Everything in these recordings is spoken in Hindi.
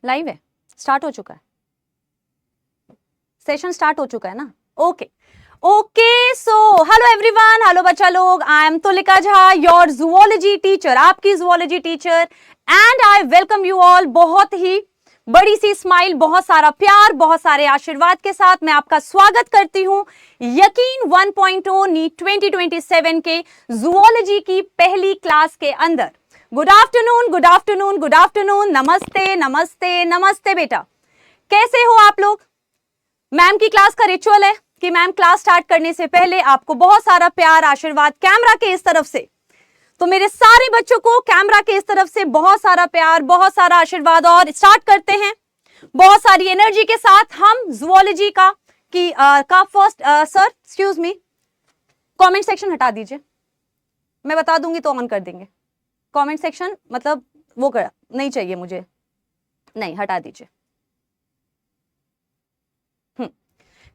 लाइव है, स्टार्ट हो चुका है, सेशन स्टार्ट हो चुका है ना? Okay okay, so hello everyone, hello बच्चा लोग, I am Tulika Jha, your zoology teacher, आपकी zoology teacher, and I welcome you all. बहुत ही बड़ी सी स्माइल, बहुत सारा प्यार, बहुत सारे आशीर्वाद के साथ मैं आपका स्वागत करती हूं यकीन 1.0 नीट 2027 के जूलॉजी की पहली क्लास के अंदर। Good afternoon, good afternoon, good afternoon, नमस्ते नमस्ते नमस्ते बेटा, कैसे हो आप लोग? मैम की क्लास का रिचुअल है कि मैम क्लास स्टार्ट करने से पहले आपको बहुत सारा प्यार आशीर्वाद कैमरा के इस तरफ से, तो मेरे सारे बच्चों को कैमरा के इस तरफ से बहुत सारा प्यार, बहुत सारा आशीर्वाद, और स्टार्ट करते हैं बहुत सारी एनर्जी के साथ। हम जूलॉजी का first sir excuse me, comment section हटा दीजिए, मैं बता दूंगी तो ऑन कर देंगे। कमेंट सेक्शन मतलब वो कर नहीं चाहिए मुझे, नहीं हटा दीजिए।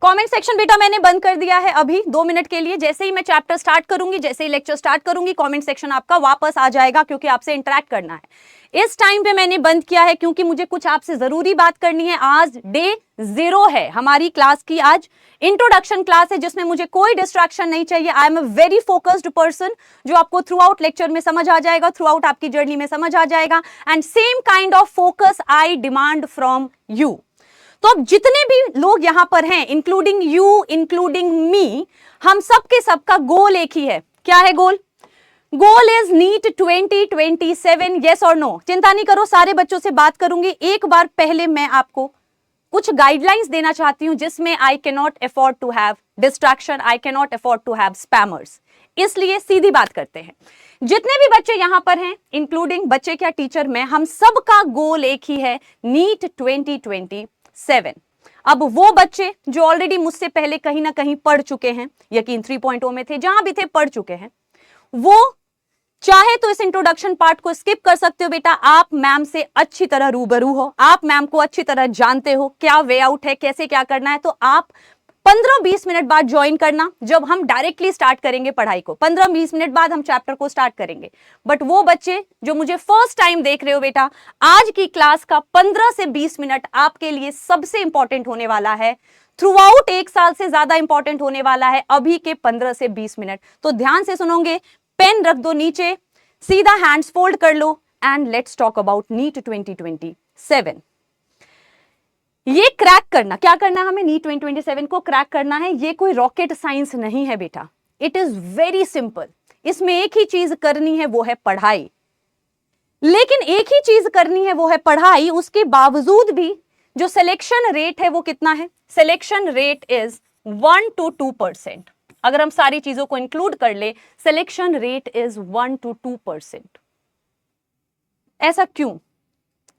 कमेंट सेक्शन बेटा मैंने बंद कर दिया है अभी 2 मिनट के लिए। जैसे ही मैं चैप्टर स्टार्ट करूंगी, जैसे ही लेक्चर स्टार्ट करूंगी, कमेंट सेक्शन आपका वापस आ जाएगा, क्योंकि आपसे इंटरेक्ट करना है। इस टाइम पे मैंने बंद किया है क्योंकि मुझे कुछ आपसे जरूरी बात करनी है। आज डे 0 है हमारी क्लास की, आज इंट्रोडक्शन क्लास है जिसमें मुझे कोई डिस्ट्रैक्शन नहीं चाहिए। आई am a very focused person, जो आपको थ्रू आउट लेक्चर में समझ आ जाएगा, थ्रू आउट आपकी जर्नी में समझ आ जाएगा, and same kind of focus I demand from you. तो अब जितने भी लोग यहां पर हैं, इंक्लूडिंग यू, इंक्लूडिंग मी, हम सबके सबका गोल एक ही है। क्या है गोल? गोल इज नीट 2027, यस और नो? चिंता नहीं करो, सारे बच्चों से बात करूंगी। एक बार पहले मैं आपको कुछ गाइडलाइंस देना चाहती हूं जिसमें I can not afford to have distraction, I can not afford to have spammers. इसलिए सीधी बात करते हैं, जितने भी बच्चे यहां पर हैं, इंक्लूडिंग बच्चे क्या टीचर मैं, हम सबका गोल एक ही है, नीट 2027। अब वो बच्चे जो ऑलरेडी मुझसे पहले कहीं ना कहीं पढ़ चुके हैं, यकीन 3.0 में थे, जहां भी थे पढ़ चुके हैं, वो चाहे तो इस इंट्रोडक्शन पार्ट को स्किप कर सकते हो बेटा। आप मैम से अच्छी तरह रूबरू हो, आप मैम को अच्छी तरह जानते हो, क्या वे आउट है, कैसे क्या करना है, तो आप 15-20 मिनट बाद ज्वाइन करना, जब हम डायरेक्टली स्टार्ट करेंगे पढ़ाई को। 15-20 मिनट बाद हम चैप्टर को स्टार्ट करेंगे। बट वो बच्चे जो मुझे फर्स्ट टाइम देख रहे हो बेटा, आज की क्लास का 15 से 20 मिनट आपके लिए सबसे इंपॉर्टेंट होने वाला है, थ्रू आउट 1 साल से ज्यादा इंपॉर्टेंट होने वाला है अभी के 15 से 20 मिनट। तो ध्यान से सुनोगे, पेन रख दो नीचे, सीधा हैंड्स फोल्ड कर लो, and let's talk about NEET 2027। ये क्रैक करना, क्या करना हमें? नीट 2027 को क्रैक करना है। ये कोई रॉकेट साइंस नहीं है बेटा, इट इज वेरी सिंपल। इसमें एक ही चीज करनी है, वो है पढ़ाई। लेकिन एक ही चीज करनी है, वो है पढ़ाई। उसके बावजूद भी जो सिलेक्शन रेट है वो कितना है? Selection rate is 1 to 2%। अगर हम सारी चीजों को इंक्लूड कर ले, सिलेक्शन रेट इज 1 to 2%। ऐसा क्यों?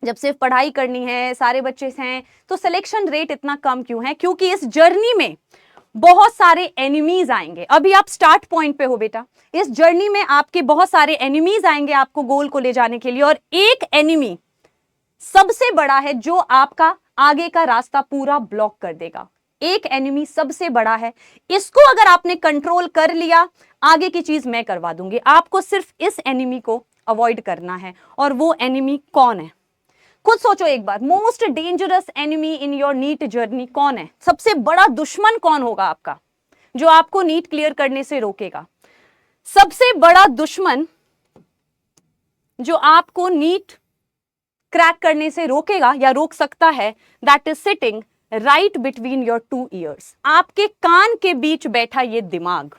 जब सिर्फ पढ़ाई करनी है, सारे बच्चे हैं, तो सिलेक्शन रेट इतना कम क्यों है? क्योंकि इस जर्नी में बहुत सारे एनिमीज आएंगे। अभी आप स्टार्ट पॉइंट पे हो बेटा, इस जर्नी में आपके बहुत सारे एनिमीज आएंगे आपको गोल को ले जाने के लिए, और एक एनिमी सबसे बड़ा है जो आपका आगे का रास्ता पूरा ब्लॉक कर देगा। एक एनिमी सबसे बड़ा है, इसको अगर आपने कंट्रोल कर लिया, आगे की चीज मैं करवा दूंगी। आपको सिर्फ इस एनिमी को अवॉइड करना है। और वो एनिमी कौन है? खुद सोचो एक बार, most dangerous enemy in your NEET journey कौन है? सबसे बड़ा दुश्मन कौन होगा आपका, जो आपको नीट क्लियर करने से रोकेगा? सबसे बड़ा दुश्मन जो आपको नीट क्रैक करने से रोकेगा या रोक सकता है, that is sitting right between your 2 ears। आपके कान के बीच बैठा ये दिमाग,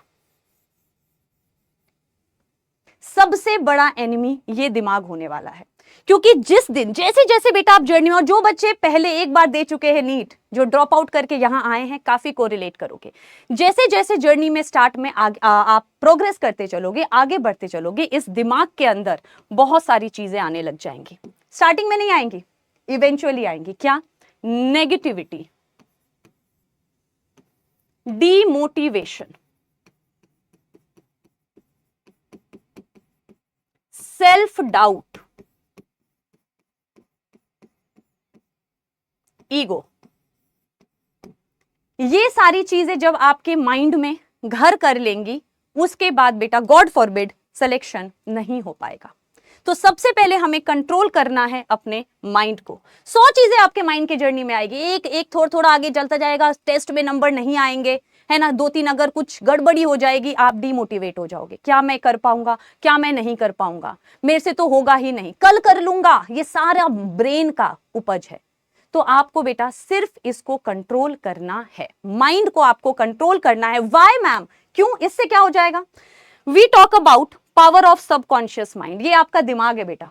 सबसे बड़ा एनिमी ये दिमाग होने वाला है। क्योंकि जिस दिन, जैसे जैसे बेटा आप जर्नी, और जो बच्चे पहले एक बार दे चुके हैं नीट, जो ड्रॉप आउट करके यहां आए हैं, काफी कोरिलेट करोगे। जैसे जैसे जर्नी में स्टार्ट में आप प्रोग्रेस करते चलोगे, आगे बढ़ते चलोगे, इस दिमाग के अंदर बहुत सारी चीजें आने लग जाएंगी। स्टार्टिंग में नहीं आएंगी, इवेंचुअली आएंगी। क्या? Negativity, demotivation, self doubt, ego. ये सारी चीजें जब आपके माइंड में घर कर लेंगी, उसके बाद बेटा गॉड फॉरबिड सिलेक्शन नहीं हो पाएगा। तो सबसे पहले हमें कंट्रोल करना है अपने माइंड को। 100 चीजें आपके माइंड के जर्नी में आएगी, एक एक थोड़ा थोड़ा आगे चलता जाएगा, टेस्ट में नंबर नहीं आएंगे, है ना, 2-3 अगर कुछ गड़बड़ी हो जाएगी, आप डिमोटिवेट हो जाओगे, क्या मैं कर पाऊंगा, क्या मैं नहीं कर पाऊंगा, मेरे से तो होगा ही नहीं, कल कर लूंगा, ये सारा ब्रेन का उपज है। तो आपको बेटा सिर्फ इसको कंट्रोल करना है, माइंड को आपको कंट्रोल करना है। व्हाई मैम, क्यों, इससे क्या हो जाएगा? We talk about power of subconscious mind. ये आपका दिमाग है बेटा,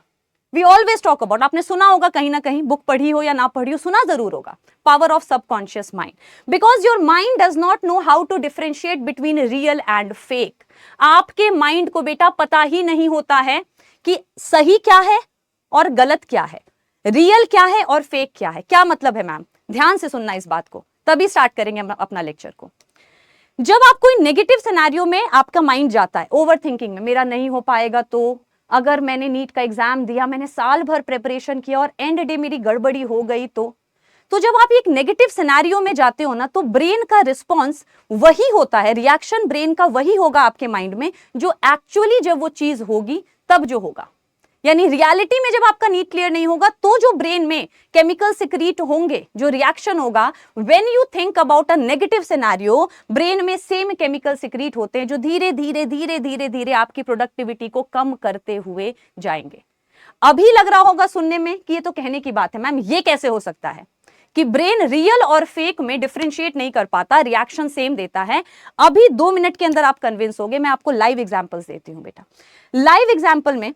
वी ऑलवेज टॉक अबाउट, आपने सुना होगा कहीं ना कहीं, बुक पढ़ी हो या ना पढ़ी हो, सुना जरूर होगा, power of subconscious mind. Because your mind does not know how to differentiate between real and fake. आपके माइंड को बेटा पता ही नहीं होता है कि सही क्या है और गलत क्या है, रियल क्या है और फेक क्या है। क्या मतलब है मैम? ध्यान से सुनना इस बात को, तभी स्टार्ट करेंगे हम अपना लेक्चर को। जब आप कोई नेगेटिव सिनेरियो में आपका माइंड जाता है, ओवर थिंकिंग में, मेरा नहीं हो पाएगा तो, अगर मैंने नीट का एग्जाम दिया, मैंने साल भर प्रिपरेशन किया और एंड डे मेरी गड़बड़ी हो गई तो जब आप एक नेगेटिव सिनेरियो में जाते हो ना, तो ब्रेन का रिस्पॉन्स वही होता है, रिएक्शन ब्रेन का वही होगा आपके माइंड में जो एक्चुअली जब वो चीज होगी तब जो होगा। यानी रियलिटी में जब आपका नीट क्लियर नहीं होगा तो जो ब्रेन में केमिकल सिक्रीट होंगे, जो रिएक्शन होगा, when you think about a negative scenario, brain में सेम केमिकल सिक्रीट होते हैं जो धीरे धीरे धीरे धीरे धीरे आपकी प्रोडक्टिविटी को कम करते हुए जाएंगे। अभी लग रहा होगा सुनने में कि ये तो कहने की बात है मैम, ये कैसे हो सकता है कि ब्रेन रियल और फेक में डिफरेंशिएट नहीं कर पाता, रिएक्शन सेम देता है। अभी 2 मिनट के अंदर आप कन्विंस होगे। मैं आपको लाइव एग्जांपल्स देती हूं बेटा। लाइव एग्जांपल में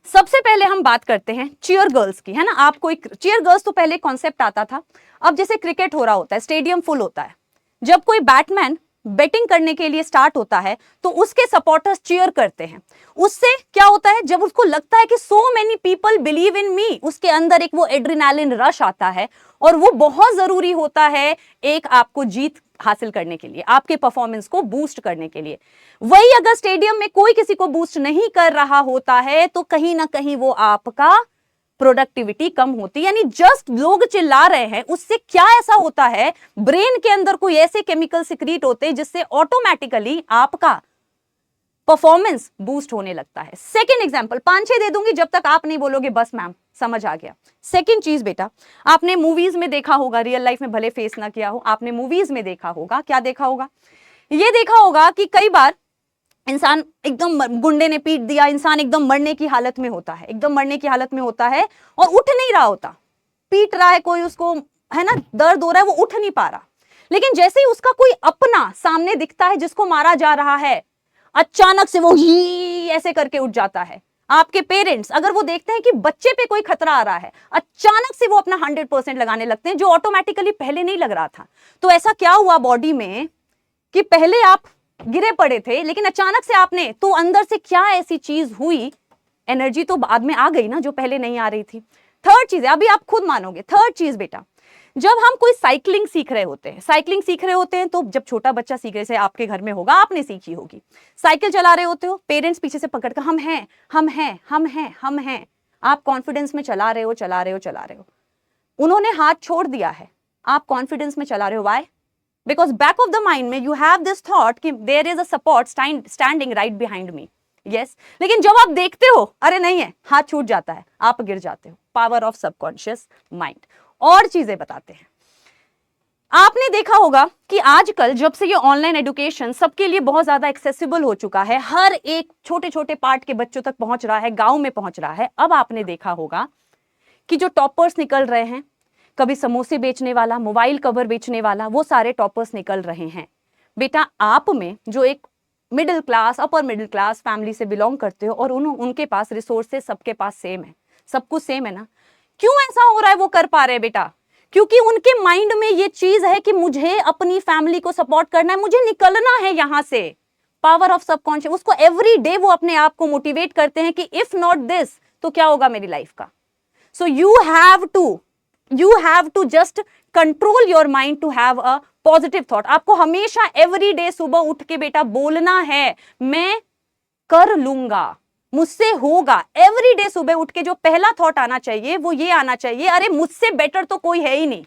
सबसे पहले हम बात करते हैं चीयर गर्ल्स की, है ना। आपको एक चीयर गर्ल्स तो पहले कॉन्सेप्ट आता था, अब जैसे क्रिकेट हो रहा होता है, स्टेडियम फुल होता है, जब कोई बैट्समैन बैटिंग करने के लिए स्टार्ट होता है तो उसके सपोर्टर्स चीयर करते हैं। उससे क्या होता है, जब उसको लगता है कि so many people believe in me, उसके अंदर एक वो एड्रेनालिन रश आता है और वो बहुत जरूरी होता है एक आपको जीत हासिल करने के लिए, आपके परफॉर्मेंस को बूस्ट करने के लिए। वही अगर स्टेडियम में कोई किसी को बूस्ट नहीं कर रहा होता है तो कहीं ना कहीं वो आपका प्रोडक्टिविटी कम होती है। यानी जस्ट लोग चिल्ला रहे हैं, उससे क्या ऐसा होता है, ब्रेन के अंदर कोई ऐसे केमिकल सिक्रीट होते हैं जिससे ऑटोमेटिकली आपका परफॉर्मेंस बूस्ट होने लगता है। सेकंड एग्जांपल 5-6 दे दूंगी जब तक आप नहीं बोलोगे बस मैम समझ आ गया। सेकंड चीज बेटा, आपने मूवीज में देखा होगा, रियल लाइफ में भले फेस ना किया हो, आपने मूवीज में देखा होगा। क्या देखा होगा? ये देखा होगा कि कई बार इंसान एकदम, गुंडे ने पीट दिया, इंसान एकदम मरने की हालत में होता है, एकदम मरने की हालत में होता है और उठ नहीं रहा होता, पीट रहा है कोई उसको, है ना, दर्द हो रहा है, वो उठ नहीं पा रहा। लेकिन जैसे ही उसका कोई अपना सामने दिखता है जिसको मारा जा रहा है, अचानक से वो ही ऐसे करके उठ जाता है। आपके पेरेंट्स अगर वो देखते हैं कि बच्चे पे कोई खतरा आ रहा है, अचानक से वो अपना 100% लगाने लगते हैं जो ऑटोमेटिकली पहले नहीं लग रहा था। तो ऐसा क्या हुआ बॉडी में कि पहले आप गिरे पड़े थे लेकिन अचानक से आपने, तो अंदर से क्या ऐसी चीज हुई, एनर्जी तो बाद में आ गई ना जो पहले नहीं आ रही थी। थर्ड चीज है, अभी आप खुद मानोगे, थर्ड चीज बेटा, जब हम कोई साइकिलिंग सीख रहे होते हैं, साइकिलिंग सीख रहे होते हैं तो जब छोटा बच्चा सीख रहे, से आपके घर में होगा, आपने सीखी होगी, साइकिल चला रहे होते हो, पेरेंट्स पीछे से पकड़कर हम हैं हम हैं हम हैं हम हैं, आप कॉन्फिडेंस में चला रहे हो चला रहे हो चला रहे हो, उन्होंने हाथ छोड़ दिया है, आप कॉन्फिडेंस में चला रहे हो। Why? Because back of the mind में यू हैव दिस थॉट कि there is a support standing right behind me. Yes, लेकिन जब आप देखते हो अरे नहीं है, हाथ छूट जाता है, आप गिर जाते हो। Power of subconscious mind. और चीजें बताते हैं, आपने देखा होगा कि आजकल जब से ये ऑनलाइन एजुकेशन सबके लिए बहुत ज्यादा एक्सेसिबल हो चुका है, हर एक छोटे छोटे पार्ट के बच्चों तक पहुंच रहा है, गांव में पहुंच रहा है। अब आपने देखा होगा कि जो टॉपर्स निकल रहे हैं, कभी समोसे बेचने वाला, मोबाइल कवर बेचने वाला, वो सारे टॉपर्स निकल रहे हैं। बेटा आप में जो एक middle class, upper middle class family से बिलोंग करते हो और उनके पास रिसोर्सेस सबके पास सेम है, सब कुछ सेम है ना, क्यों ऐसा हो रहा है वो कर पा रहे हैं बेटा? क्योंकि उनके माइंड में ये चीज है कि मुझे अपनी फैमिली को सपोर्ट करना है, मुझे निकलना है यहां से। पावर ऑफ सबकॉन्शियस, उसको एवरी डे वो अपने आप को मोटिवेट करते हैं कि इफ नॉट दिस तो क्या होगा मेरी लाइफ का। So you have to just control your mind to have a positive thought. आपको हमेशा एवरी डे सुबह उठ के बेटा बोलना है, मैं कर लूंगा, मुझसे होगा। एवरी डे सुबह उठ के जो पहला थॉट आना चाहिए वो ये आना चाहिए, अरे मुझसे बेटर तो कोई है ही नहीं,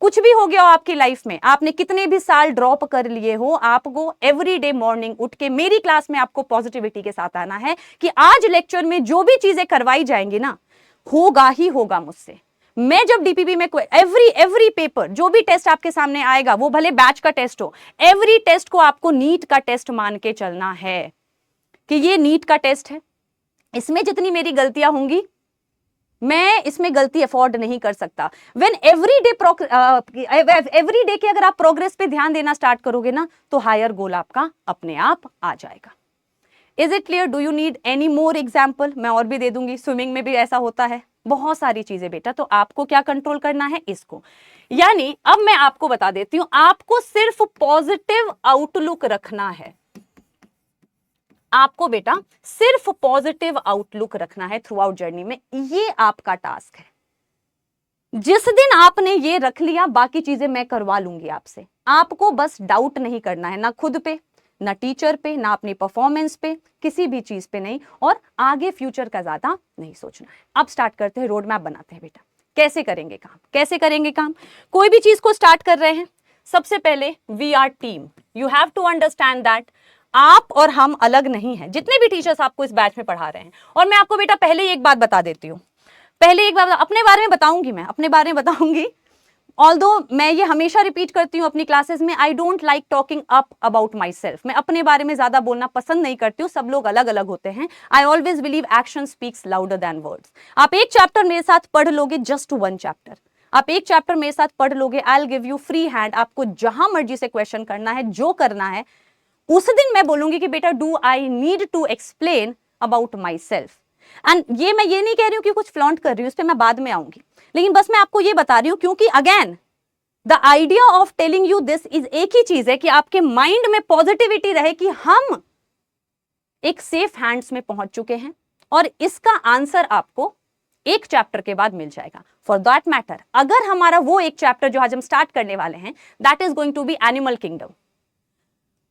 कुछ भी हो गया हो आपकी लाइफ में, आपने कितने भी साल ड्रॉप कर लिए हो, आपको एवरी डे मॉर्निंग उठ के मेरी क्लास में आपको पॉजिटिविटी के साथ आना है कि आज लेक्चर में जो भी चीजें करवाई जाएंगी ना, होगा ही होगा मुझसे। मैं जब डीपीपी में एवरी पेपर, जो भी टेस्ट आपके सामने आएगा, वो भले बैच का टेस्ट हो, एवरी टेस्ट को आपको नीट का टेस्ट मान के चलना है कि ये नीट का टेस्ट है। इसमें जितनी मेरी गलतियां होंगी, मैं इसमें गलती अफोर्ड नहीं कर सकता। व्हेन एवरी डे के अगर आप प्रोग्रेस पे ध्यान देना स्टार्ट करोगे ना, तो हायर गोल आपका अपने आप आ जाएगा। Is it clear? Do you need any more example? मैं और भी दे दूंगी, स्विमिंग में भी ऐसा होता है, बहुत सारी चीजें बेटा। तो आपको क्या कंट्रोल करना है? इसको। यानी अब मैं आपको बता देती हूं, आपको सिर्फ पॉजिटिव आउटलुक रखना है। आपको बेटा सिर्फ पॉजिटिव आउटलुक रखना है थ्रू आउट जर्नी में, ये आपका टास्क है। जिस दिन आपने ये रख लिया, बाकी चीजें मैं करवा लूंगी आपसे। आपको बस डाउट नहीं करना है, ना खुद पे, ना टीचर पे, ना अपनी परफॉर्मेंस पे, किसी भी चीज पे नहीं, और आगे फ्यूचर का ज्यादा नहीं सोचना है। अब स्टार्ट करते हैं, रोड मैप बनाते हैं बेटा। कैसे करेंगे काम? कैसे करेंगे काम? कोई भी चीज को स्टार्ट कर रहे हैं, सबसे पहले we are team. You have to understand that आप और हम अलग नहीं हैं, जितने भी टीचर्स आपको इस बैच में पढ़ा रहे हैं। और मैं आपको बेटा पहले ही एक बात बता देती हूँ, पहले एक बात अपने बारे में बताऊंगी, मैं अपने बारे में बताऊंगी। ऑल्दो मैं ये हमेशा रिपीट करती हूँ अपनी क्लासेस में, I don't like talking up about my self. मैं अपने बारे में ज्यादा बोलना पसंद नहीं करती हूँ, सब लोग अलग अलग होते हैं। I always believe action speaks louder than words. आप एक चैप्टर मेरे साथ पढ़ लोगे, जस्ट 1 चैप्टर, आप एक चैप्टर मेरे साथ पढ़ लोगे, I will give you free hand. आपको जहां मर्जी से क्वेश्चन करना है, जो करना है, उस दिन मैं बोलूंगी कि बेटा do I need to explain about myself. And ये मैं ये नहीं कह रही हूं कि कुछ फ्लॉन्ट कर रही हूं, उस पर मैं बाद में आऊंगी, लेकिन बस मैं आपको ये बता रही हूं, क्योंकि again the idea of telling you this is, एक ही चीज है कि आपके माइंड में पॉजिटिविटी रहे कि हम एक सेफ हैंड्स में पहुंच चुके हैं, और इसका आंसर आपको एक चैप्टर के बाद मिल जाएगा। फॉर दैट मैटर, अगर हमारा वो एक चैप्टर जो आज हम स्टार्ट करने वाले हैं, that is going to be animal kingdom,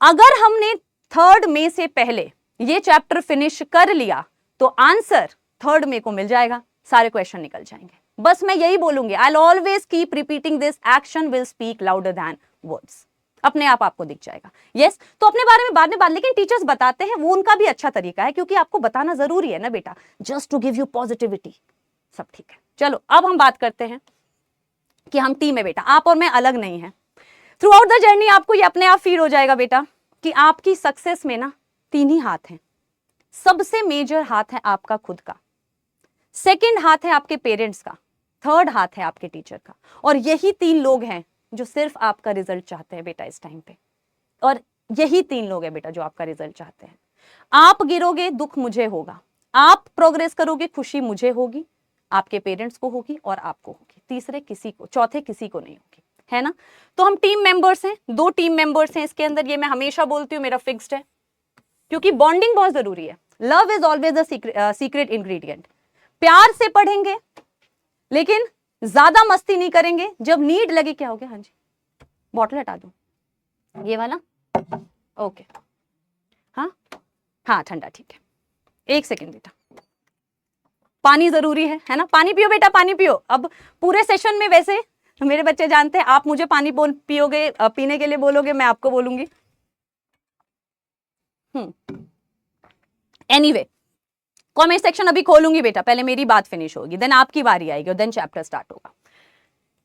अगर हमने 3 मई से पहले ये चैप्टर फिनिश कर लिया, तो आंसर 3 मई को मिल जाएगा, सारे क्वेश्चन निकल जाएंगे। बस मैं यही बोलूंगी, I will always keep repeating this, action will speak louder than words. अपने आप आपको दिख जाएगा। यस, तो अपने बारे में बाद में बात, लेकिन टीचर्स बताते हैं, वो उनका भी अच्छा तरीका है, क्योंकि आपको बताना जरूरी है ना बेटा, just to give you positivity. सब ठीक है। चलो अब हम बात करते हैं कि हम टीम है बेटा, आप और मैं अलग नहीं है। थ्रू आउट द जर्नी आपको ये अपने आप फील हो जाएगा बेटा कि आपकी सक्सेस में ना 3 ही हाथ हैं। सबसे मेजर हाथ है आपका खुद का, सेकंड हाथ है आपके पेरेंट्स का, थर्ड हाथ है आपके टीचर का, और यही 3 लोग हैं जो सिर्फ आपका रिजल्ट चाहते हैं बेटा इस टाइम पे। और यही 3 लोग हैं बेटा जो आपका रिजल्ट चाहते हैं। आप गिरोगे, दुख मुझे होगा, आप प्रोग्रेस करोगे, खुशी मुझे होगी, आपके पेरेंट्स को होगी और आपको होगी, तीसरे किसी को, चौथे किसी को नहीं होगी, है ना। तो हम टीम मेंबर्स हैं, 2 टीम मेंबर्स हैं इसके अंदर, ये मैं हमेशा बोलती हूँ, मेरा फिक्स्ड है, क्योंकि बॉन्डिंग बहुत जरूरी है। Love is always a secret ingredient. प्यार से पढ़ेंगे, लेकिन ज्यादा मस्ती नहीं करेंगे। जब नीड लगे, क्या हो गया, हाँ जी बॉटल हटा दूं, ये वाला, ओके, हाँ हाँ ठंडा, ठीक है, 1 सेकेंड बेटा, पानी जरूरी है ना, पानी पियो बेटा, पानी पियो। अब पूरे सेशन में वैसे मेरे बच्चे जानते हैं, आप मुझे पानी पियोगे, पीने के लिए बोलोगे, मैं आपको बोलूंगी। एनीवे, कमेंट सेक्शन अभी खोलूंगी बेटा, पहले मेरी बात फिनिश होगी, देन आपकी बारी आएगी और देन चैप्टर स्टार्ट होगा।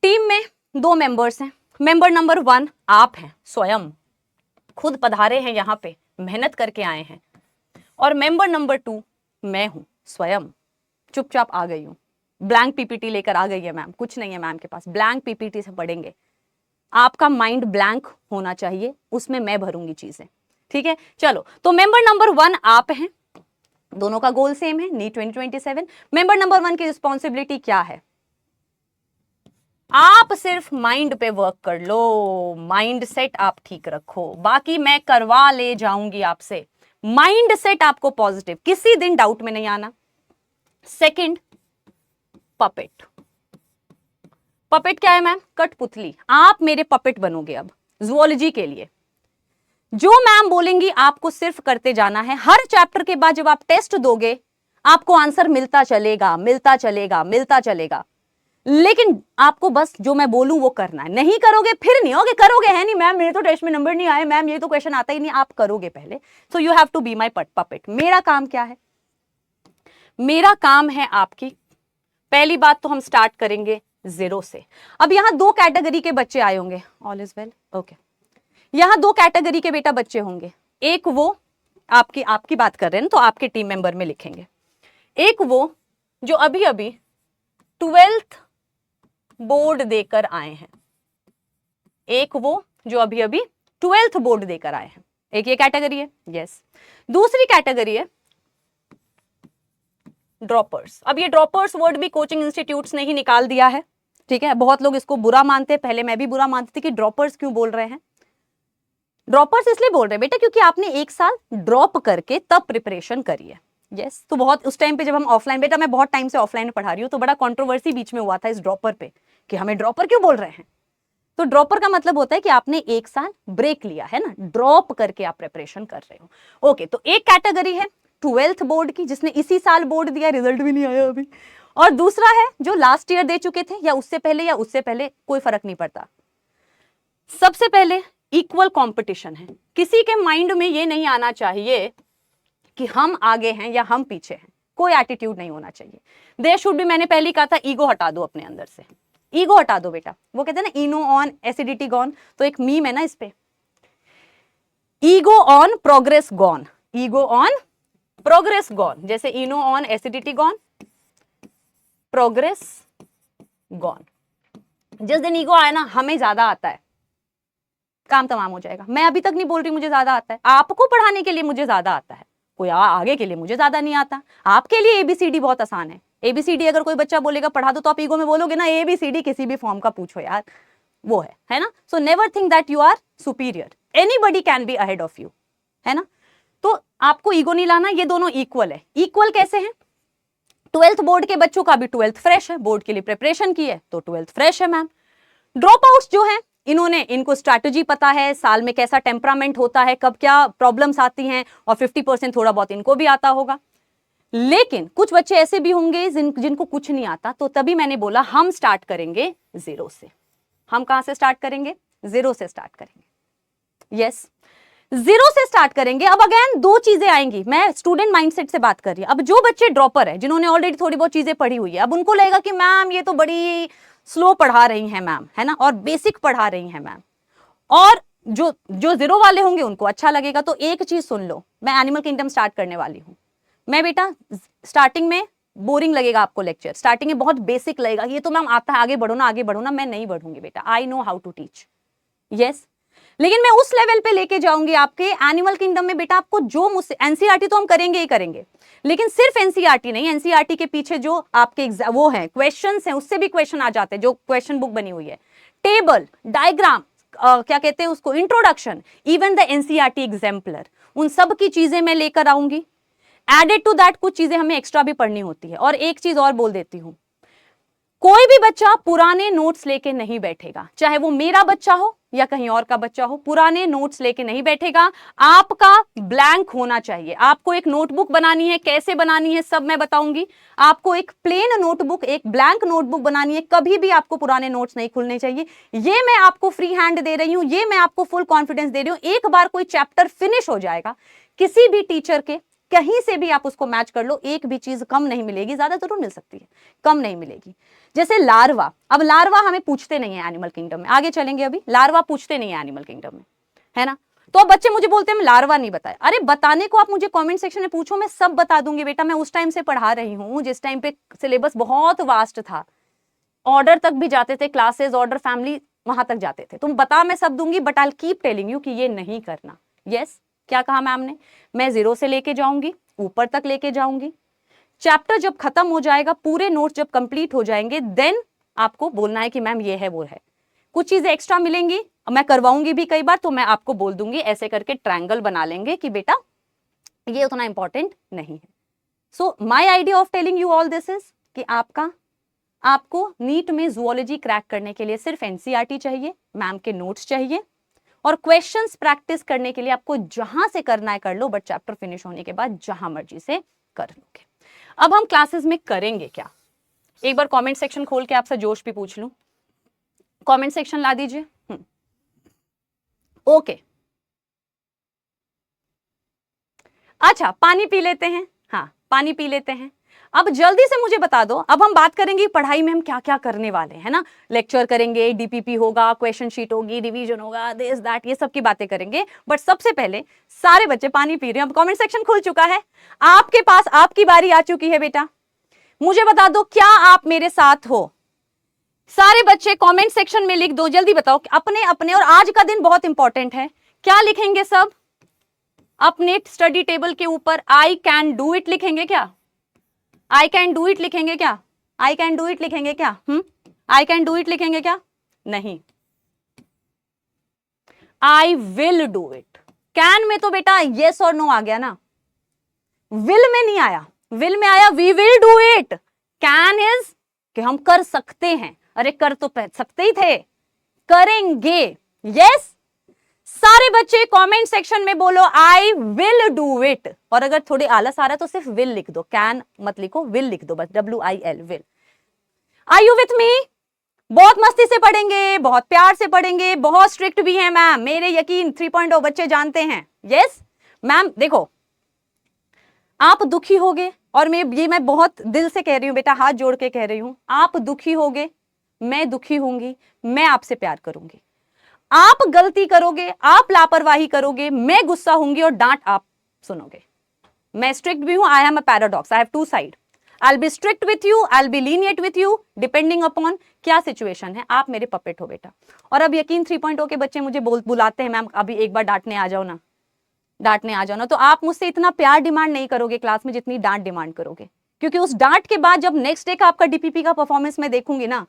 टीम में 2 मेंबर्स हैं। मेंबर नंबर 1 आप हैं, स्वयं खुद पधारे हैं यहाँ पे, मेहनत करके आए हैं। और मेंबर नंबर 2 मैं हूं, स्वयं चुपचाप आ गई हूं, ब्लैंक पीपीटी लेकर आ गई है मैम, कुछ नहीं है मैम के पास, ब्लैंक पीपीटी से पढ़ेंगे। आपका माइंड ब्लैंक होना चाहिए, उसमें मैं भरूंगी चीजें, ठीक है। चलो, तो मेंबर नंबर 1 आप हैं, दोनों का गोल सेम है, नीट 2027। मेंबर नंबर 1 की रिस्पॉन्सिबिलिटी क्या है? आप सिर्फ माइंड पे वर्क कर लो, माइंड सेट आप ठीक रखो, बाकी मैं करवा ले जाऊंगी आपसे। माइंड सेट आपको पॉजिटिव, किसी दिन डाउट में नहीं आना। Second, puppet. पपेट क्या है मैम? कठपुतली। आप मेरे पपेट बनोगे अब जूलॉजी के लिए। जो मैम बोलेंगी आपको सिर्फ करते जाना है। हर चैप्टर के बाद जब आप टेस्ट दोगे, आपको आंसर मिलता चलेगा, मिलता चलेगा, मिलता चलेगा। लेकिन आपको बस जो मैं बोलूं वो करना है। नहीं करोगे फिर नहीं होगे, करोगे है नहीं मैम मेरे तो टेस्ट में नंबर नहीं आए, मैम ये तो क्वेश्चन आता ही नहीं, आप करोगे पहले। So you have to be my puppet. मेरा काम क्या है? मेरा काम है आपकी, पहली बात तो हम स्टार्ट करेंगे 0 से। अब यहां 2 कैटेगरी के बच्चे आए होंगे, ऑल इज वेल, ओके। यहां 2 कैटेगरी के बेटा बच्चे होंगे, एक वो आपकी बात कर रहे हैं तो आपके टीम मेंबर में लिखेंगे, एक वो जो अभी अभी 12th बोर्ड देकर आए हैं, एक वो जो अभी अभी 12th बोर्ड देकर आए हैं, एक ये कैटेगरी है, यस। दूसरी कैटेगरी है ड्रॉपर्स। अब ये ड्रॉपर्स वर्ड भी कोचिंग इंस्टीट्यूट्स ने ही निकाल दिया है, ठीक है। बहुत लोग इसको बुरा मानते हैं, पहले मैं भी बुरा मानती थी कि ड्रॉपर्स क्यों बोल रहे हैं। ड्रॉपर्स इसलिए बोल रहे हैं बेटा क्योंकि आपने 1 साल ड्रॉप करके तब प्रिपरेशन करी है, यस। तो बहुत उस टाइम पे जब हम ऑफलाइन, बेटा मैं बहुत टाइम से ऑफलाइन में पढ़ा रही हूँ, तो बड़ा कंट्रोवर्सी बीच में हुआ था इस ड्रॉपर पे कि हमें ड्रॉपर क्यों बोल रहे हैं। तो ड्रॉपर का मतलब होता है कि आपने 1 साल ब्रेक लिया है ना, ड्रॉप करके आप प्रिपरेशन कर रहे हो, ओके। तो एक कैटेगरी है 12th बोर्ड की जिसने इसी साल बोर्ड दिया, रिजल्ट भी नहीं आया अभी, और दूसरा है जो लास्ट ईयर दे चुके थे या उससे पहले, कोई फर्क नहीं पड़ता। सबसे पहले इक्वल कंपटीशन है, किसी के माइंड में ये नहीं आना चाहिए कि हम आगे हैं या हम पीछे हैं, कोई एटीट्यूड नहीं होना चाहिए। देयर शुड भी, मैंने पहले कहा था ईगो हटा दो अपने अंदर से, ईगो हटा दो बेटा। वो कहते हैं ना इनो ऑन एसिडिटी गॉन, तो एक मीम है ना इस पे, ego on progress gone, ego on progress gone, जैसे Eno on acidity gone, progress gone. जिस दिन ईगो आए ना, हमें ज्यादा आता है, काम तमाम हो जाएगा। मैं अभी तक नहीं बोल रही मुझे ज्यादा आता है, आपको पढ़ाने के लिए मुझे ज्यादा आता है, कोई आगे के लिए मुझे ज्यादा नहीं आता। आपके लिए एबीसीडी बहुत आसान है, एबीसीडी अगर कोई बच्चा बोलेगा पढ़ा दो तो आप ईगो में बोलोगे ना एबीसीडी किसी भी फॉर्म का पूछो यार, वो है ना। So never think that you are superior, anybody can be ahead of you, है ना। तो आपको ईगो नहीं लाना, ये दोनों इक्वल है। इक्वल कैसे हैं? 12th बोर्ड के बच्चों का भी 12th फ्रेश है, बोर्ड के लिए प्रिपरेशन की है तो 12th फ्रेश है मैम। ड्रॉप आउट्स जो है इनको स्ट्रैटेजी पता है, साल में कैसा टेम्परामेंट होता है, कब क्या प्रॉब्लम्स आती हैं, और 50% थोड़ा बहुत इनको भी आता होगा। लेकिन कुछ बच्चे ऐसे भी होंगे जिनको कुछ नहीं आता, तो तभी मैंने बोला हम स्टार्ट करेंगे 0 से। हम कहां से स्टार्ट करेंगे? 0 से स्टार्ट करेंगे, यस, 0 से स्टार्ट करेंगे। अब अगेन 2 चीजें आएंगी, मैं स्टूडेंट माइंडसेट से बात कर रही हूं। अब जो बच्चे ड्रॉपर है, जिन्होंने ऑलरेडी थोड़ी बहुत चीजें पढ़ी हुई है, अब उनको लगेगा कि मैम ये तो बड़ी स्लो पढ़ा रही हैं मैम, है ना, और बेसिक पढ़ा रही हैं मैम। और जो 0 वाले होंगे उनको अच्छा लगेगा। तो एक चीज सुन लो, मैं एनिमल किंगडम स्टार्ट करने वाली हूं। मैं बेटा स्टार्टिंग में बोरिंग लगेगा आपको लेक्चर, स्टार्टिंग में बहुत बेसिक लगेगा, ये तो मैम आता है, आगे बढ़ो ना, मैं नहीं बढ़ूंगी बेटा, I know how to teach, yes. लेकिन मैं उस लेवल पे लेके जाऊंगी आपके एनिमल किंगडम में बेटा, आपको जो मुझसे, एनसीईआरटी तो हम करेंगे ही करेंगे, लेकिन सिर्फ एनसीईआरटी नहीं, एनसीईआरटी के पीछे जो आपके वो है क्वेश्चंस हैं, उससे भी क्वेश्चन आ जाते हैं, जो क्वेश्चन बुक बनी हुई है, टेबल, डायग्राम, क्या कहते हैं उसको, introduction, even the NCERT exemplar, उन सब की चीजें मैं लेकर आऊंगी। एडेड टू दैट कुछ चीजें हमें एक्स्ट्रा भी पढ़नी होती है। और एक चीज और बोल देती हूं, कोई भी बच्चा पुराने नोट्स लेके नहीं बैठेगा, चाहे वो मेरा बच्चा हो या कहीं और का बच्चा हो, पुराने नोट्स लेके नहीं बैठेगा। आपका ब्लैंक होना चाहिए। आपको एक नोटबुक बनानी है, कैसे बनानी है सब मैं बताऊंगी। आपको एक प्लेन नोटबुक, एक ब्लैंक नोटबुक बनानी है, कभी भी आपको पुराने नोट्स नहीं खुलने चाहिए। ये मैं आपको फ्री हैंड दे रही हूं, ये मैं आपको फुल कॉन्फिडेंस दे रही हूं। एक बार कोई चैप्टर फिनिश हो जाएगा, किसी भी टीचर के कहीं से भी आप उसको मैच कर लो, एक भी चीज कम नहीं मिलेगी, ज्यादा जरूर मिल सकती है, कम नहीं मिलेगी। जैसे लार्वा, अब लार्वा हमें पूछते नहीं है एनिमल किंगडम में, आगे चलेंगे, अभी लार्वा पूछते नहीं है एनिमल किंगडम में, है ना। तो अब बच्चे मुझे बोलते हैं लार्वा नहीं बताया, अरे बताने को आप मुझे कमेंट सेक्शन में पूछो, मैं सब बता दूंगी बेटा। मैं उस टाइम से पढ़ा रही हूँ जिस टाइम पे सिलेबस बहुत वास्ट था, ऑर्डर तक भी जाते थे, क्लासेस ऑर्डर फैमिली वहां तक जाते थे। तुम बता मैं सब दूंगी, but I keep telling you कि ये नहीं करना। यस, क्या कहा मैम ने, मैं 0 से लेके जाऊंगी, ऊपर तक लेके जाऊंगी। चैप्टर जब खत्म हो जाएगा, पूरे नोट्स जब कंप्लीट हो जाएंगे, देन आपको बोलना है कि मैम ये है वो है। कुछ चीजें एक्स्ट्रा मिलेंगी, मैं करवाऊंगी भी कई बार, तो मैं आपको बोल दूंगी, ऐसे करके ट्रायंगल बना लेंगे कि बेटा ये उतना इंपॉर्टेंट नहीं है। So my idea of telling you all this is कि आपको नीट में जूलॉजी क्रैक करने के लिए सिर्फ एनसीईआरटी चाहिए, मैम के नोट्स चाहिए, और क्वेश्चंस प्रैक्टिस करने के लिए आपको जहां से करना है कर लो, बट चैप्टर फिनिश होने के बाद जहां मर्जी से कर लोगे। अब हम क्लासेस में करेंगे क्या, एक बार कमेंट सेक्शन खोल के आपसे जोश भी पूछ लूं, कमेंट सेक्शन ला दीजिए। ओके, अच्छा पानी पी लेते हैं, हाँ पानी पी लेते हैं। अब जल्दी से मुझे बता दो, अब हम बात करेंगे पढ़ाई में हम क्या क्या करने वाले हैं, ना लेक्चर करेंगे, डीपीपी होगा, क्वेश्चन शीट होगी, रिवीजन होगा, दिस दैट, ये सब की बातें करेंगे। बट सबसे पहले सारे बच्चे पानी पी रहे हैं, अब कमेंट सेक्शन खुल चुका है, आपके पास आपकी बारी आ चुकी है बेटा, मुझे बता दो क्या आप मेरे साथ हो। सारे बच्चे कमेंट सेक्शन में लिख दो, जल्दी बताओ अपने अपने, और आज का दिन बहुत इंपॉर्टेंट है, क्या लिखेंगे सब अपने स्टडी टेबल के ऊपर? आई कैन डू इट लिखेंगे क्या? आई कैन डू इट लिखेंगे क्या? आई कैन डू इट लिखेंगे क्या? आई कैन डू इट लिखेंगे क्या? नहीं, I will do it. Can में तो बेटा येस और नो आ गया ना, विल में नहीं आया, विल में आया we will do it. Can is कि हम कर सकते हैं, अरे कर तो सकते ही थे, करेंगे। यस, सारे बच्चे कमेंट सेक्शन में बोलो आई विल डू इट, और अगर थोड़े आलस आ रहा है तो सिर्फ विल लिख दो, कैन मत लिखो, विल लिख दो बस, WIL, will. Are you with me? बहुत मस्ती से पढ़ेंगे, बहुत प्यार से पढ़ेंगे, बहुत स्ट्रिक्ट भी है मैम, मेरे यकीन 3.0 बच्चे जानते हैं। यस मैम, देखो आप दुखी होगे, और मैं बहुत दिल से कह रही हूं बेटा, हाथ जोड़ के कह रही हूं, आप दुखी होगे, मैं दुखी होंगी, मैं आपसे प्यार करूंगी। आप गलती करोगे, आप लापरवाही करोगे, मैं गुस्सा होंगी और डांट आप सुनोगे। मैं स्ट्रिक्ट भी हूं, I am a paradox, I have two side. I will be strict with you, I will be lenient with you, depending upon क्या सिचुएशन है। आप मेरे पपेट हो बेटा। और अब यकीन 3.0 के बच्चे मुझे बुलाते हैं, मैम अभी एक बार डांटने आ जाओ ना, डांटने आ जाओ ना, तो आप मुझसे इतना प्यार डिमांड नहीं करोगे क्लास में जितनी डांट डिमांड करोगे, क्योंकि उस डांट के बाद जब नेक्स्ट डे का आपका डीपीपी का परफॉर्मेंस में देखूंगी ना,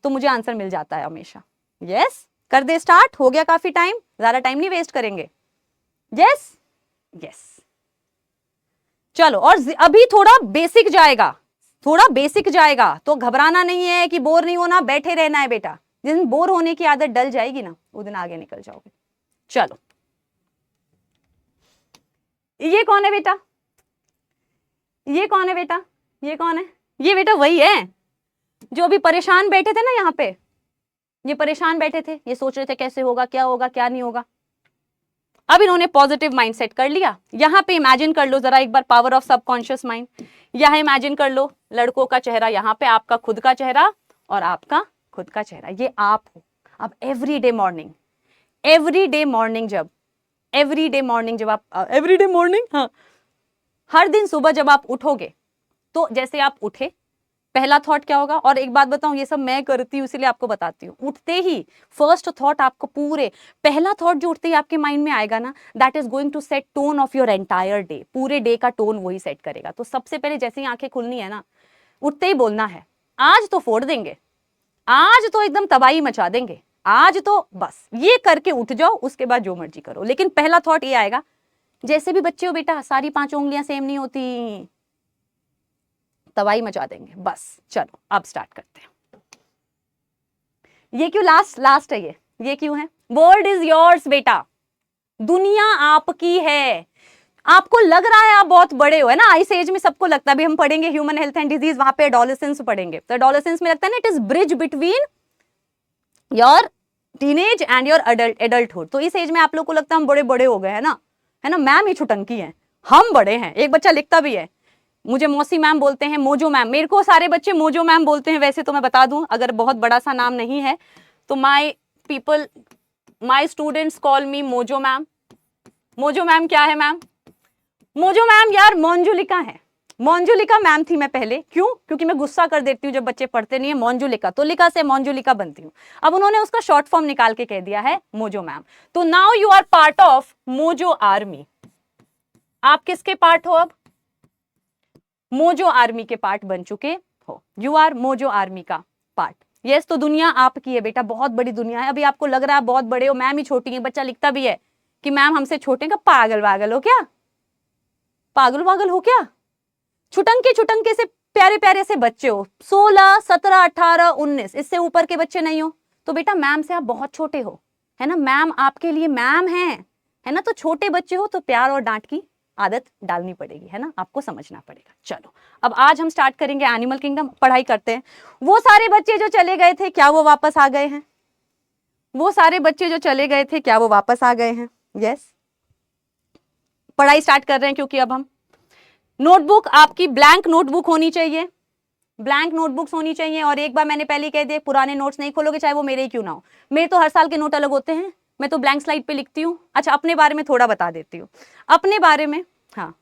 तो मुझे आंसर मिल जाता है हमेशा। यस, कर दे स्टार्ट, हो गया काफी टाइम, ज्यादा टाइम नहीं वेस्ट करेंगे। यस यस, चलो, और अभी थोड़ा बेसिक जाएगा, थोड़ा बेसिक जाएगा, तो घबराना नहीं है कि बोर नहीं होना, बैठे रहना है बेटा। जिस दिन बोर होने की आदत डल जाएगी ना, उस दिन आगे निकल जाओगे। चलो, ये कौन है बेटा? ये कौन है बेटा? ये कौन है? ये बेटा वही है जो अभी परेशान बैठे थे ना यहाँ पे, ये परेशान बैठे थे, ये सोच रहे थे कैसे होगा, क्या नहीं होगा। अब इन्होंने पॉजिटिव माइंडसेट कर लिया। यहाँ पे इमेजिन कर लो जरा एक बार, पावर ऑफ सबकॉन्शियस माइंड। यहाँ इमेजिन कर लो लड़कों का चेहरा, यहाँ पे आपका खुद का चेहरा और आपका खुद का चेहरा, ये आप हो। अब एवरी डे मॉर्निंग जब आप हाँ, हर दिन सुबह जब आप उठोगे, तो जैसे आप उठे, पहला थॉट क्या होगा? और एक बात बताऊं, ये सब मैं करती हूँ इसलिए आपको बताती हूँ। उठते ही फर्स्ट थॉट आपको, पहला थॉट जो उठते ही आपके माइंड में आएगा ना, that is going to set tone of your entire day. पूरे डे का टोन वही सेट करेगा। तो सबसे पहले जैसे ही आंखें खुलनी है ना, उठते ही बोलना है आज तो फोड़ देंगे, आज तो एकदम तबाही मचा देंगे, आज तो बस ये करके उठ जाओ, उसके बाद जो मर्जी करो। लेकिन पहला थॉट ये आएगा, जैसे भी बच्चे हो बेटा, सारी 5 उंगलियां सेम नहीं होती, तबाही मचा देंगे बस। चलो अब स्टार्ट करते हैं। ये क्यों लास्ट है? ये क्यों है? वर्ल्ड इज योर्स बेटा, दुनिया आपकी है। आपको लग रहा है आप बहुत बड़े हो, है ना, इस एज में सबको लगता है। अभी हम पढ़ेंगे ह्यूमन हेल्थ एंड डिजीज, वहां पे एडोलेसेंस पढ़ेंगे, तो एडोलेसेंस में लगता है ना, it is bridge between your teenage and your adulthood. तो इस एज में आप लोग को लगता है हम बड़े बड़े हो गए, है ना, मैम ही छुटंकी है, हम बड़े हैं। एक बच्चा लिखता भी है, मुझे मौसी मैम बोलते हैं, मोजो मैम। मेरे को सारे बच्चे मोजो मैम बोलते हैं। वैसे तो मैं बता दूं, अगर बहुत बड़ा सा नाम नहीं है तो my students call me mojo ma'am. Mojo ma'am क्या है मैम? मोजो मैम यार मोंजुलिका है। मोंजुलिका मैम थी मैं पहले। क्यों? क्योंकि मैं गुस्सा कर देती हूँ जब बच्चे पढ़ते नहीं है। मोंजुलिका, तो लिका से मोंजुलिका बनती हूँ। अब उन्होंने उसका शॉर्ट फॉर्म निकाल के कह दिया है मोजो मैम। तो now you are part of Mojo army. आप किसके पार्ट हो? अब मोजो आर्मी के पार्ट बन चुके हो। यू आर मोजो आर्मी का पार्ट। यस, तो दुनिया आपकी है बेटा, बहुत बड़ी दुनिया है। अभी आपको लग रहा है बहुत बड़े हो, मैम ही छोटी है। बच्चा लिखता भी है कि मैम हमसे छोटे हैं। पागल वागल हो क्या? पागल वागल हो क्या? छुटंके से प्यारे प्यारे से बच्चे हो। 16, 17, 18, 19, इससे ऊपर के बच्चे नहीं हो। तो बेटा मैम से आप बहुत छोटे हो, है ना। मैम आपके लिए मैम है ना। तो छोटे बच्चे हो तो प्यार और डांट की आदत डालनी पड़ेगी, है ना, आपको समझना पड़ेगा। चलो अब आज हम स्टार्ट करेंगे एनिमल किंगडम, पढ़ाई करते हैं। वो सारे बच्चे जो चले गए थे क्या वो वापस आ गए हैं? वो सारे बच्चे जो चले गए थे क्या वो वापस आ गए हैं? यस, पढ़ाई स्टार्ट कर रहे हैं क्योंकि अब हम नोटबुक, आपकी ब्लैंक नोटबुक होनी चाहिए, ब्लैंक नोटबुक्स होनी चाहिए। और एक बार मैंने पहले ही कह दिया, पुराने नोट्स नहीं खोलोगे चाहे वो मेरे ही क्यों ना हो। मेरे तो हर साल के नोट अलग होते हैं, मैं तो ब्लैंक स्लाइड पे लिखती हूँ। अच्छा, अपने बारे में थोड़ा बता देती हूँ, अपने बारे में, हाँ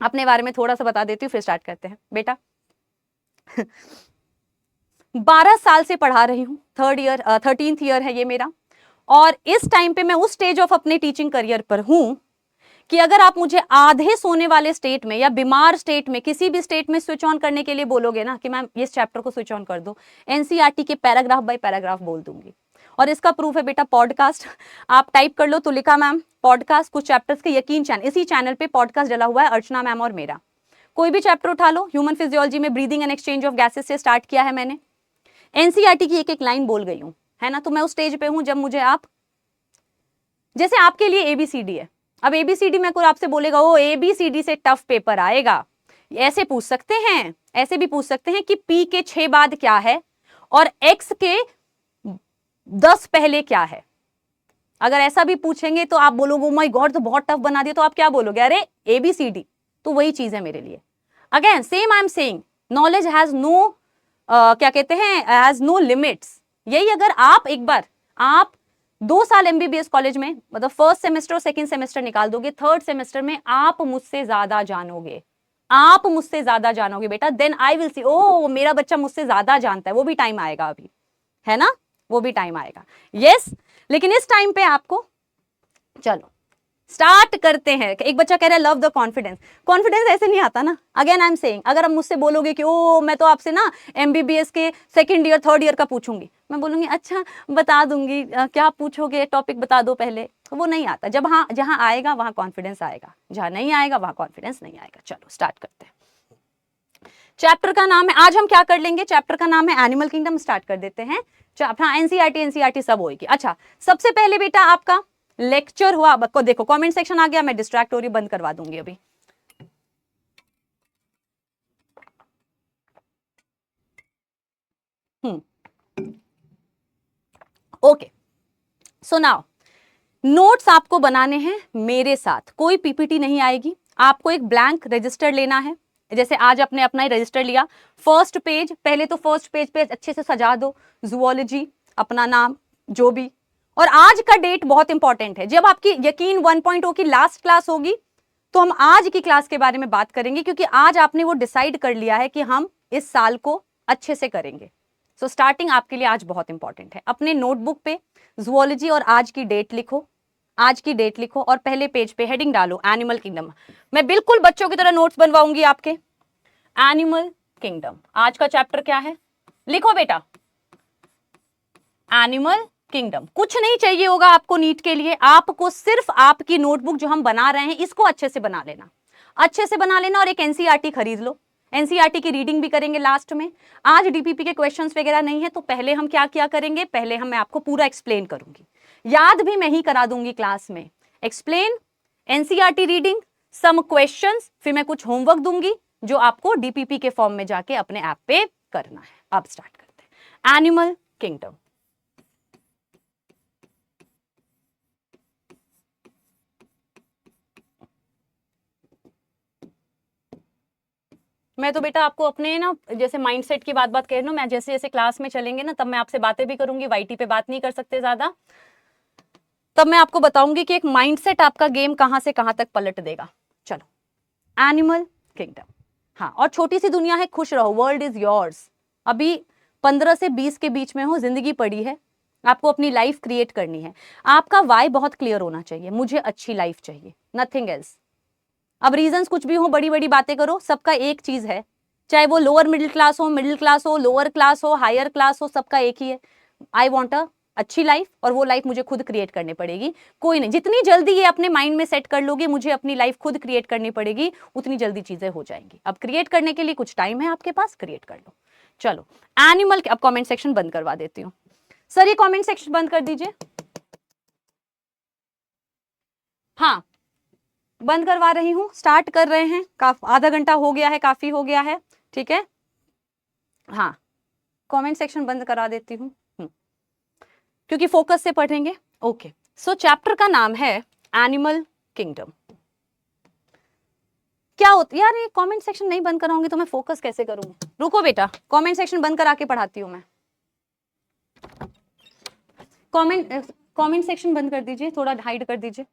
अपने बारे में थोड़ा सा बता देती हूँ, फिर स्टार्ट करते हैं। बेटा 12 साल से पढ़ा रही हूँ, 13th ईयर है ये मेरा। और इस टाइम पे मैं उस स्टेज ऑफ अपने टीचिंग करियर पर हूँ कि अगर आप मुझे आधे सोने वाले स्टेट में या बीमार स्टेट में, किसी भी स्टेट में स्विच ऑन करने के लिए बोलोगे ना कि मैम इस चैप्टर को स्विच ऑन कर दो, एनसीईआरटी के पैराग्राफ बाय पैराग्राफ बोल दूंगी। और इसका प्रूफ है बेटा पॉडकास्ट, आप टाइप कर लो तुलिका मैम पॉडकास्ट, कुछ चैप्टर्स के यकीन चैनल, इसी चैनल पे पॉडकास्ट डला हुआ है, अर्चना मैम और मेरा। कोई भी चैप्टर उठा लो, ह्यूमन फिजियोलॉजी में breathing and exchange of gases से स्टार्ट किया है मैंने, एनसीईआरटी की एक एक लाइन बोल गई हूँ, है ना। तो मैं उस स्टेज पे हूँ जब मुझे आप, जैसे आपके लिए एबीसीडी है, अब एबीसीडी में कोई आपसे बोलेगा ओ एबीसीडी से टफ पेपर आएगा, ऐसे पूछ सकते हैं, ऐसे भी पूछ सकते हैं कि पी के 6 बाद क्या है और एक्स के 10 पहले क्या है। अगर ऐसा भी पूछेंगे तो आप बोलोगे ओ माय गॉड तो बहुत टफ बना दिया, तो आप क्या बोलोगे, अरे एबीसीडी। तो वही चीज है मेरे लिए। Again same I am saying, knowledge has no क्या कहते हैं, हैज नो लिमिट्स। यही अगर आप एक बार, आप 2 साल एमबीबीएस कॉलेज में, मतलब फर्स्ट सेमेस्टर और सेकंड सेमेस्टर निकाल दोगे, थर्ड सेमेस्टर में आप मुझसे ज्यादा जानोगे, आप मुझसे ज्यादा जानोगे बेटा। देन आई विल सी ओ मेरा बच्चा मुझसे ज्यादा जानता है। वो भी टाइम आएगा अभी, है ना, वो भी टाइम आएगा। यस, लेकिन इस टाइम पे आपको, चलो स्टार्ट करते हैं। एक बच्चा कह रहा है लव द कॉन्फिडेंस, कॉन्फिडेंस ऐसे नहीं आता ना। अगेन आई एम सेइंग, अगर आप मुझसे बोलोगे कि ओ मैं तो आपसे ना एमबीबीएस के सेकंड ईयर थर्ड ईयर का पूछूंगी, मैं बोलूंगी अच्छा बता दूंगी, क्या पूछोगे, टॉपिक बता दो पहले। वो नहीं आता। जब हाँ जहां आएगा वहां कॉन्फिडेंस आएगा, जहां नहीं आएगा वहां कॉन्फिडेंस नहीं आएगा। चलो स्टार्ट करते हैं। चैप्टर का नाम है, आज हम क्या कर लेंगे, चैप्टर का नाम है एनिमल किंगडम। स्टार्ट कर देते हैं। हाँ एनसीईआरटी सब होगी। अच्छा सबसे पहले बेटा आपका लेक्चर हुआ, को देखो कमेंट सेक्शन आ गया, मैं डिस्ट्रैक्ट हो रही, बंद करवा दूंगी अभी। ओके, सो नाउ नोट्स आपको बनाने हैं मेरे साथ, कोई पीपीटी नहीं आएगी। आपको एक ब्लैंक रजिस्टर लेना है, जैसे आज आपने अपना ही रजिस्टर लिया। फर्स्ट पेज, पहले तो फर्स्ट पेज पे अच्छे से सजा दो, जूलॉजी, अपना नाम जो भी। और आज का डेट बहुत इंपॉर्टेंट है। जब आपकी यकीन 1.0 की लास्ट क्लास होगी तो हम आज की क्लास के बारे में बात करेंगे, क्योंकि आज आपने वो डिसाइड कर लिया है कि हम इस साल को अच्छे से करेंगे। सो स्टार्टिंग आपके लिए आज बहुत इंपॉर्टेंट है। अपने नोटबुक पे जूलॉजी और आज की डेट लिखो, आज की डेट लिखो और पहले पेज पे हेडिंग डालो एनिमल किंगडम। मैं बिल्कुल बच्चों की तरह नोट्स बनवाऊंगी आपके। एनिमल किंगडम, आज का चैप्टर क्या है, लिखो बेटा एनिमल किंगडम। कुछ नहीं चाहिए होगा आपको नीट के लिए, आपको सिर्फ आपकी नोटबुक जो हम बना रहे हैं इसको अच्छे से बना लेना, अच्छे से बना लेना। और एक एनसीईआरटी खरीद लो, एनसीईआरटी की रीडिंग भी करेंगे लास्ट में। आज डीपीपी के क्वेश्चंस वगैरह नहीं है, तो पहले हम क्या क्या करेंगे, पहले मैं आपको पूरा एक्सप्लेन करूंगी, याद भी मैं ही करा दूंगी क्लास में। Explain, NCERT reading, some questions, फिर मैं कुछ होमवर्क दूंगी जो आपको डीपीपी के फॉर्म में जाके अपने ऐप पे करना है। अब स्टार्ट करते हैं एनिमल किंगडम। मैं तो बेटा आपको अपने ना जैसे माइंडसेट की बात कह रही हूँ, मैं जैसे जैसे क्लास में चलेंगे ना तब मैं आपसे बातें भी करूंगी, वाईटी पे बात नहीं कर सकते ज्यादा, तब मैं आपको बताऊंगी कि एक माइंडसेट आपका गेम कहां से कहां तक पलट देगा। चलो एनिमल किंगडम, हाँ और छोटी सी दुनिया है, खुश रहो, वर्ल्ड इज योर्स। अभी 15 से 20 के बीच में हो, जिंदगी पड़ी है, आपको अपनी लाइफ क्रिएट करनी है। आपका वाई बहुत क्लियर होना चाहिए, मुझे अच्छी लाइफ चाहिए, नथिंग एल्स। अब रीजंस कुछ भी हो, बड़ी बड़ी बातें करो, सबका एक चीज है, चाहे वो लोअर मिडिल क्लास हो, मिडिल क्लास हो, लोअर क्लास हो, हायर क्लास हो, सबका एक ही है, आई वॉन्ट अ अच्छी लाइफ, और वो लाइफ मुझे खुद क्रिएट करनी पड़ेगी। कोई नहीं, जितनी जल्दी ये अपने माइंड में सेट कर लोगे मुझे अपनी लाइफ खुद क्रिएट करनी पड़ेगी, उतनी जल्दी चीजें हो जाएंगी। अब क्रिएट करने के लिए कुछ टाइम है आपके पास, क्रिएट कर लो। चलो एनिमल, अब कॉमेंट सेक्शन बंद करवा देती हूँ। सर ये कॉमेंट सेक्शन बंद कर दीजिए। हाँ बंद करवा रही हूँ, स्टार्ट कर रहे हैं। आधा घंटा हो गया है, काफी हो गया है, ठीक है। हाँ, कमेंट सेक्शन बंद करा देती हूँ क्योंकि फोकस से पढ़ेंगे। ओके, सो चैप्टर का नाम है एनिमल किंगडम। क्या होता यार, ये कमेंट सेक्शन नहीं बंद कराऊंगी तो मैं फोकस कैसे करूंगी? रुको बेटा, कमेंट सेक्शन बंद करा के पढ़ाती हूँ मैं। कमेंट सेक्शन बंद कर दीजिए, थोड़ा हाइड कर दीजिए।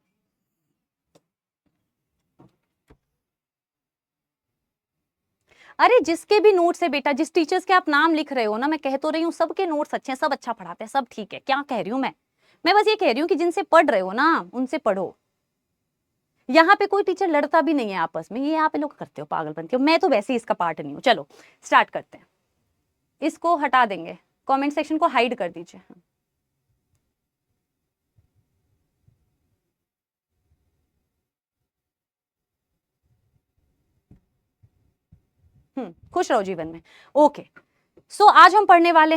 अरे जिसके भी नोट्स है बेटा, जिस टीचर्स के आप नाम लिख रहे हो ना, मैं कह तो रही हूँ सबके नोट्स अच्छे हैं, सब अच्छा पढ़ाते हैं, सब ठीक है। क्या कह रही हूँ मैं बस ये कह रही हूँ कि जिनसे पढ़ रहे हो ना उनसे पढ़ो। यहाँ पे कोई टीचर लड़ता भी नहीं है आपस में, ये यहाँ पे लोग करते हो पागलपंती हो। मैं तो वैसे ही इसका पार्ट नहीं हूँ। चलो स्टार्ट करते हैं, इसको हटा देंगे, कमेंट सेक्शन को हाइड कर दीजिए। खुश रहो जीवन में। ओके, सो आज हम पढ़ने वाले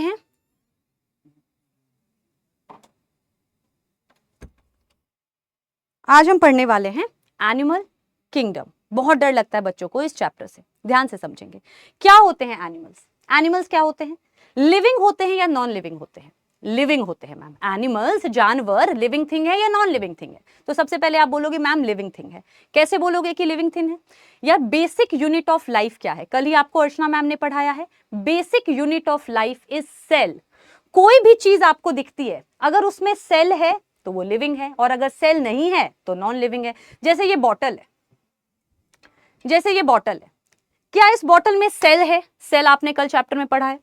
हैं एनिमल किंगडम। बहुत डर लगता है बच्चों को इस चैप्टर से, ध्यान से समझेंगे। क्या होते हैं एनिमल्स? एनिमल्स क्या होते हैं? लिविंग होते हैं या नॉन लिविंग होते हैं? लिविंग होते हैं मैम। एनिमल्स, जानवर लिविंग थिंग है या नॉन लिविंग थिंग है? तो सबसे पहले आप बोलोगे मैम लिविंग थिंग है। कैसे बोलोगे कि लिविंग थिंग है? यार बेसिक यूनिट ऑफ लाइफ क्या है? कल ही आपको अर्चना मैम ने पढ़ाया है, basic unit of life is cell. कोई भी चीज आपको दिखती है, अगर उसमें सेल है तो वो लिविंग है, और अगर सेल नहीं है तो नॉन लिविंग है। जैसे ये बॉटल है, क्या इस बॉटल में सेल है? सेल आपने कल चैप्टर में पढ़ा है?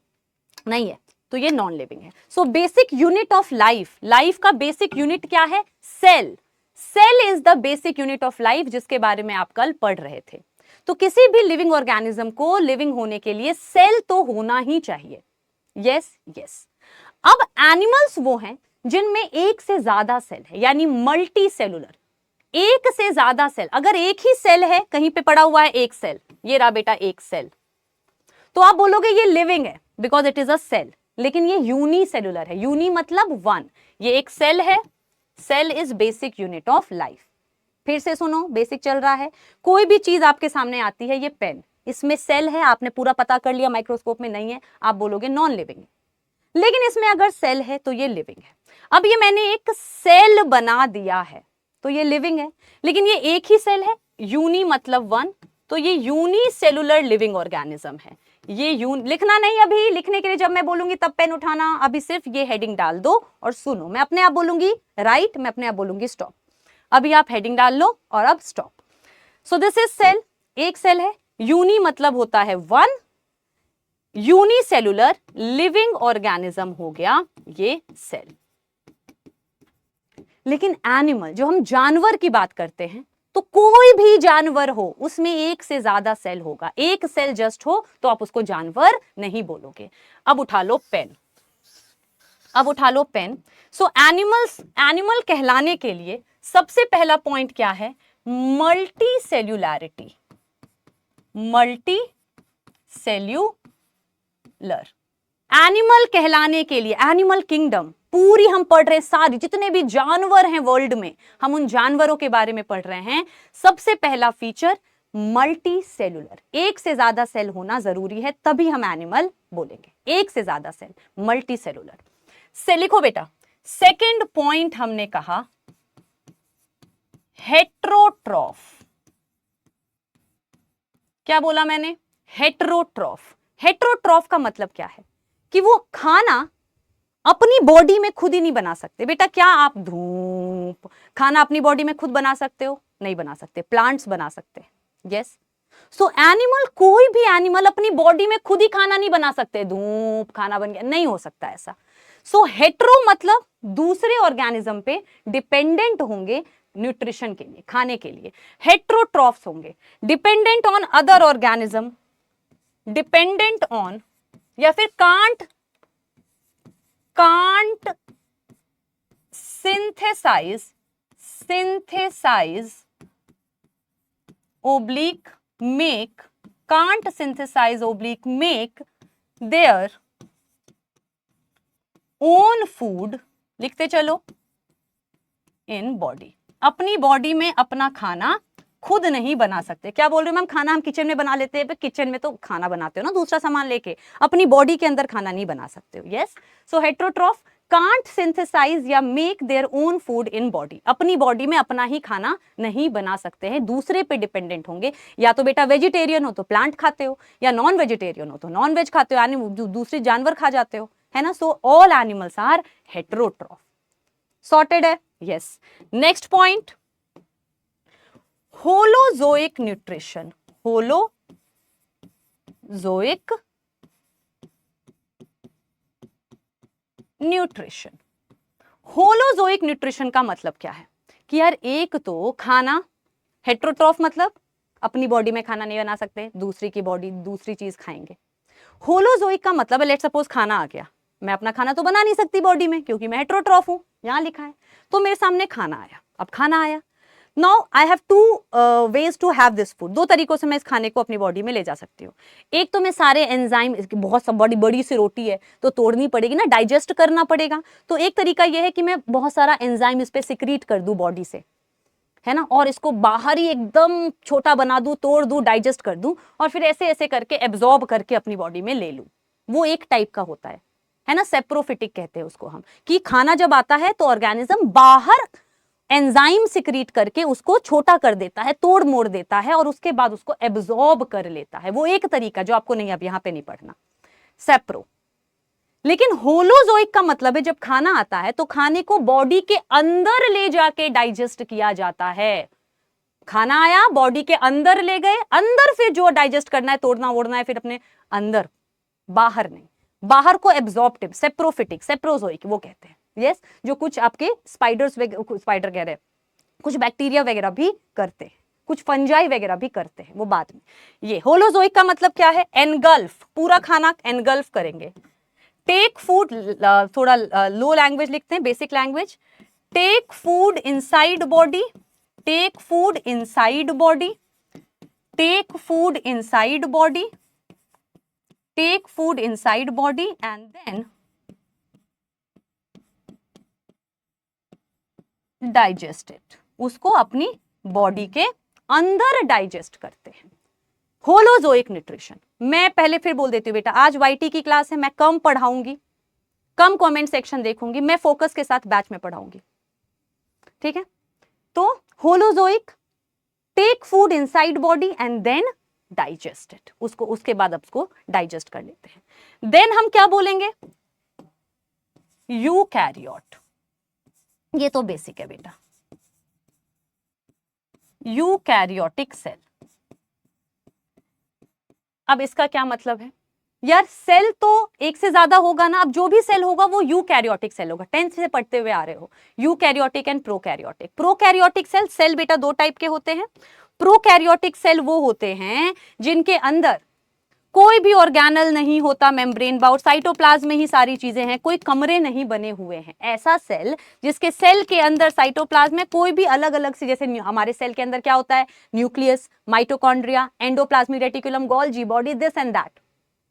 नहीं है, तो ये नॉन लिविंग है। So basic unit of life का बेसिक यूनिट क्या है? Cell. Cell is the basic unit of life, जिसके बारे में आप कल पढ़ रहे थे। तो किसी भी लिविंग ऑर्गेनिज्म को लिविंग होने के लिए सेल तो होना ही चाहिए। Yes yes. अब एनिमल्स वो हैं जिनमें एक से ज्यादा सेल है, यानी मल्टी सेलुलर। एक से ज्यादा सेल, अगर एक ही सेल है, कहीं पे पड़ा हुआ है एक सेल, ये रहा बेटा एक सेल, तो आप बोलोगे ये लिविंग है because it is a cell. लेकिन ये यूनिसेलुलर है। यूनी मतलब वन, ये एक सेल है। Cell is basic unit of life. फिर से सुनो, बेसिक चल रहा है। कोई भी चीज आपके सामने आती है, ये पेन, इसमें सेल है, आपने पूरा पता कर लिया, माइक्रोस्कोप में नहीं है, आप बोलोगे नॉन लिविंग है। लेकिन इसमें अगर सेल है तो ये लिविंग है। अब ये मैंने एक सेल बना दिया है तो ये लिविंग है, लेकिन ये एक ही सेल है, यूनी मतलब वन, तो ये यूनिसेलुलर लिविंग ऑर्गेनिज्म है। ये लिखना नहीं, अभी लिखने के लिए जब मैं बोलूंगी तब पेन उठाना। अभी सिर्फ ये हेडिंग डाल दो और सुनो। मैं अपने आप बोलूंगी राइट, मैं अपने आप बोलूंगी स्टॉप। अभी आप हेडिंग डाल लो और अब stop. So this is cell, एक सेल है। यूनी मतलब होता है वन, यूनिसेलुलर लिविंग ऑर्गेनिज्म हो गया ये सेल। लेकिन एनिमल, जो हम जानवर की बात करते हैं, तो कोई भी जानवर हो उसमें एक से ज्यादा सेल होगा। एक सेल जस्ट हो तो आप उसको जानवर नहीं बोलोगे। अब उठा लो पेन, सो एनिमल कहलाने के लिए सबसे पहला पॉइंट क्या है? मल्टी सेल्यूलैरिटी। मल्टी सेल्यूलर एनिमल कहलाने के लिए, एनिमल किंगडम पूरी हम पढ़ रहे हैं, सारी जितने भी जानवर हैं वर्ल्ड में, हम उन जानवरों के बारे में पढ़ रहे हैं। सबसे पहला फीचर मल्टी सेलुलर, एक से ज्यादा सेल होना जरूरी है, तभी हम एनिमल बोलेंगे। एक से ज्यादा सेल, मल्टी सेलुलर से लिखो बेटा। सेकेंड पॉइंट हमने कहा हेट्रोट्रॉफ। क्या बोला मैंने? हेट्रोट्रॉफ। हेट्रोट्रॉफ का मतलब क्या है? कि वो खाना अपनी बॉडी में खुद ही नहीं बना सकते। बेटा क्या आप खाना अपनी बॉडी में खुद बना सकते हो? नहीं बना सकते। प्लांट्स बना सकते हैं। यस। सो एनिमल, कोई भी एनिमल अपनी बॉडी में खुद ही खाना नहीं बना सकते। खाना बन गया, नहीं हो सकता ऐसा। सो हेट्रो मतलब दूसरे ऑर्गेनिज्म पे डिपेंडेंट होंगे न्यूट्रिशन के लिए, खाने के लिए। हेट्रोट्रॉफ्स होंगे dependent on other organism, dependent on, या फिर can't synthesize oblique make, can't synthesize oblique make their own food, लिखते चलो, in body, अपनी बॉडी में अपना खाना खुद नहीं बना सकते। क्या बोल रहे हो मैम, खाना हम किचन में बना लेते हैं, किचन में तो खाना बनाते हो ना दूसरा सामान लेके, अपनी बॉडी के अंदर खाना नहीं बना सकते हो। Yes, so heterotroph can't synthesize या make their own food in body, अपनी बॉडी में अपना ही खाना नहीं बना सकते हैं, दूसरे पे डिपेंडेंट होंगे। या तो बेटा वेजिटेरियन हो तो प्लांट खाते हो, या नॉन वेजिटेरियन हो तो नॉन वेज खाते हो, यानी दूसरे जानवर खा जाते हो, है ना। So all animals are heterotroph. Sorted है? Yes. Next point, holozoic nutrition. Holozoic nutrition. Holozoic nutrition का मतलब क्या है कि यार एक तो खाना, हेट्रोट्रॉफ मतलब अपनी बॉडी में खाना नहीं बना सकते, दूसरी की बॉडी दूसरी चीज खाएंगे। होलोजोइक का मतलब, लेट सपोज खाना आ गया, मैं अपना खाना तो बना नहीं सकती बॉडी में क्योंकि मैं हेट्रोट्रॉफ हूं, यहां लिखा है। तो मेरे सामने खाना आया, अब खाना आया, now I have two ways to have this food. दो तरीकों से मैं इस खाने को अपनी बॉडी में ले जा सकती हूँ। एक तो मैं सारे एंजाइम, बहुत सब बड़ी बड़ी सी रोटी है तो तोड़नी पड़ेगी ना, डाइजेस्ट करना पड़ेगा। तो एक तरीका यह है कि मैं बहुत सारा एंजाइम इस पे सिक्रीट कर दूं बॉडी से, है ना, और इसको बाहर ही एकदम छोटा बना दूं, तोड़ दूं, डाइजेस्ट कर दूं, और फिर ऐसे ऐसे करके एब्जॉर्ब करके अपनी बॉडी में ले लूं। वो एक टाइप का होता है ना, सेप्रोफिटिक कहते हैं उसको हम, कि खाना जब आता है तो ऑर्गेनिज्म बाहर एंजाइम सिक्रीट करके उसको छोटा कर देता है, तोड़ मोड़ देता है, और उसके बाद उसको एब्जॉर्ब कर लेता है। वो एक तरीका जो आपको नहीं, अब यहां पे नहीं पढ़ना, सेप्रो। लेकिन होलोजोइक का मतलब है जब खाना आता है तो खाने को बॉडी के अंदर ले जाके डाइजेस्ट किया जाता है। खाना आया, बॉडी के अंदर ले गए, अंदर फिर जो डाइजेस्ट करना है, तोड़ना वोड़ना है, फिर अपने अंदर, बाहर नहीं। बाहर को एब्जॉर्प्टिव, सेप्रोफिटिक, सेप्रोजोइक वो कहते हैं। यस, जो कुछ आपके स्पाइडर्स, स्पाइडर कह रहे हैं, कुछ बैक्टीरिया वगैरह भी करते हैं, कुछ फंजाई वगैरह भी करते हैं, वो बाद में। ये होलोजोइक का मतलब क्या है, एनगल्फ, पूरा खाना एनगल्फ करेंगे। टेक फूड, थोड़ा लो लैंग्वेज लिखते हैं, basic language. Take food inside body, take food inside body, take food inside body, take food inside body, and then digest it, उसको अपनी बॉडी के अंदर डाइजेस्ट करते हैं। Holozoic nutrition. मैं पहले फिर बोल देती हूँ बेटा, आज वाईटी की क्लास है, मैं कम पढ़ाऊंगी, कम कमेंट सेक्शन देखूंगी, मैं फोकस के साथ बैच में पढ़ाऊंगी, ठीक है। तो holozoic, take food inside body and then digest it, उसको उसके बाद अब उसको डाइजेस्ट कर लेते हैं। देन हम क्या बोलेंगे, यूकैरियोट। ये तो बेसिक है बेटा, यूकैरियोटिक सेल। अब इसका क्या मतलब है यार, सेल तो एक से ज्यादा होगा ना, अब जो भी सेल होगा वो यूकैरियोटिक सेल होगा, 10th से पढ़ते हुए आ रहे हो, eukaryotic and prokaryotic. Prokaryotic cell, cell बेटा दो टाइप के होते हैं। प्रोकैरियोटिक सेल वो होते हैं जिनके अंदर कोई भी ऑर्गेनल नहीं होता, मेम्ब्रेन बाउंड, साइटोप्लाज्म में ही सारी चीजें हैं, कोई कमरे नहीं बने हुए हैं। ऐसा सेल जिसके सेल के अंदर साइटोप्लाज्म में कोई भी अलग अलग से, जैसे हमारे सेल के अंदर क्या होता है, nucleus, mitochondria, endoplasmic reticulum, Golgi body, this and that.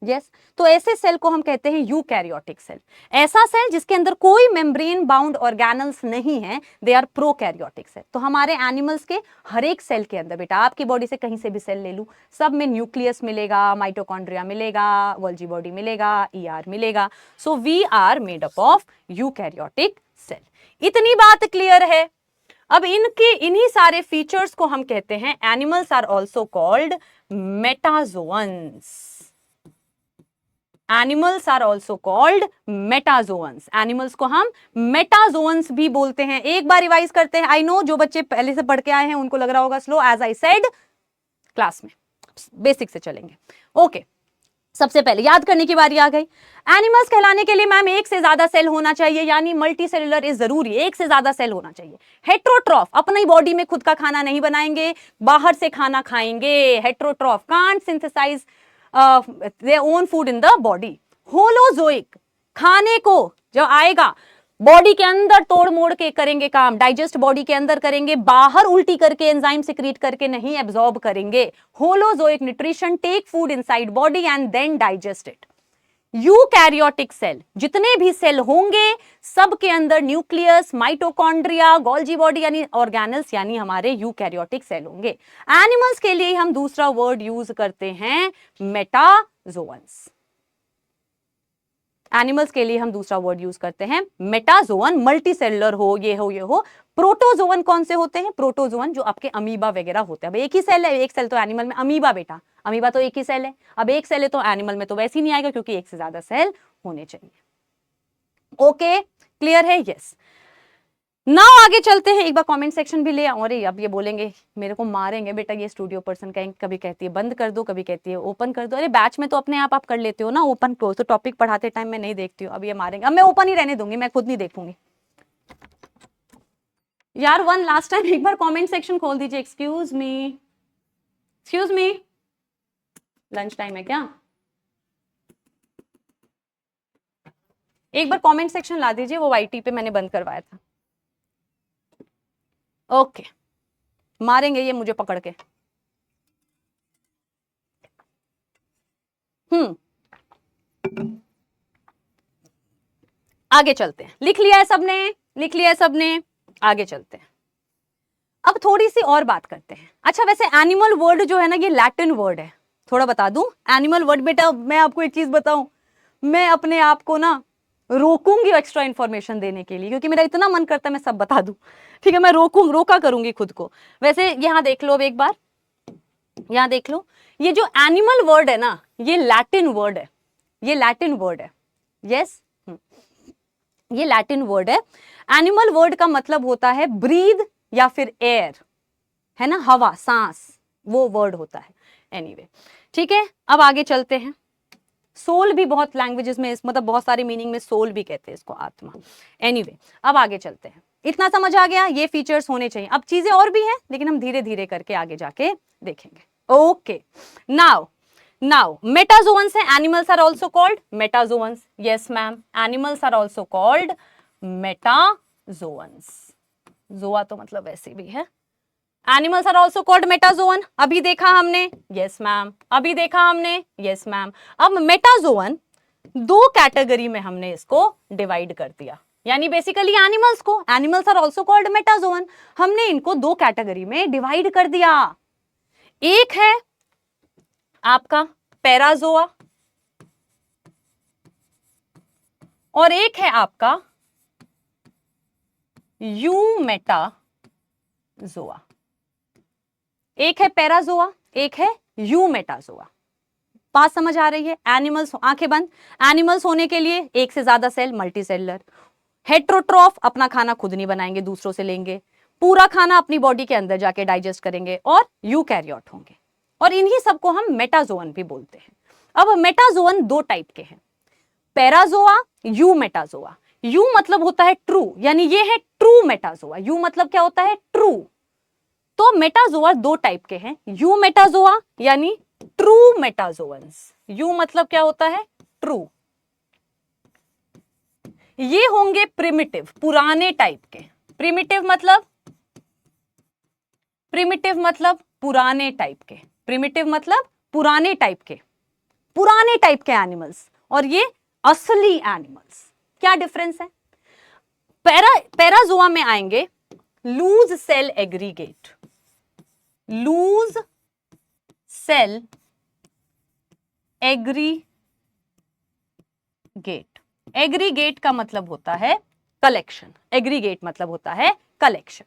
Yes, तो ऐसे सेल को हम कहते हैं यूकैरियोटिक सेल। ऐसा सेल जिसके अंदर कोई मेम्ब्रेन बाउंड ऑर्गेनल्स नहीं है, दे आर प्रोकैरियोटिक सेल। तो हमारे एनिमल्स के हर एक सेल के अंदर बेटा, आपकी बॉडी से कहीं से भी सेल ले लूं, सब में न्यूक्लियस मिलेगा, माइटोकॉन्ड्रिया मिलेगा, गोल्जी बॉडी मिलेगा, ईआर मिलेगा। So we are made up of eukaryotic cell. इतनी बात क्लियर है। अब इनके इन्हीं सारे फीचर्स को हम कहते हैं, animals are also called metazoans. Animals are also called metazoans. Animals को हम मेटाजोअन्स भी बोलते हैं। एक बार रिवाइज करते हैं। आई नो जो बच्चे पहले से पढ़ के आए हैं उनको लग रहा होगा slow, as I said class में बेसिक से चलेंगे। ओके, सबसे पहले याद करने की बारी आ गई। एनिमल्स कहलाने के लिए मैम एक से ज्यादा सेल होना चाहिए, यानी मल्टी सेलुलर इज जरूरी, एक से ज्यादा सेल होना चाहिए। हेट्रोट्रॉफ अपनी बॉडी में खुद का खाना नहीं बनाएंगे, बाहर से खाना खाएंगे। Heterotroph can't synthesise their own food in the body। Holozoic खाने को जो आएगा बॉडी के अंदर तोड़ मोड़ के करेंगे काम, डाइजेस्ट बॉडी के अंदर करेंगे, बाहर उल्टी करके एंजाइम सिक्रीट करके नहीं एब्जॉर्ब करेंगे। Holozoic nutrition, take food inside body and then digest it. Eukaryotic cell, जितने भी सेल होंगे सबके अंदर न्यूक्लियस, माइटोकॉन्ड्रिया, गोल्जी बॉडी यानी ऑर्गेनल्स यानी हमारे यूकैरियोटिक सेल होंगे। एनिमल्स के लिए हम दूसरा वर्ड यूज करते हैं मेटाजोअन्स। एनिमल्स के लिए हम दूसरा वर्ड यूज करते हैं मेटाजोअन, मल्टीसेलुलर हो ये हो ये हो। प्रोटोजोअन कौन से होते हैं? प्रोटोजोअन जो आपके अमीबा वगैरह होते हैं। अब एक ही सेल है, एक सेल तो एनिमल में, अमीबा बेटा, अमीबा तो एक ही सेल है। अब एक सेल है तो एनिमल में तो वैसे ही नहीं आएगा क्योंकि एक से ज्यादा सेल होने चाहिए। ओके, क्लियर है? यस। नाउ आगे चलते हैं। एक बार कमेंट सेक्शन भी ले आओ। अरे अब ये बोलेंगे मेरे को मारेंगे बेटा ये स्टूडियो पर्सन, कहेंगे कभी कहती है बंद कर दो, कभी कहती है ओपन कर दो। अरे बैच में तो अपने आप कर लेते हो ना ओपन क्लोज, तो टॉपिक पढ़ाते टाइम मैं नहीं देखती हूँ। अब ये मारेंगे, अब मैं ओपन ही रहने दूंगी, मैं खुद नहीं देखूंगी यार। वन लास्ट टाइम एक बार कमेंट सेक्शन खोल दीजिए। एक्सक्यूज मी, लंच टाइम है क्या? एक बार कमेंट सेक्शन ला दीजिए, वो वाईटी पे मैंने बंद करवाया था। ओके, मारेंगे ये मुझे पकड़ के। आगे चलते हैं। लिख लिया है सबने? लिख लिया है सबने? आगे चलते हैं। अब थोड़ी सी और बात करते हैं। अच्छा, वैसे एनिमल वर्ड जो है ना ये लैटिन वर्ड है, थोड़ा बता दूं। एनिमल वर्ड बेटा, मैं आपको एक चीज बताऊं, मैं अपने आप को ना रोकूंगी एक्स्ट्रा इन्फॉर्मेशन देने के लिए, क्योंकि मेरा इतना मन करता है मैं सब बता दूं। ठीक है, मैं रोका करूंगी खुद को। वैसे यहां देख लो अब एक बार, यहां देख लो, ये जो एनिमल वर्ड है ना ये लैटिन वर्ड है, ये लैटिन वर्ड है। यस, ये लैटिन वर्ड है। एनिमल वर्ड का मतलब होता है ब्रीद या फिर एयर, है ना, हवा, सांस, वो वर्ड होता है। एनीवे, ठीक है, अब आगे चलते हैं। सोल भी बहुत लैंग्वेजेस में, मतलब बहुत सारे मीनिंग में सोल भी कहते हैं इसको, आत्मा। एनीवे, अब आगे चलते हैं। इतना समझ आ गया, ये फीचर्स होने चाहिए। अब चीजें और भी हैं लेकिन हम धीरे धीरे करके आगे जाके देखेंगे। ओके, नाउ मेटाजोअन्स है, animals are also called metazoans. Yes ma'am, animals are also called metazoans. Zoa तो मतलब वैसे भी है। Animals are also called metazoan, अभी देखा हमने। यस मैम, अभी देखा हमने। Yes ma'am. अब मेटाजोअन दो कैटेगरी में हमने इसको डिवाइड कर दिया, यानी बेसिकली एनिमल्स को, एनिमल्स आर आल्सो कॉल्ड मेटाजोअन, हमने इनको दो कैटेगरी में डिवाइड कर दिया। एक है आपका पैराजोआ और एक है आपका यूमेटाजोआ। एक है पैराजोआ, एक है यूमेटाजोआ। बात समझ आ रही है? एनिमल्स, आंखें बंद, एनिमल्स होने के लिए एक से ज्यादा सेल, मल्टी सेलुलर। हेट्रोट्रॉफ, अपना खाना खुद नहीं बनाएंगे, दूसरों से लेंगे, पूरा खाना अपनी बॉडी के अंदर जाके डाइजेस्ट करेंगे, और यूकैरियोट होंगे। और इन्हीं सबको हम मेटाजोअन भी बोलते हैं। अब मेटाजोअन दो टाइप के हैं, पैराजोआ, यूमेटाजोआ। यू मतलब होता है ट्रू, यानी ये है ट्रू मेटाजोआ। यू मतलब क्या होता है? ट्रू। तो मेटाजोआ दो टाइप के हैं, यू मेटाजोआ यानी ट्रू मेटाजोअन्स। यू मतलब क्या होता है? ट्रू। ये होंगे प्रिमिटिव, पुराने टाइप के। प्रिमिटिव मतलब पुराने टाइप के। प्रिमिटिव मतलब पुराने टाइप के, पुराने टाइप के एनिमल्स। और ये असली एनिमल्स। क्या डिफरेंस है? पैराजोआ में आएंगे loose cell aggregate, loose cell aggregate. Aggregate का मतलब होता है कलेक्शन, एग्रीगेट मतलब होता है कलेक्शन।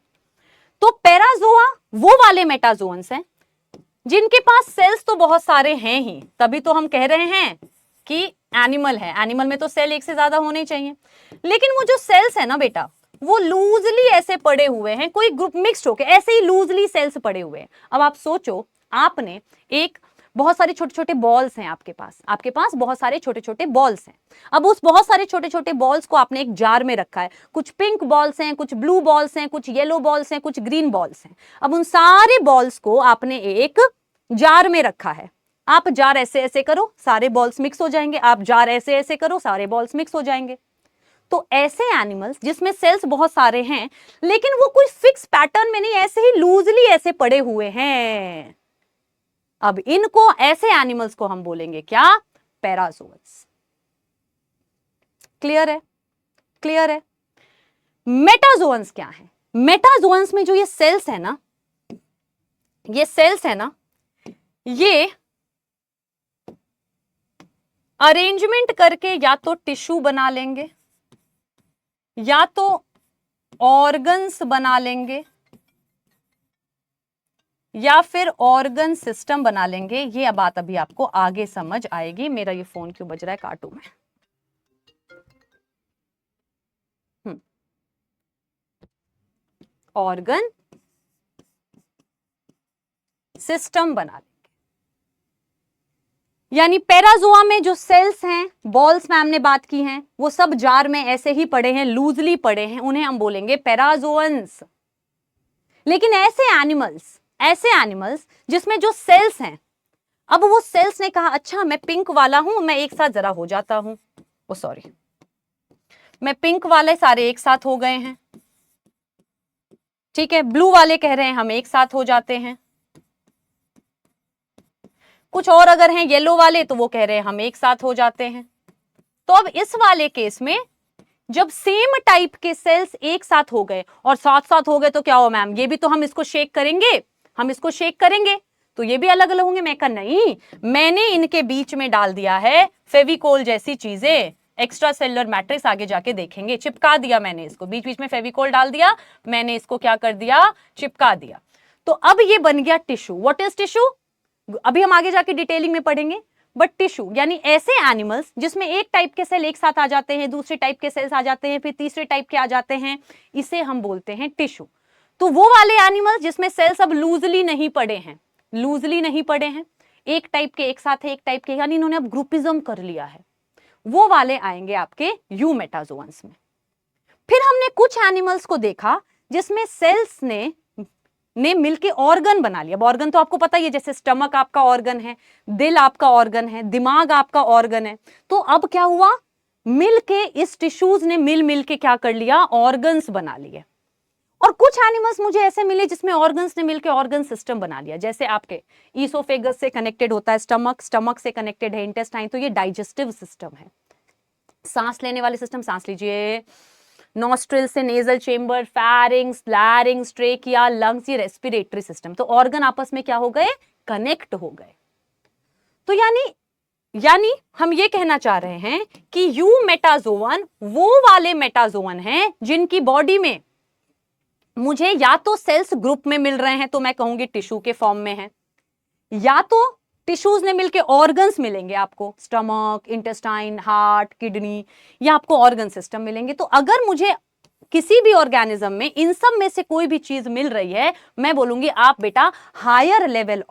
तो पैराजोआ वो वाले मेटाजोअन्स हैं जिनके पास सेल्स तो बहुत सारे हैं ही, तभी तो हम कह रहे हैं कि एनिमल है। एनिमल में तो सेल एक से ज्यादा होने चाहिए, लेकिन वो जो सेल्स है ना बेटा, वो लूजली ऐसे पड़े हुए हैं, कोई ग्रुप मिक्स्ड होके ऐसे ही लूजली सेल्स पड़े हुए हैं। अब आप सोचो, आपने एक बहुत सारे छोटे छोटे बॉल्स हैं आपके पास बहुत सारे छोटे छोटे बॉल्स हैं। अब उस बहुत सारे छोटे छोटे बॉल्स को आपने एक जार में रखा है, कुछ पिंक बॉल्स हैं, कुछ ब्लू बॉल्स हैं, कुछ येलो बॉल्स हैं, कुछ ग्रीन बॉल्स हैं। अब उन सारे बॉल्स को आपने एक जार में रखा है। आप जार ऐसे ऐसे करो, सारे बॉल्स मिक्स हो जाएंगे, आप जार ऐसे ऐसे करो, सारे बॉल्स मिक्स हो जाएंगे। तो ऐसे एनिमल्स जिसमें सेल्स बहुत सारे हैं लेकिन वो कोई फिक्स पैटर्न में नहीं, ऐसे ही लूजली ऐसे पड़े हुए हैं, अब इनको, ऐसे एनिमल्स को हम बोलेंगे क्या? पैराजोअन्स। क्लियर है? क्लियर है? मेटाजोन्स क्या है? मेटाजोन्स में जो ये सेल्स है ना, ये सेल्स है ना, ये अरेंजमेंट करके या तो टिश्यू बना लेंगे या तो ऑर्गन्स बना लेंगे या फिर ऑर्गन सिस्टम बना लेंगे। ये बात अभी आपको आगे समझ आएगी। मेरा ये फोन क्यों बज रहा है, काटू मैं। ऑर्गन सिस्टम बना लेंगे। यानी पैराजोआ में जो सेल्स हैं, बॉल्स मैम ने बात की हैं, वो सब जार में ऐसे ही पड़े हैं, लूजली पड़े हैं, उन्हें हम बोलेंगे पैराजोअन्स। लेकिन ऐसे एनिमल्स जिसमें जो सेल्स हैं, अब वो सेल्स ने कहा अच्छा मैं पिंक वाला हूं, मैं एक साथ जरा हो जाता हूं, ओ सॉरी, मैं पिंक वाले सारे एक साथ हो गए हैं, ठीक है, ब्लू वाले कह रहे हैं हम एक साथ हो जाते हैं, कुछ और अगर हैं येलो वाले तो वो कह रहे हैं हम एक साथ हो जाते हैं। तो अब इस वाले केस में जब सेम टाइप के सेल्स एक साथ हो गए और साथ साथ हो गए तो क्या हो मैम, ये भी तो हम इसको शेक करेंगे, हम इसको शेक करेंगे तो ये भी अलग अलग होंगे। मैं कहा नहीं, मैंने इनके बीच में डाल दिया है फेविकोल जैसी चीजें, एक्स्ट्रा सेलुलर मैट्रिक्स आगे जाके देखेंगे, चिपका दिया मैंने इसको, बीच बीच में फेविकोल डाल दिया मैंने, इसको क्या कर दिया, चिपका दिया। तो अब ये बन गया टिश्यू। व्हाट इज टिश्यू, अभी हम आगे जाके डिटेलिंग में पढ़ेंगे। बट टिश्यू यानी ऐसे एनिमल्स जिसमें एक टाइप के सेल एक साथ आ जाते हैं, दूसरे टाइप के सेल्स आ जाते हैं, फिर तीसरे टाइप के आ जाते हैं, इसे हम बोलते हैं टिश्यू। तो वो वाले एनिमल्स जिसमें सेल्स अब लूजली नहीं पड़े हैं, लूजली नहीं पड़े हैं, एक टाइप के एक साथ है, एक टाइप के, यानी इन्होंने अब ग्रुपिज्म कर लिया है, वो वाले आएंगे आपके यूमेटाजोअन्स में। फिर हमने कुछ एनिमल्स को देखा जिसमें सेल्स ने मिलके ऑर्गन बना लिया। अब ऑर्गन तो आपको पता ही है, जैसे स्टमक आपका ऑर्गन है, दिल आपका ऑर्गन है, दिमाग आपका ऑर्गन है। तो अब क्या हुआ, मिलके इस टिश्यूज ने मिल के क्या कर लिया, ऑर्गन्स बना लिए। और कुछ एनिमल्स मुझे ऐसे मिले जिसमें ऑर्गन्स ने मिलकर ऑर्गन सिस्टम बना लिया। जैसे आपके ईसोफेगस से कनेक्टेड होता है स्टमक, स्टमक से कनेक्टेड है इंटेस्टाइन, तो ये डाइजेस्टिव सिस्टम है। सांस लेने वाले सिस्टम, सांस लीजिए, नॉस्ट्रिल से नेजल चेम्बर, फैरिंग्स, लैरिंग्स, ट्रेकिया, लंग्स, ये रेस्पिरेटरी सिस्टम। तो ऑर्गन आपस में क्या हो गए, कनेक्ट हो गए। तो यानी हम ये कहना चाह रहे हैं कि यूमेटाजोअन वो वाले मेटाजोअन हैं जिनकी बॉडी में मुझे या तो सेल्स ग्रुप में मिल रहे हैं तो मैं कहूंगी टिश्यू के फॉर्म में है, या तो टिश्यूज ने मिलके ऑर्गन्स मिलेंगे आपको, स्टमक, इंटेस्टाइन, हार्ट, किडनी, या आपको ऑर्गन सिस्टम मिलेंगे। तो अगर मुझे किसी भी ऑर्गेनिज्म में इन सब में से कोई भी चीज मिल रही है, मैं बोलूंगी आप बेटा हायर लेवल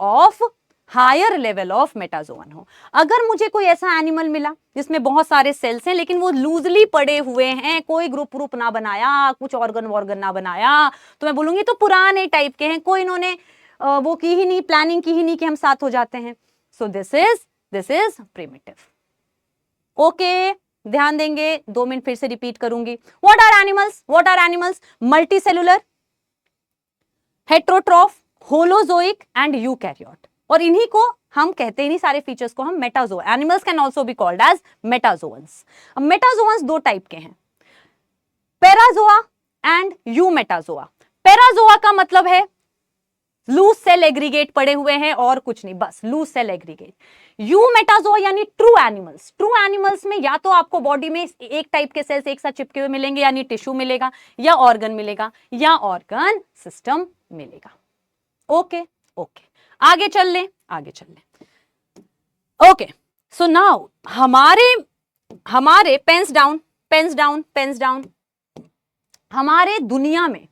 ऑफ मेटाजोअन हो। अगर मुझे कोई ऐसा एनिमल मिला जिसमें बहुत सारे सेल्स हैं लेकिन वो लूजली पड़े हुए हैं, कोई ग्रुप ना बनाया, कुछ ऑर्गन ना बनाया, तो मैं बोलूंगी तो पुराने टाइप के हैं, कोई इन्होंने वो की ही नहीं, प्लानिंग की ही नहीं कि हम साथ हो जाते हैं। So this is primitive. Okay, ध्यान देंगे, 2 मिनट फिर से रिपीट करूंगी। What are animals, multi cellular, heterotroph, holozoic and eukaryote. और इन्हीं को हम कहते हैं, इन्हीं सारे फीचर्स को हम metazoa, animals can also be called as metazoans. अब मेटाजोअन्स 2 टाइप के हैं, पैराजोआ एंड यूमेटाजोआ। पैराजोआ का मतलब है लूज सेल एग्रीगेट पड़े हुए हैं और कुछ नहीं, बस लूज सेल एग्रीगेट। यूमेटाजोआ यानी ट्रू एनिमल्स में या तो आपको बॉडी में एक टाइप के सेल्स एक साथ चिपके हुए मिलेंगे, यानी टिश्यू मिलेगा, या ऑर्गन मिलेगा, या ऑर्गन सिस्टम मिलेगा। ओके, आगे चल लें। ओके, सो नाउ हमारे पेन्स डाउन, हमारे दुनिया में,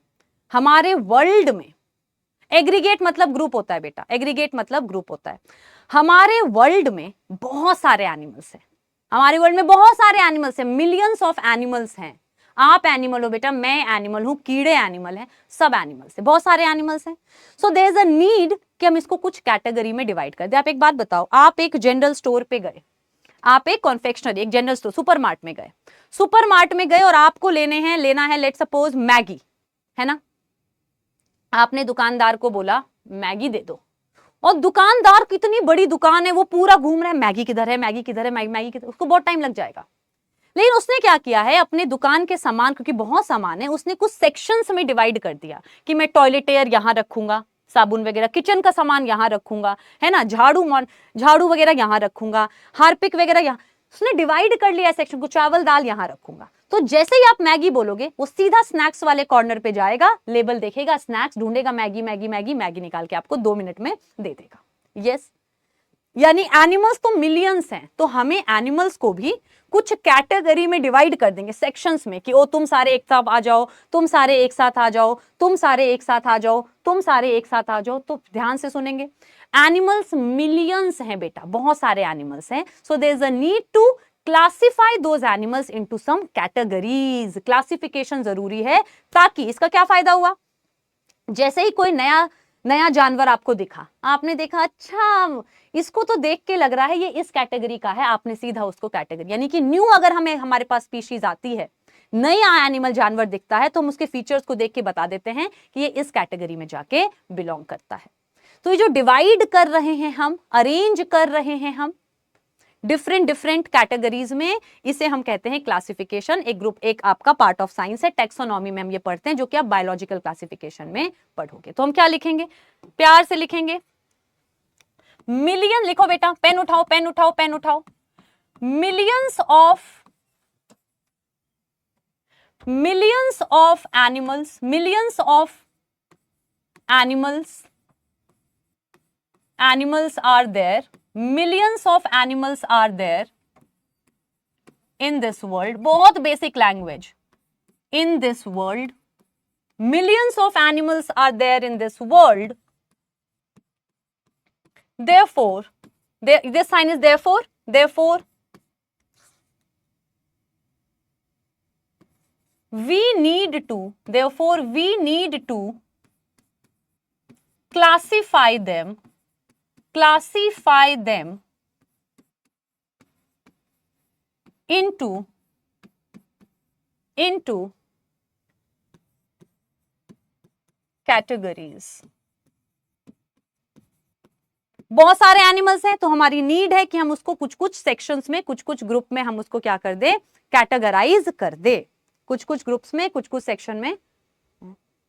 हमारे वर्ल्ड में, एग्रीगेट मतलब ग्रुप होता है बेटा, एग्रीगेट मतलब ग्रुप होता है। हमारे वर्ल्ड में बहुत सारे एनिमल्स हैं, हमारे वर्ल्ड में बहुत सारे एनिमल्स हैं, मिलियंस ऑफ एनिमल्स हैं। आप एनिमल हो बेटा, मैं एनिमल हूं, कीड़े एनिमल हैं, सब एनिमल्स हैं, बहुत सारे एनिमल्स हैं। So there is a need कि हम इसको कुछ कैटेगरी में डिवाइड कर दें। आप एक बात बताओ, आप एक जनरल स्टोर पे गए, आप एक कॉन्फेक्शनरी, एक जनरल स्टोर, सुपरमार्ट में गए और आपको लेना है लेट्स सपोज मैगी, है ना। आपने दुकानदार को बोला मैगी दे दो, और दुकानदार कितनी बड़ी दुकान है, वो पूरा घूम रहा है, मैगी किधर है, मैगी किधर है, मैगी किधर, उसको बहुत टाइम लग जाएगा। लेकिन उसने क्या किया है, अपने दुकान के सामान, क्योंकि बहुत सामान है, उसने कुछ सेक्शंस में डिवाइड कर दिया कि मैं टॉयलेटेयर यहां रखूंगा, साबुन वगैरह, किचन का सामान यहां रखूंगा, है ना, झाड़ू वगैरह यहां रखूंगा, हार्पिक वगैरह यहां, उसने डिवाइड कर लिया सेक्शन को, चावल दाल यहां रखूंगा। तो जैसे ही आप मैगी बोलोगे वो सीधा स्नैक्स वाले कॉर्नर पे जाएगा, लेबल देखेगा, स्नैक्स ढूंढेगा, मैगी मैगी मैगी मैगी निकाल के आपको 2 मिनट में दे देगा। यस, यानी एनिमल्स तो मिलियंस हैं, तो हमें एनिमल्स को भी कुछ कैटेगरी में डिवाइड कर देंगे, सेक्शंस में, कि ओ तुम सारे एक साथ आ जाओ, तुम सारे एक साथ आ जाओ, तुम सारे एक साथ आ जाओ, तुम सारे एक साथ आ जाओ। तो ध्यान से सुनेंगे, एनिमल्स मिलियंस हैं बेटा, बहुत सारे एनिमल्स हैं। So there is a need to classify those animals into some categories. Classification जरूरी है, ताकि इसका क्या फायदा हुआ, जैसे ही कोई नया नया जानवर आपको दिखा, आपने देखा अच्छा इसको तो देख के लग रहा है ये इस कैटेगरी का है, आपने सीधा उसको कैटेगरी, यानी कि न्यू अगर हमें हमारे पास स्पीशीज आती है, नया एनिमल जानवर दिखता है, तो हम उसके फीचर्स को देख के बता देते हैं कि ये इस कैटेगरी में जाके बिलोंग करता है। तो ये जो डिवाइड कर रहे हैं हम, अरेंज कर रहे हैं हम डिफरेंट डिफरेंट कैटेगरीज में, इसे हम कहते हैं क्लासिफिकेशन। एक ग्रुप, एक आपका पार्ट ऑफ साइंस है, टेक्सोनॉमी में हम ये पढ़ते हैं, जो कि आप बायोलॉजिकल क्लासिफिकेशन में पढ़ोगे। तो हम क्या लिखेंगे, प्यार से लिखेंगे, मिलियन लिखो बेटा, पेन उठाओ पेन उठाओ पेन उठाओ, millions of animals, millions of animals are there, millions of animals are there in this world, बहुत basic language, in this world, millions of animals are there in this world, therefore, this sign is therefore, we need to classify them into categories। बहुत सारे एनिमल्स हैं, तो हमारी नीड है कि हम उसको कुछ कुछ सेक्शंस में, कुछ कुछ ग्रुप में हम उसको क्या कर दे, कैटेगराइज कर दे, कुछ कुछ ग्रुप्स में, कुछ कुछ सेक्शन में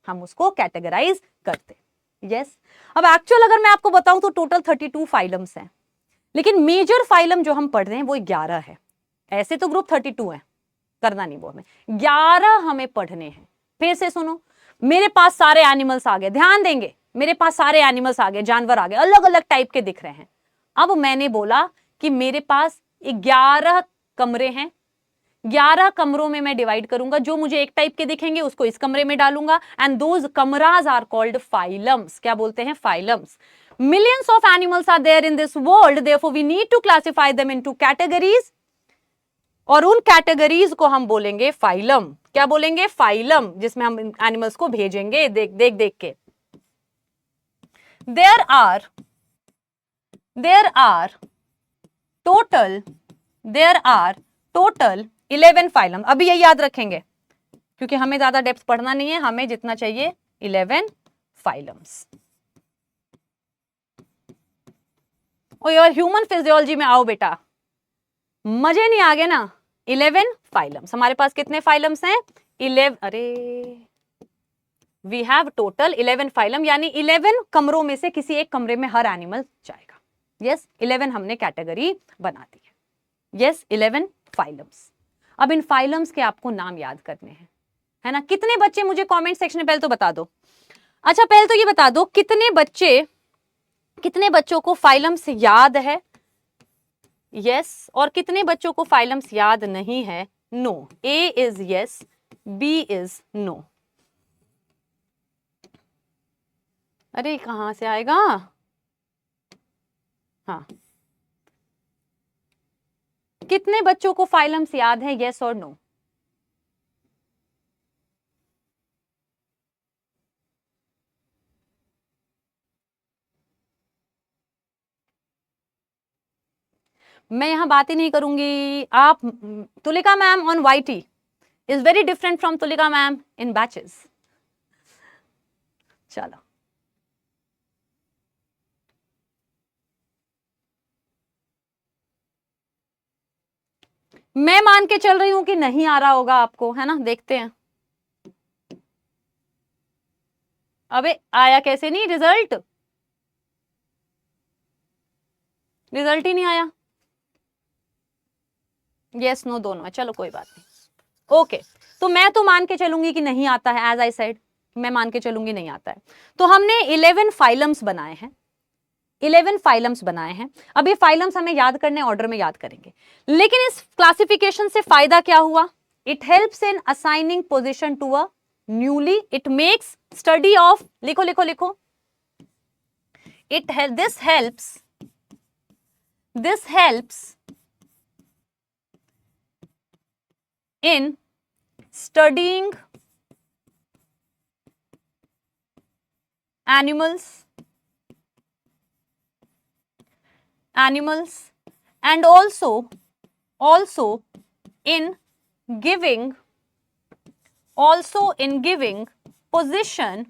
हम उसको कैटेगराइज करते। यस, अब एक्चुअल अगर मैं आपको बताऊं तो टोटल 32 फाइलम्स हैं, लेकिन मेजर फाइलम जो हम पढ़ रहे हैं वो 11 है। ऐसे तो ग्रुप 32 है, करना नहीं वो हमें, 11 हमें पढ़ने हैं। फिर से सुनो, मेरे पास सारे एनिमल्स आ गए, ध्यान देंगे, मेरे पास सारे एनिमल्स आ गए, जानवर आ गए, अलग अलग टाइप के दिख रहे हैं। अब मैंने बोला कि मेरे पास 11 कमरे हैं, 11 कमरों में मैं डिवाइड करूंगा, जो मुझे एक टाइप के दिखेंगे उसको इस कमरे में डालूंगा, एंड दोज कमराज आर कॉल्ड फाइलम्स। क्या बोलते हैं, phylums. Millions of animals are there in this world, therefore we need to classify them into categories, और उन कैटेगरीज को हम बोलेंगे फाइलम। क्या बोलेंगे, फाइलम, जिसमें हम एनिमल्स को भेजेंगे देख देख देख के। There are total 11 phylum. अभी ये याद रखेंगे, क्योंकि हमें ज्यादा डेप्थ पढ़ना नहीं है, हमें जितना चाहिए 11 फाइलम्स। और यार ह्यूमन फिजियोलॉजी में आओ बेटा, मजे नहीं आ गए ना। 11 फाइलम्स, हमारे पास कितने फाइलम्स हैं, 11, अरे वी हैव टोटल 11 फाइलम, यानी 11 कमरों में से किसी एक कमरे में हर एनिमल जाएगा। यस, 11 हमने कैटेगरी बना दी है। Yes, 11 phylums. अब इन फाइलम्स के आपको नाम याद करने हैं, है ना। कितने बच्चे, मुझे कमेंट सेक्शन में पहले तो बता दो, अच्छा पहले तो ये बता दो, कितने बच्चों को फाइलम्स याद है, यस, और कितने बच्चों को फाइलम्स याद नहीं है, no. A is yes, B is no. अरे कहां से आएगा, हाँ, कितने बच्चों को फाइलम्स याद है, यस और नो। मैं यहां बात ही नहीं करूंगी। आप, Tulika ma'am on YT is very different from Tulika ma'am in batches. चलो, मैं मान के चल रही हूं कि नहीं आ रहा होगा आपको, है ना, देखते हैं। अबे आया कैसे नहीं रिजल्ट, रिजल्ट ही नहीं आया। यस नो दोनों है, चलो कोई बात नहीं। ओके, तो मैं तो मान के चलूंगी कि नहीं आता है, एज आई सेड मैं मान के चलूंगी नहीं आता है। तो हमने 11 फाइलम्स बनाए हैं, 11 फाइलम्स बनाए हैं। अब ये फाइलम्स हमें याद करने, ऑर्डर में याद करेंगे। लेकिन इस क्लासिफिकेशन से फायदा क्या हुआ? It helps in assigning position to a newly, it makes study of, लिखो लिखो लिखो, this helps in studying animals and also in giving position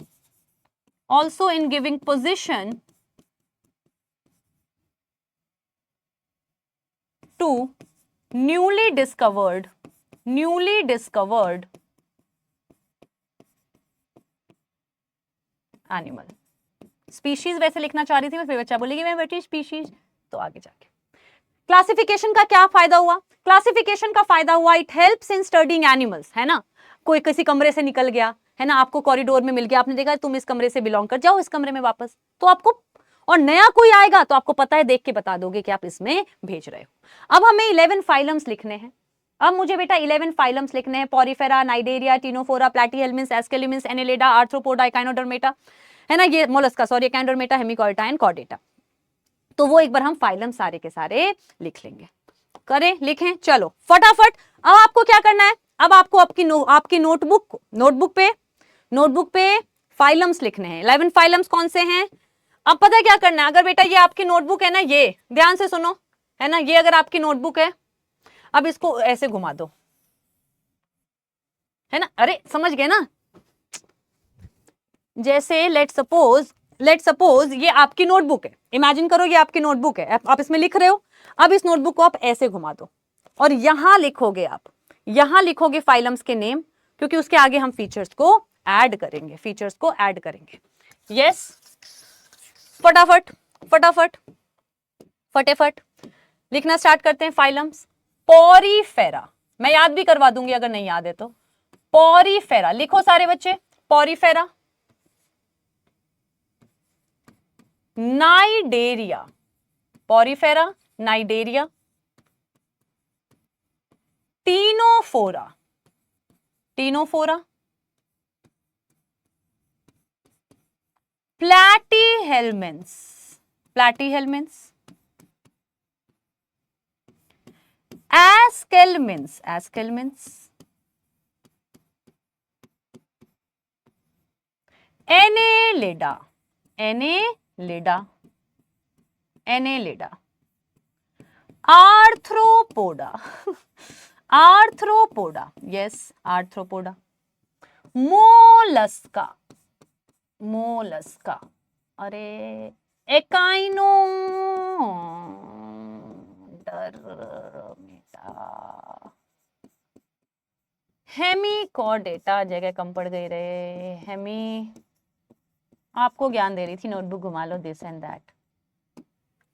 to newly discovered animal. Species वैसे लिखना चाह रही थी मैं, फिर बच्चा बोलेगी मैं बेटी स्पीशीज, तो आगे जाके क्लासिफिकेशन का क्या फायदा हुआ? क्लासिफिकेशन का फायदा हुआ it helps in studying animals, है ना। कोई किसी कमरे से निकल गया, है ना, आपको कॉरिडोर में मिल गया, आपने देखा तुम इस कमरे से बिलोंग कर, जाओ इस कमरे में वापस, तो आपको, और नया कोई आएगा तो आपको पता है, देख के बता दोगे कि आप इसमें भेज रहे हो। अब हमें 11 फाइलम्स लिखने हैं। अब मुझे बेटा 11 फाइलम्स लिखने हैं, Porifera, Cnidaria, Ctenophora, Platyhelminthes, Aschelminthes, Annelida, Arthropoda, Echinodermata, है ना, ये Mollusca, sorry, Echinodermata, Hemichordata and Chordata. तो वो एक बार हम फाइलम सारे के सारे लिख लेंगे। करें, लिखें, चलो फटाफट। अब आपको क्या करना है? अब आपको आपकी नोटबुक पे फाइलम्स लिखने हैं। 11 फाइलम्स कौन से हैं? अब पता है क्या करना है? अगर बेटा ये आपकी नोटबुक है ना, ये ध्यान से सुनो, है ना, ये अगर आपकी नोटबुक है, अब इसको ऐसे घुमा दो, है ना, अरे समझ गए ना, जैसे लेट सपोज ये आपकी नोटबुक है, इमेजिन करो ये आपकी नोटबुक है, आप इसमें लिख रहे हो। अब इस नोटबुक को आप ऐसे घुमा दो और यहां लिखोगे, आप यहां लिखोगे फाइलम्स के नेम, क्योंकि उसके आगे हम फीचर्स को ऐड करेंगे। यस, फटाफट लिखना स्टार्ट करते हैं। फाइलम्स, पॉरीफेरा, मैं याद भी करवा दूंगी अगर नहीं याद है तो। पॉरीफेरा लिखो सारे बच्चे, Porifera. Cnidaria, Porifera, Cnidaria. Ctenophora, Platyhelminthes, Aschelminthes, Annelida, Arthropoda, yes, Arthropoda. Mollusca, अरे एकाइनोडर्मेटा, हेमिकॉर्डेटा, जगह कम पड़ गई रे, आपको ज्ञान दे रही थी, नोटबुक घुमा लो, this and that.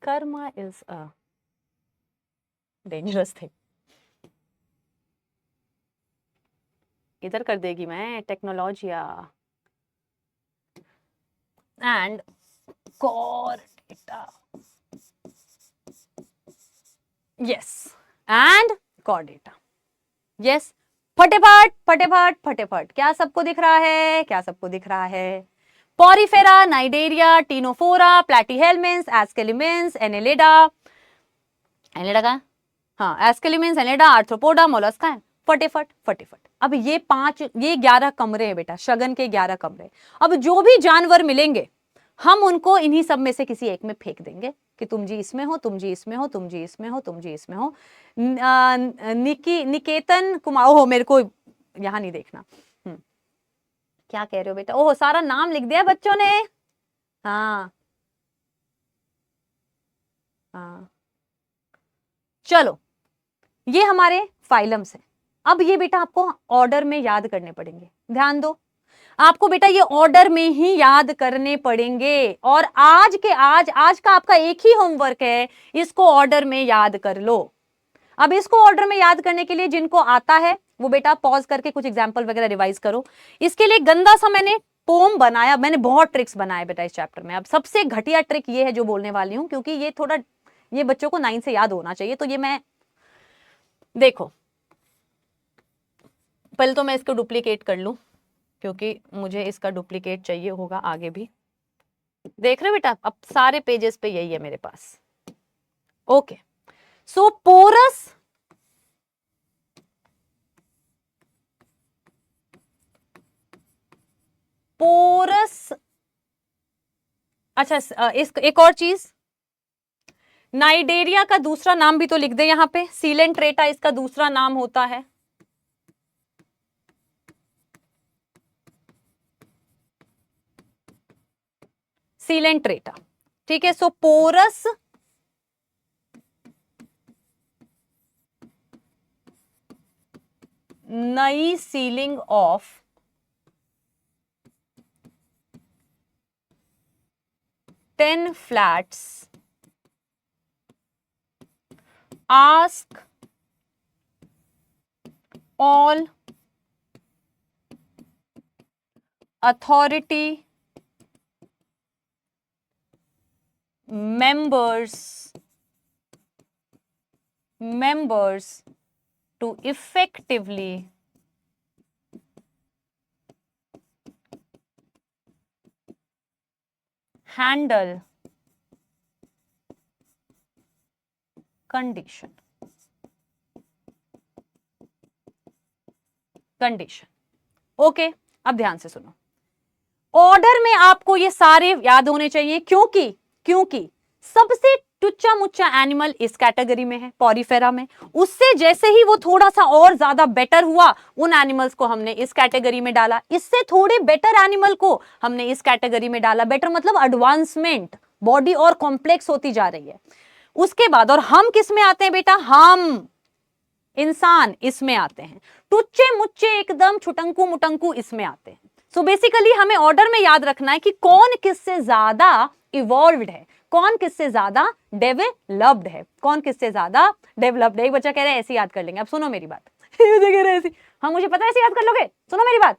Karma is a dangerous thing, इधर कर देगी मैं टेक्नोलॉजिया and Chordata, yes, and Chordata, yes. फटेफट, क्या सबको दिख रहा है? Porifera, Cnidaria, Ctenophora, Platyhelminthes, Aschelminthes, Annelida का, हाँ, एस्केलिमिन्स, एनेलिडा, आर्थ्रोपोडा, मोलस्का है। फटाफट। अब ये 11 कमरे हैं बेटा, शगन के 11 कमरे। अब जो भी जानवर मिलेंगे हम उनको इन्हीं सब में से किसी एक में फेंक देंगे कि तुम जी इसमें हो, तुम जी इसमें हो, तुम जी इसमें हो, तुम जी इसमें हो। निकेतन कुमार, ओहो मेरे को यहां नहीं देखना, क्या कह रहे हो बेटा? ओह सारा नाम लिख दिया बच्चों ने, हाँ, चलो ये हमारे फाइलम्स हैं। अब ये बेटा आपको ऑर्डर में याद करने पड़ेंगे, ध्यान दो, आपको बेटा ये ऑर्डर में ही याद करने पड़ेंगे। और आज का आपका एक ही होमवर्क है, इसको ऑर्डर में याद कर लो। अब इसको ऑर्डर में याद करने के लिए जिनको आता है वो बेटा पॉज करके कुछ एग्जाम्पल वगैरह रिवाइज करो। इसके लिए गंदा सा मैंने पोम बनाया, मैंने बहुत ट्रिक्स बनाए बेटा इस चैप्टर में। अब सबसे घटिया ट्रिक ये है जो बोलने वाली हूं, क्योंकि ये थोड़ा ये बच्चों को 9 से याद होना चाहिए, तो ये मैं देखो पहले तो मैं इसको डुप्लीकेट कर लूं, क्योंकि मुझे इसका डुप्लीकेट चाहिए होगा आगे भी। देख रहे हो बेटा, अब सारे पेजेस पे यही है मेरे पास। ओके, सो पोरस अच्छा एक और चीज, नाइडेरिया का दूसरा नाम भी तो लिख दे यहां पे, सीलेंट्रेटा इसका दूसरा नाम होता है। सीलेंट्रेटा, ठीक है। सो पोरस नई ceiling of ten flats ask all authority members to effectively handle condition. Okay, अब ध्यान से सुनो, ऑर्डर में आपको ये सारे याद होने चाहिए, क्योंकि सबसे टुच्चा मुच्चा एनिमल इस कैटेगरी में है, पॉरीफेरा में। उससे जैसे ही वो थोड़ा सा और ज्यादा बेटर हुआ, उन एनिमल्स को हमने इस कैटेगरी में डाला। इससे थोड़े बेटर एनिमल को हमने इस कैटेगरी में डाला। बेटर मतलब एडवांसमेंट, बॉडी और कॉम्प्लेक्स होती जा रही है। उसके बाद और हम किस में आते हैं बेटा, हम इंसान इसमें आते हैं। टुच्चे मुच्चे एकदम छुटंकू मुटंकू इसमें आते हैं। सो बेसिकली हमें ऑर्डर में याद रखना है कि कौन किससे ज्यादा इवॉल्व्ड है, कौन किससे ज्यादा डेवलप्ड है, कौन किससे ज्यादा डेवलप्ड है। एक बच्चा कह रहा है ऐसे याद कर लेंगे। अब सुनो मेरी बात मुझे कह रहे हैं ऐसे, हाँ मुझे पता है ऐसे याद कर लोगे। सुनो मेरी बात,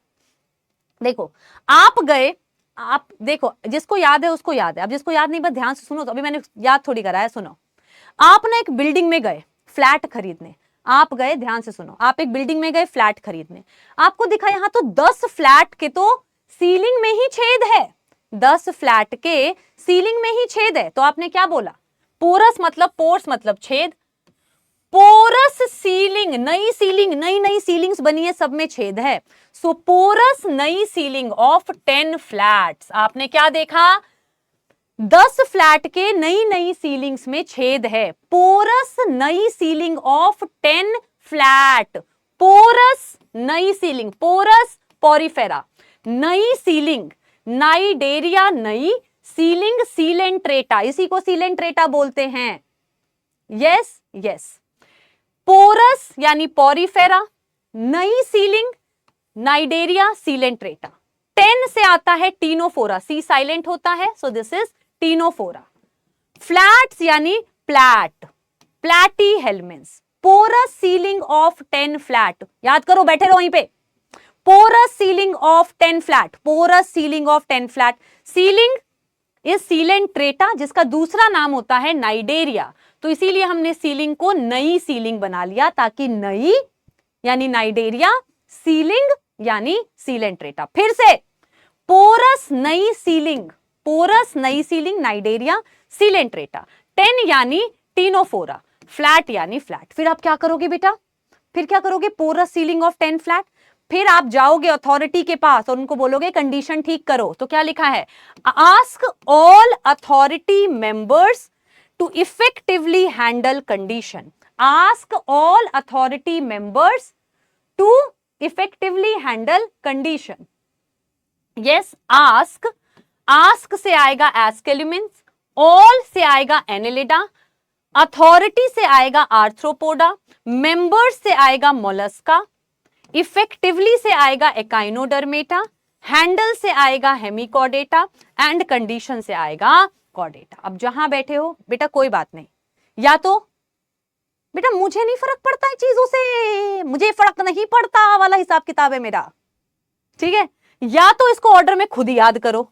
देखो आप गए, आप देखो जिसको याद है उसको याद है, अब जिसको याद नहीं बस ध्यान से सुनो। तो अभी मैंने याद थोड़ी कराया, सुनो। आप ना एक बिल्डिंग में गए फ्लैट खरीदने, आप गए, ध्यान से सुनो, आप एक बिल्डिंग में गए फ्लैट खरीदने। आपको दिखा यहाँ तो 10 फ्लैट के तो सीलिंग में ही छेद है, 10 फ्लैट के सीलिंग में ही छेद है। तो आपने क्या बोला, पोरस मतलब पोर्स मतलब छेद, पोरस सीलिंग, नई सीलिंग, नई सीलिंग्स बनी है, सब में छेद है। सो पोरस नई सीलिंग ऑफ 10 फ्लैट्स। आपने क्या देखा, 10 फ्लैट के नई सीलिंग्स में छेद है। पोरस नई सीलिंग ऑफ 10 फ्लैट, पोरस नई सीलिंग, पोरस पॉरीफेरा, नई सीलिंग, नाइडेरिया नई सीलिंग, सीलेंट्रेटा, इसी को सीलेंट्रेटा बोलते हैं। यस यस, पोरस यानी पॉरीफेरा, नई सीलिंग, नाइडेरिया, सीलेंट्रेटा। 10 से आता है टीनोफोरा, सी साइलेंट होता है, so this is Ctenophora. Flats यानी plat, Platyhelminthes, porous ceiling of 10 flat. याद करो, बैठे रहो वहीं पे। Porous ceiling of 10 flat, porous ceiling of 10 flat. Ceiling is Coelenterata, जिसका दूसरा नाम होता है नाइडेरिया। तो इसीलिए हमने सीलिंग को नई सीलिंग बना लिया, ताकि नई यानी नाइडेरिया, सीलिंग यानी सीलेंट्रेटा। फिर से, पोरस नई सीलिंग, पोरस नई सीलिंग, नाइडेरिया, सीलेंट्रेटा। 10 यानी टीनोफोरा, फ्लैट यानी फ्लैट। फिर आप क्या करोगे बेटा, फिर क्या करोगे, पोरस सीलिंग ऑफ 10 फ्लैट। फिर आप जाओगे अथॉरिटी के पास और उनको बोलोगे कंडीशन ठीक करो। तो क्या लिखा है, ask all authority members to effectively handle condition. Ask all authority members to effectively handle condition. Yes, ask, ask से आएगा एस्केलिमेंस, ऑल से आएगा एनेलिडा, अथॉरिटी से आएगा आर्थ्रोपोडा, मेंबर्स से आएगा मोलस्का, इफेक्टिवली से आएगा एकाइनोडर्मेटा, हैंडल से आएगा हेमिकॉर्डेटा एंड कंडीशन से आएगा कॉर्डेटा। अब जहां बैठे हो बेटा कोई बात नहीं, या तो बेटा मुझे नहीं फर्क पड़ता है चीजों से, मुझे फर्क नहीं पड़ता वाला हिसाब किताब है मेरा, ठीक है, या तो इसको ऑर्डर में खुद ही याद करो,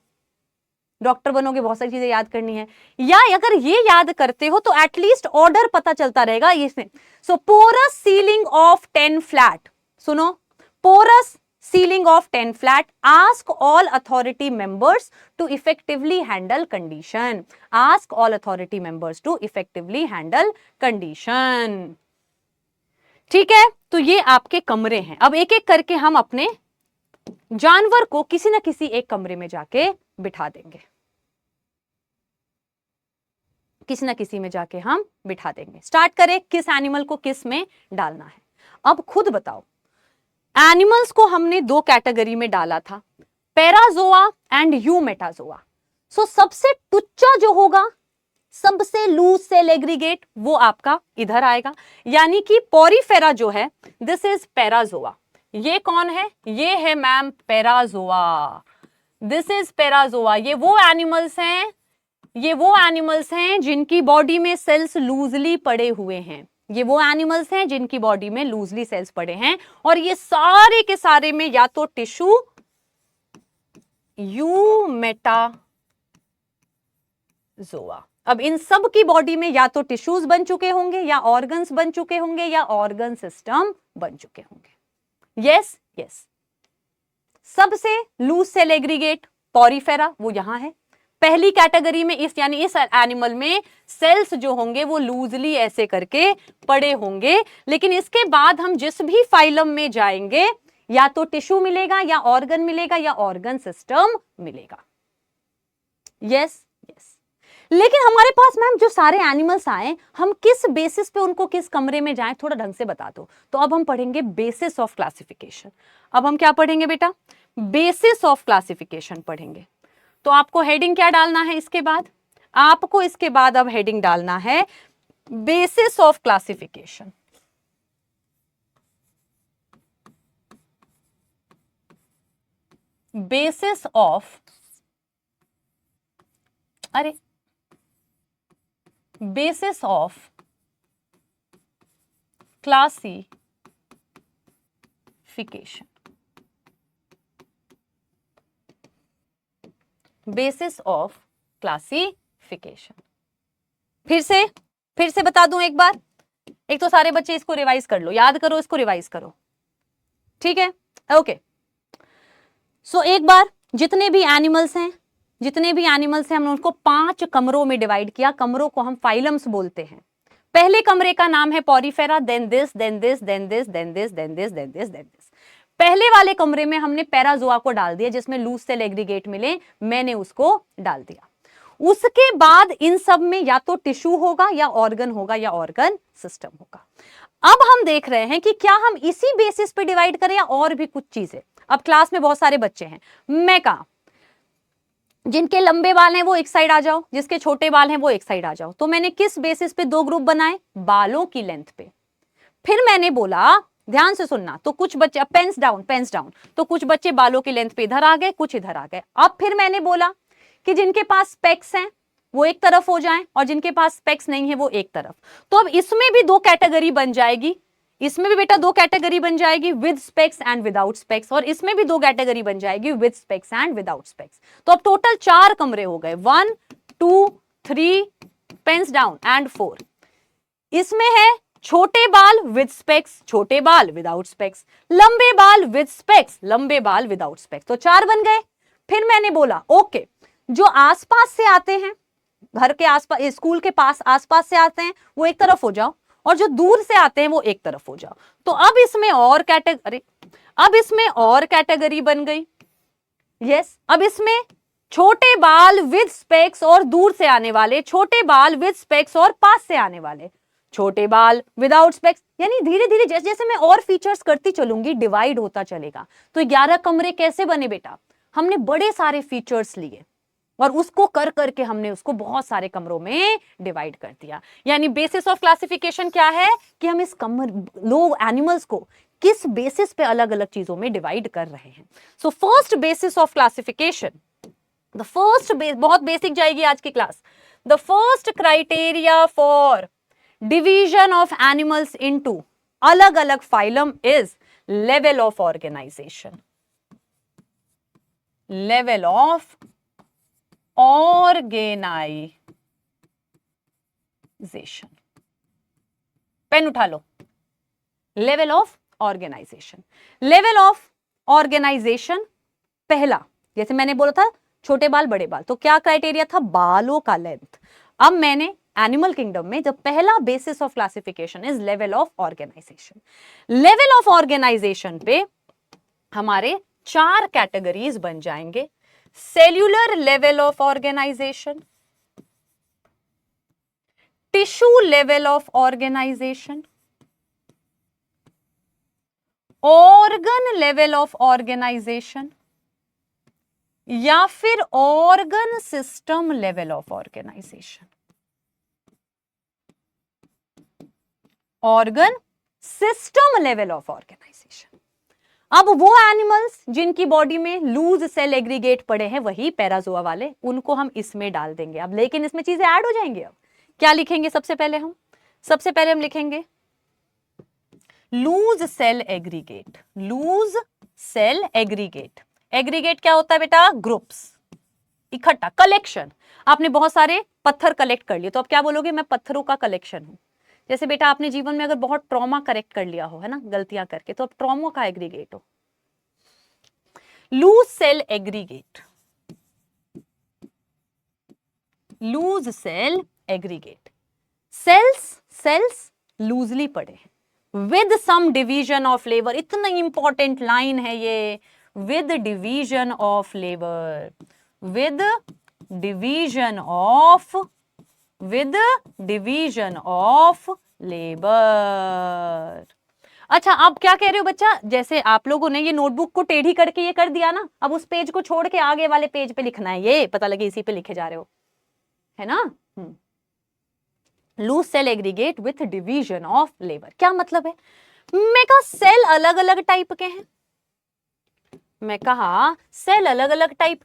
डॉक्टर बनोगे बहुत सारी चीजें याद करनी है, या अगर ये याद करते हो तो एटलीस्ट ऑर्डर पता चलता रहेगा इसमें। So porous ceiling of 10 flat, सुनो, porous ceiling of 10 flat, ask all authority members to effectively handle condition, ask all authority members to effectively handle condition. ठीक है, तो ये आपके कमरे हैं। अब एक एक करके हम अपने जानवर को किसी ना किसी एक कमरे में जाके बिठा देंगे, किसी ना किसी में जाके हम बिठा देंगे। स्टार्ट करें, किस एनिमल को किस में डालना है। अब खुद बताओ, एनिमल्स को हमने दो कैटेगरी में डाला था, पैराजोआ एंड यूमेटाजोआ। सो सबसे टुच्चा जो होगा, सबसे लूज सेल एग्रीगेट, वो आपका इधर आएगा, यानी कि पोरीफेरा जो है दिस इज पैराजोआ। ये कौन है? ये है ma'am Parazoa, this is Parazoa. ये वो एनिमल्स हैं, ये वो एनिमल्स हैं जिनकी बॉडी में सेल्स लूजली पड़े हुए हैं, ये वो एनिमल्स हैं जिनकी बॉडी में लूजली सेल्स पड़े हैं, और ये सारे के सारे में या तो टिश्यू यूमेटाजोआ। अब इन सब की बॉडी में या तो टिश्यूज बन चुके होंगे, या ऑर्गन्स बन चुके होंगे, या ऑर्गन सिस्टम बन चुके होंगे। यस यस, सबसे लूज सेल एग्रीगेट पोरीफेरा वो यहां है पहली कैटेगरी में। इस यानी इस एनिमल में सेल्स जो होंगे वो लूजली ऐसे करके पड़े होंगे, लेकिन इसके बाद हम जिस भी फाइलम में जाएंगे या तो टिश्यू मिलेगा, या ऑर्गन मिलेगा, या ऑर्गन सिस्टम मिलेगा। यस यस, लेकिन हमारे पास मैम जो सारे एनिमल्स आए, हम किस बेसिस पे उनको किस कमरे में जाएं, थोड़ा ढंग से बता दो। तो अब हम पढ़ेंगे बेसिस ऑफ क्लासिफिकेशन। अब हम क्या पढ़ेंगे बेटा? बेसिस ऑफ क्लासिफिकेशन पढ़ेंगे। तो आपको हेडिंग क्या डालना है इसके बाद? आपको इसके बाद अब हेडिंग डालना है basis of classification. Basis of, अरे basis of classification, basis of classification. फिर से बता दूं एक बार, एक तो सारे बच्चे इसको रिवाइज कर लो, याद करो, इसको रिवाइज करो, ठीक है? ओके, सो एक बार जितने भी एनिमल्स हैं हमने उनको 5 कमरों में डिवाइड किया। कमरों को हम फाइलम्स बोलते हैं। पहले कमरे का नाम है Porifera, then this, then this, then this, then this, then this, then this, then this. पहले वाले कमरे में हमने पैराजोआ को डाल दिया, जिसमें लूज सेल एग्रीगेट मिले, मैंने उसको डाल दिया। उसके बाद इन सब में या तो टिश्यू होगा, या ऑर्गन होगा, या ऑर्गन सिस्टम होगा। अब हम देख रहे हैं कि क्या हम इसी बेसिस पे डिवाइड करें या और भी कुछ चीजें। अब क्लास में बहुत सारे बच्चे हैं, मैं कहा जिनके लंबे बाल हैं वो एक साइड आ जाओ, जिसके छोटे बाल हैं वो एक साइड आ जाओ। तो मैंने किस बेसिस पे 2 ग्रुप बनाए? बालों की लेंथ पे। फिर मैंने बोला, ध्यान से सुनना, तो कुछ बच्चे, पेन्स डाउन, तो कुछ बच्चे बालों की लेंथ पे इधर आ गए, कुछ इधर आ गए। अब फिर मैंने बोला कि जिनके पास स्पेक्स हैं वो एक तरफ हो जाएं, और जिनके पास स्पेक्स नहीं है वो एक तरफ। तो अब इसमें भी 2 कैटेगरी बन जाएगी, इसमें भी बेटा 2 कैटेगरी बन जाएगी, with specs and without specs, और इसमें भी 2 कैटेगरी बन जाएगी, with specs and without specs. तो अब टोटल 4 कमरे हो गए, 1 2 3 पेन्स डाउन एंड 4। इसमें है छोटे बाल विद स्पेक्स, छोटे बाल विदाउट स्पेक्स, लंबे बाल विद स्पेक्स, लंबे बाल विदाउट स्पेक्स। तो 4 बन गए। फिर मैंने बोला ओके, जो आसपास से आते हैं, घर के आसपास, स्कूल के पास आसपास से आते हैं, वो एक तरफ हो जाओ, और जो दूर से आते हैं वो एक तरफ हो जाओ। तो अब इसमें और कैटेगरी बन गई। यस, अब इसमें छोटे बाल विद स्पेक्स और दूर से आने वाले, छोटे बाल विद स्पेक्स और पास से आने वाले, छोटे बाल विदाउट स्पेक्स। यानी धीरे धीरे जैसे जैसे मैं और फीचर्स करती चलूंगी, डिवाइड होता चलेगा। तो 11 कमरे कैसे बने बेटा? हमने बड़े सारे फीचर्स लिए, और उसको कर करके हमने उसको बहुत सारे कमरों में डिवाइड कर दिया। यानी बेसिस ऑफ क्लासिफिकेशन क्या है कि हम इस लोग एनिमल्स को किस बेसिस पे अलग अलग चीजों में डिवाइड कर रहे हैं। So first basis of classification, the first बहुत बेसिक जाएगी आज की class. The first criteria for division of animals into अलग अलग phylum is level of organisation. Level of organisation, pen उठा लो। Level of organisation, level of organisation पहला, जैसे मैंने बोला था छोटे बाल बड़े बाल, तो क्या क्राइटेरिया था, बालों का लेंथ। अब मैंने एनिमल किंगडम में जब पहला basis of classification is level of organisation. Level of organisation पे हमारे 4 कैटेगरीज बन जाएंगे। Cellular level of organisation, tissue level of organisation, organ level of organisation, या फिर organ system level of organisation. Organ system level of organisation. अब वो एनिमल्स जिनकी बॉडी में लूज सेल एग्रीगेट पड़े हैं, वही पैराजोआ वाले, उनको हम इसमें डाल देंगे अब। लेकिन इसमें चीजें ऐड हो जाएंगी। अब क्या लिखेंगे सबसे पहले हम लिखेंगे loose cell aggregate. Loose cell aggregate, aggregate क्या होता है बेटा, ग्रुप्स, इकट्ठा, कलेक्शन। आपने बहुत सारे पत्थर कलेक्ट कर लिए तो अब क्या बोलोगे, मैं पत्थरों का कलेक्शन हूं। जैसे बेटा आपने जीवन में अगर बहुत ट्रॉमा करेक्ट कर लिया हो, है ना, गलतियां करके, तो अब ट्रॉमा का एग्रीगेट हो। Loose cell aggregate, loose cell aggregate, cells loosely पड़े हैं with some division of labour. इतना इंपॉर्टेंट लाइन है ये, with division of labour, with division of labour. अच्छा, आप क्या कह रहे हो बच्चा, जैसे आप लोगों ने ये नोटबुक को टेढ़ी करके ये कर दिया ना, अब उस पेज को छोड़ के आगे वाले पेज पे लिखना है, ये पता लगे इसी पे लिखे जा रहे हो, है ना। Loose cell aggregate with division of labour, क्या मतलब है, मैं कहा सेल अलग अलग टाइप के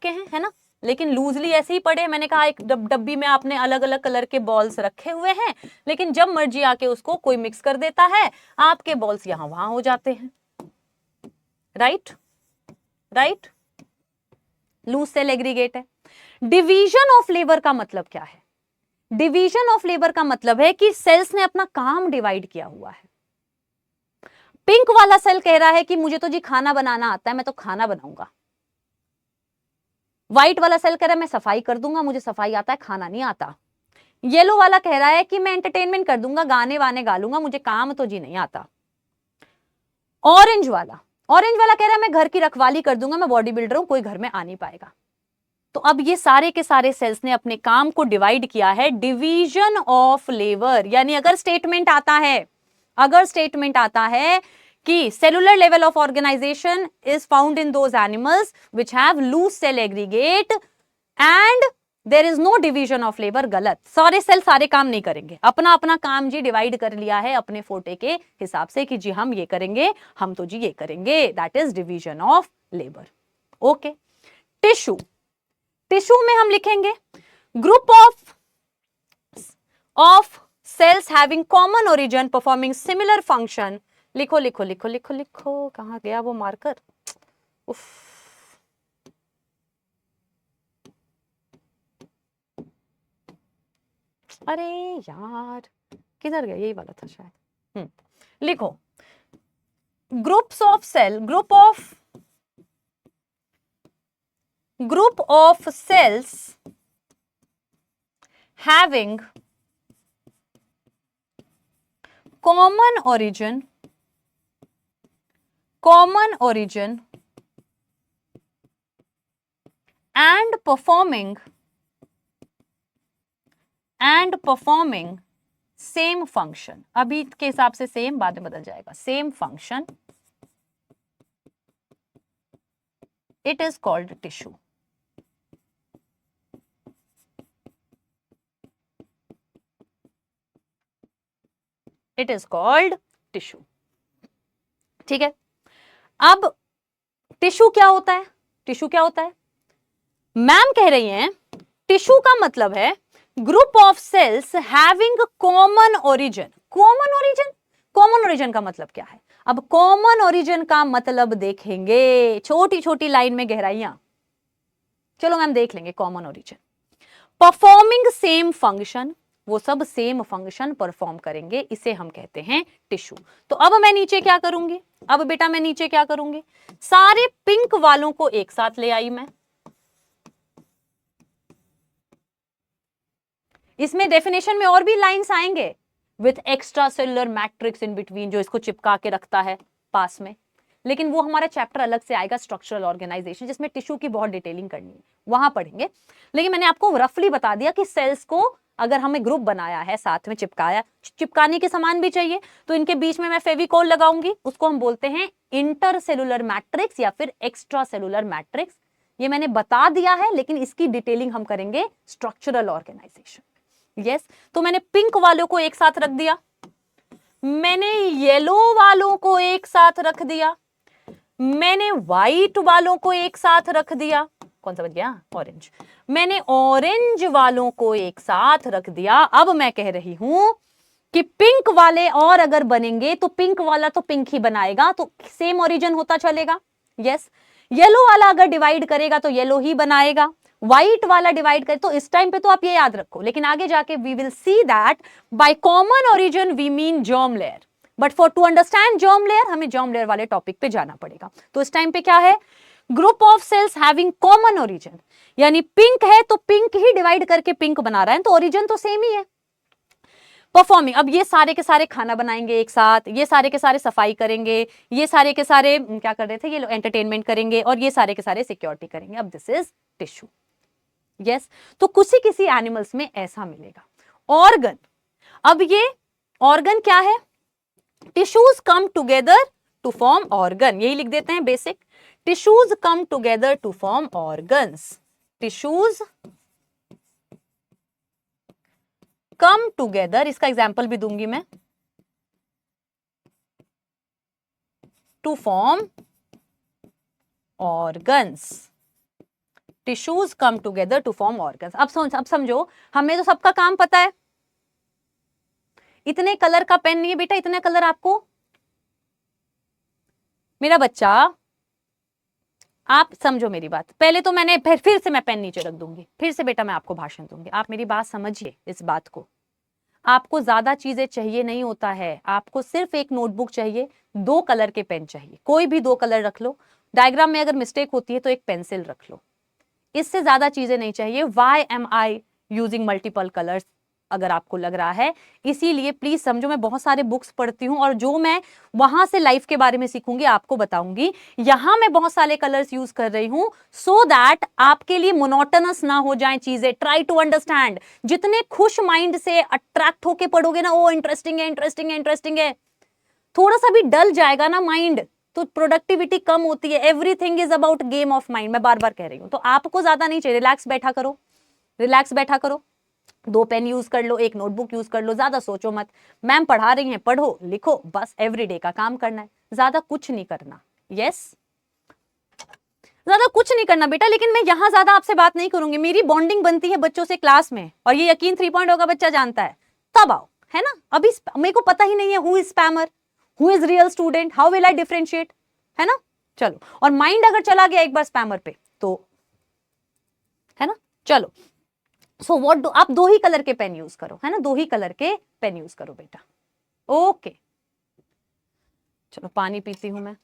हैं, है ना, लेकिन लूजली ऐसे ही पड़े। मैंने कहा एक डब्बी में आपने अलग अलग कलर के बॉल्स रखे हुए हैं, लेकिन जब मर्जी आके उसको कोई मिक्स कर देता है, आपके बॉल्स यहां वहां हो जाते हैं। राइट, लूज सेल एग्रीगेट है। डिवीजन ऑफ लेबर का मतलब क्या है, डिवीजन ऑफ लेबर का मतलब है कि सेल्स ने अपना काम डिवाइड किया हुआ है। पिंक वाला सेल कह रहा है कि मुझे तो जी खाना बनाना आता है, मैं तो खाना बनाऊंगा। व्हाइट वाला सेल कह रहा है मैं सफाई कर दूंगा, मुझे सफाई आता है, खाना नहीं आता। येलो वाला कह रहा है कि मैं एंटरटेनमेंट कर दूंगा, गाने वाने गा लूंगा, मुझे काम तो जी नहीं आता। ऑरेंज वाला कह रहा है मैं घर की रखवाली कर दूंगा, मैं बॉडी बिल्डर हूं, कोई घर में आ नहीं पाएगा। तो अब ये सारे के सारे सेल्स ने अपने काम को डिवाइड किया है डिवीजन ऑफ लेबर। यानी अगर स्टेटमेंट आता है कि cellular level of organization is found in those animals which have loose cell aggregate and there is no division of labor, गलत। सारे सेल सारे काम नहीं करेंगे, अपना अपना काम जी डिवाइड कर लिया है अपने फोटे के हिसाब से कि जी हम ये करेंगे, हम तो जी ये करेंगे, that is division of labour. Okay, tissue में हम लिखेंगे group of cells having common origin performing similar function. लिखो, कहां गया वो मार्कर, उफ, अरे यार किधर गया, यही वाला था शायद। लिखो group of cells having common origin and performing same function। अभी के हिसाब से सेम, बाद में बदल जाएगा, same function, it is called tissue। It is called tissue. ठीक है, अब टिश्यू क्या होता है? टिश्यू क्या होता है? मैम कह रही हैं टिश्यू का मतलब है group of cells having common origin. Common origin, common origin का मतलब क्या है? अब कॉमन ओरिजिन का मतलब देखेंगे, छोटी छोटी लाइन में गहराइयां। चलो मैम देख लेंगे common origin. Performing same function, वो सब सेम फंक्शन परफॉर्म करेंगे, इसे हम कहते हैं टिश्यू। तो अब मैं नीचे क्या करूंगी? अब बेटा मैं नीचे क्या करूंगी? सारे पिंक वालों को एक साथ ले आई मैं। इसमें डेफिनेशन में और भी लाइंस आएंगे with extra cellular matrix in between, जो इसको चिपका के रखता है पास में, लेकिन वो हमारा चैप्टर अलग से आएगा, स्ट्रक्चरल ऑर्गेनाइजेशन, जिसमें टिश्यू की बहुत डिटेलिंग करनी है, वहां पढ़ेंगे। लेकिन मैंने आपको रफली बता दिया कि सेल्स को अगर हमें ग्रुप बनाया है, साथ में चिपकाया, चिपकाने के समान भी चाहिए, तो इनके बीच में मैं फेविकोल लगाऊंगी, उसको हम बोलते हैं इंटरसेलुलर मैट्रिक्स या फिर एक्स्ट्रा सेलुलर मैट्रिक्स। ये मैंने बता दिया है, लेकिन इसकी डिटेलिंग हम करेंगे स्ट्रक्चरल ऑर्गेनाइजेशन। यस, तो मैंने पिंक वालों को एक साथ रख दिया, मैंने येलो वालों को एक साथ रख दिया, मैंने व्हाइट वालों को एक साथ रख दिया, कौन सा बच गया? ऑरेंज। मैंने ऑरेंज वालों को एक साथ रख दिया। अब मैं कह रही हूं कि पिंक वाले और अगर बनेंगे तो पिंक वाला तो पिंक ही बनाएगा, तो सेम ओरिजिन होता चलेगा। यस, येलो वाला अगर डिवाइड करेगा तो येलो ही बनाएगा, व्हाइट वाला डिवाइड करे, तो इस टाइम पे तो आप ये याद रखो, लेकिन आगे जाके we will see that by common origin we mean germ layer, but for to understand germ layer हमें जर्म लेयर वाले टॉपिक पे जाना पड़ेगा। तो इस टाइम पे क्या है? Group of cells having common origin, यानी पिंक है तो पिंक ही डिवाइड करके पिंक बना रहा है, तो ओरिजिन तो सेम ही है। परफॉर्मिंग, अब ये सारे के सारे खाना बनाएंगे एक साथ, ये सारे के सारे सफाई करेंगे, ये सारे के सारे क्या कर रहे थे, ये लोग एंटरटेनमेंट करेंगे, और ये सारे के सारे सिक्योरिटी करेंगे। अब दिस इज टिश्यू। यस, तो किसी किसी एनिमल्स में ऐसा मिलेगा। ऑर्गन, अब ये ऑर्गन क्या है? Tissues come together to form organ, यही लिख देते हैं basic. Tissues come together to form organs, tissues come together, इसका एग्जाम्पल भी दूंगी मैं, to form organs. Tissues come together to form organs. अब समझो, हमें तो सबका काम पता है। इतने कलर का पेन नहीं है बेटा, इतने कलर आपको, मेरा बच्चा आप समझो मेरी बात। पहले तो मैंने फिर से मैं पेन नीचे रख दूंगी, फिर से बेटा मैं आपको भाषण दूंगी। आप मेरी बात समझिए इस बात को। आपको ज्यादा चीजें चाहिए नहीं होता है, आपको सिर्फ एक नोटबुक चाहिए, 2 कलर के पेन चाहिए, कोई भी 2 कलर रख लो। डायग्राम में अगर मिस्टेक होती है तो एक पेंसिल रख लो, इससे ज्यादा चीजें नहीं चाहिए। Why am I using multiple colours, अगर आपको लग रहा है, इसीलिए प्लीज समझो, मैं बहुत सारे बुक्स पढ़ती हूँ और जो मैं वहां से लाइफ के बारे में सीखूंगी आपको बताऊंगी। यहां मैं बहुत सारे कलर्स यूज कर रही हूं सो दैट आपके लिए मोनोटोनस ना हो जाए चीजें। ट्राई टू अंडरस्टैंड, जितने खुश माइंड से अट्रैक्ट होके पढ़ोगे ना, ओ इंटरेस्टिंग है, इंटरेस्टिंग है, इंटरेस्टिंग है, थोड़ा सा भी डल जाएगा ना माइंड तो प्रोडक्टिविटी कम होती है। Everything is about game of mind, मैं बार बार कह रही हूं। तो आपको ज्यादा नहीं चाहिए, रिलैक्स बैठा करो, रिलैक्स बैठा करो, 2 पेन यूज कर लो, 1 नोटबुक यूज कर लो, ज्यादा सोचो मत। मैम पढ़ा रही हैं, पढ़ो लिखो, बस एवरीडे का काम करना है, ज्यादा कुछ नहीं करना। यस, ज्यादा कुछ नहीं करना बेटा। लेकिन मैं यहां ज्यादा आपसे बात नहीं करूंगी, मेरी बॉन्डिंग बनती है बच्चों से क्लास में, और ये यकीन 3 पॉइंट होगा बच्चा जानता है, तब आओ, है ना। अभी मेरे को पता ही नहीं है who is spammer, who is real student, how will I differentiate, है ना। चलो, और माइंड अगर चला गया एक बार स्पैमर पे तो, है ना। चलो, सो व्हाट डू, आप 2 ही कलर के पेन यूज करो, है ना, 2 ही कलर के पेन यूज करो बेटा। ओके, चलो पानी पीती हूं मैं।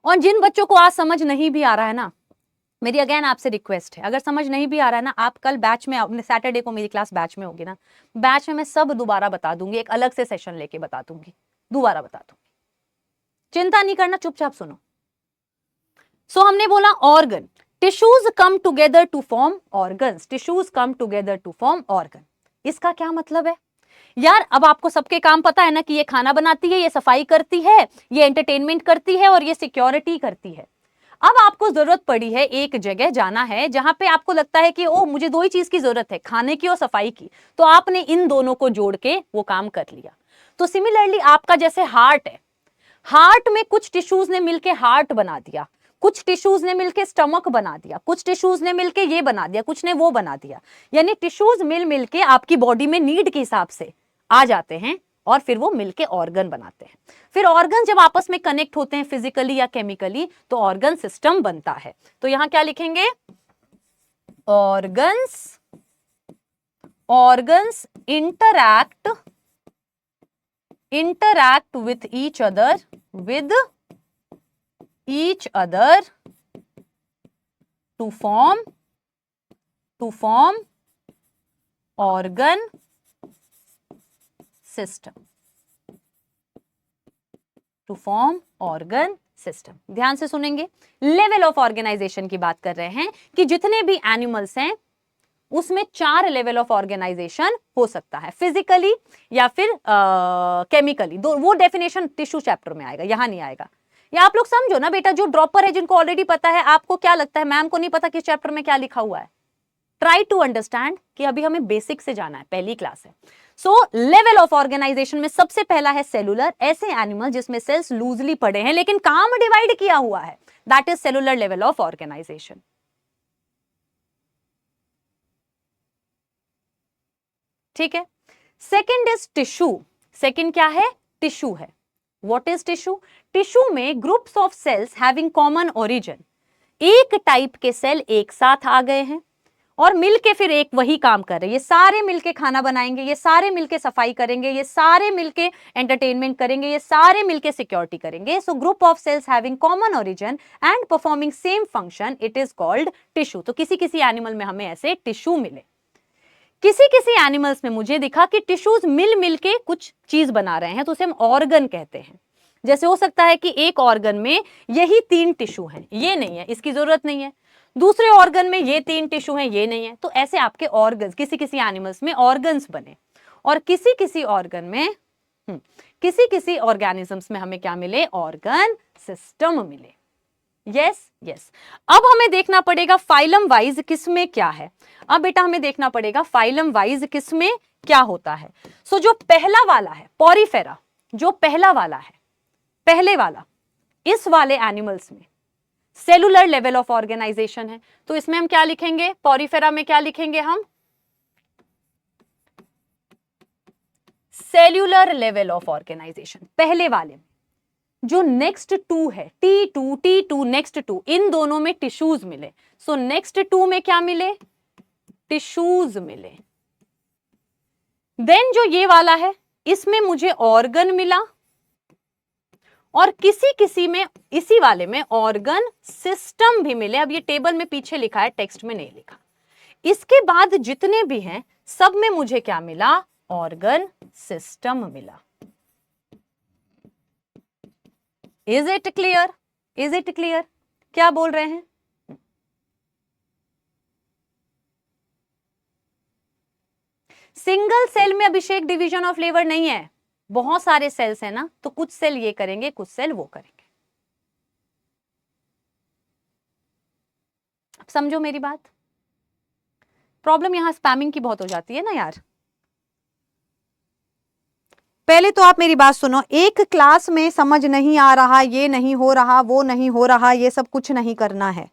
और जिन बच्चों को आज समझ नहीं भी आ रहा है ना, मेरी अगेन आपसे रिक्वेस्ट है, अगर समझ नहीं भी आ रहा है ना, आप कल बैच में, सैटरडे को मेरी क्लास बैच में होगी ना, बैच में मैं सब दोबारा बता दूंगी, एक अलग से सेशन लेके बता दूंगी, दोबारा बता दूंगी, चिंता नहीं करना, चुपचाप सुनो। सो हमने बोला organ, tissues come together to form organs, tissues come together to form organ. इसका क्या मतलब है यार? अब आपको सबके काम पता है ना कि ये खाना बनाती है, ये सफाई करती है, ये एंटरटेनमेंट करती है और ये सिक्योरिटी करती है। अब आपको जरूरत पड़ी है, एक जगह जाना है जहां पे आपको लगता है कि ओ मुझे दो ही चीज की जरूरत है, खाने की और सफाई की, तो आपने इन दोनों को जोड़ के वो काम कर लिया। तो सिमिलरली आपका जैसे हार्ट है, हार्ट में कुछ टिश्यूज ने मिलके हार्ट बना दिया, कुछ टिश्यूज ने मिलके स्टमक बना दिया, कुछ टिश्यूज ने मिलके ये बना दिया, कुछ ने वो बना दिया, यानी टिश्यूज मिल मिलके आपकी बॉडी में नीड के हिसाब से आ जाते हैं और फिर वो मिलके ऑर्गन बनाते हैं। फिर ऑर्गन जब आपस में कनेक्ट होते हैं फिजिकली या केमिकली तो ऑर्गन सिस्टम बनता है। तो यहां क्या लिखेंगे, organs, organs interact with each other to form organ system, to form organ system। ध्यान से सुनेंगे, लेवल ऑफ ऑर्गेनाइजेशन की बात कर रहे हैं कि जितने भी एनिमल्स हैं उसमें 4 लेवल ऑफ ऑर्गेनाइजेशन हो सकता है, फिजिकली या फिर केमिकली। वो डेफिनेशन टिश्यू चैप्टर में आएगा, यहां नहीं आएगा। या आप लोग समझो ना बेटा, जो ड्रॉपर है जिनको ऑलरेडी पता है, आपको क्या लगता है मैम को नहीं पता किस चैप्टर में क्या लिखा हुआ है? ट्राई टू अंडरस्टैंड कि अभी हमें बेसिक से जाना है, पहली क्लास है। सो लेवल ऑफ ऑर्गेनाइजेशन में सबसे पहला है सेलुलर, ऐसे एनिमल जिसमें सेल्स लूजली पड़े हैं लेकिन काम डिवाइड किया हुआ है, that is cellular level of organisation. ठीक है। Second is tissue. सेकेंड क्या है? टिश्यू है। What is tissue? टिश्यू में groups of cells having common origin, एक टाइप के सेल एक साथ आ गए हैं और मिलके फिर एक वही काम कर रहे हैं। ये सारे मिलके खाना बनाएंगे, ये सारे मिलके सफाई करेंगे, ये सारे मिलके एंटरटेनमेंट करेंगे, ये सारे मिलके सिक्योरिटी करेंगे। So group of cells having common origin and performing same function, it is called tissue. तो किसी किसी एनिमल में हमें ऐसे टिश्यू मिले। किसी किसी एनिमल्स में मुझे दिखा कि टिश्यूज मिल मिलके कुछ चीज बना रहे हैं, तो उसे हम ऑर्गन कहते हैं। जैसे हो सकता है कि एक ऑर्गन में यही 3 टिश्यू हैं, ये नहीं है, इसकी जरूरत नहीं है। दूसरे ऑर्गन में ये 3 टिश्यू हैं, ये नहीं है। तो ऐसे आपके ऑर्गन्स, किसी किसी एनिमल्स में ऑर्गन्स बने। और किसी किसी ऑर्गन में किसी किसी ऑर्गेनिजम्स में हमें क्या मिले? ऑर्गन सिस्टम मिले। Yes yes. अब हमें देखना पड़ेगा फाइलम वाइज किसमें क्या है। अब बेटा हमें देखना पड़ेगा फाइलम वाइज किसमें क्या होता है। सो जो पहला वाला है पॉरीफेरा, जो पहला वाला है, पहले वाला, इस वाले एनिमल्स में सेलुलर लेवल ऑफ ऑर्गेनाइजेशन है। तो इसमें हम क्या लिखेंगे? पॉरीफेरा में क्या लिखेंगे हम? सेल्यूलर लेवल ऑफ ऑर्गेनाइजेशन, पहले वाले में। जो नेक्स्ट 2 है, T2 नेक्स्ट 2, इन दोनों में टिश्यूज मिले। सो नेक्स्ट 2 में क्या मिले? टिश्यूज मिले। देन जो ये वाला है, इसमें मुझे ऑर्गन मिला और किसी किसी में, इसी वाले में ऑर्गन सिस्टम भी मिले। अब ये टेबल में पीछे लिखा है, टेक्स्ट में नहीं लिखा। इसके बाद जितने भी हैं सब में मुझे क्या मिला? ऑर्गन सिस्टम मिला। Is it clear? Is it clear? क्या बोल रहे हैं? सिंगल सेल में अभिषेक डिवीजन ऑफ लेबर नहीं है, बहुत सारे सेल्स हैं ना, तो कुछ सेल ये करेंगे, कुछ सेल वो करेंगे। अब समझो मेरी बात। प्रॉब्लम यहां स्पैमिंग की बहुत हो जाती है ना यार। पहले तो आप मेरी बात सुनो, एक क्लास में समझ नहीं आ रहा, ये नहीं हो रहा, वो नहीं हो रहा, ये सब कुछ नहीं करना है।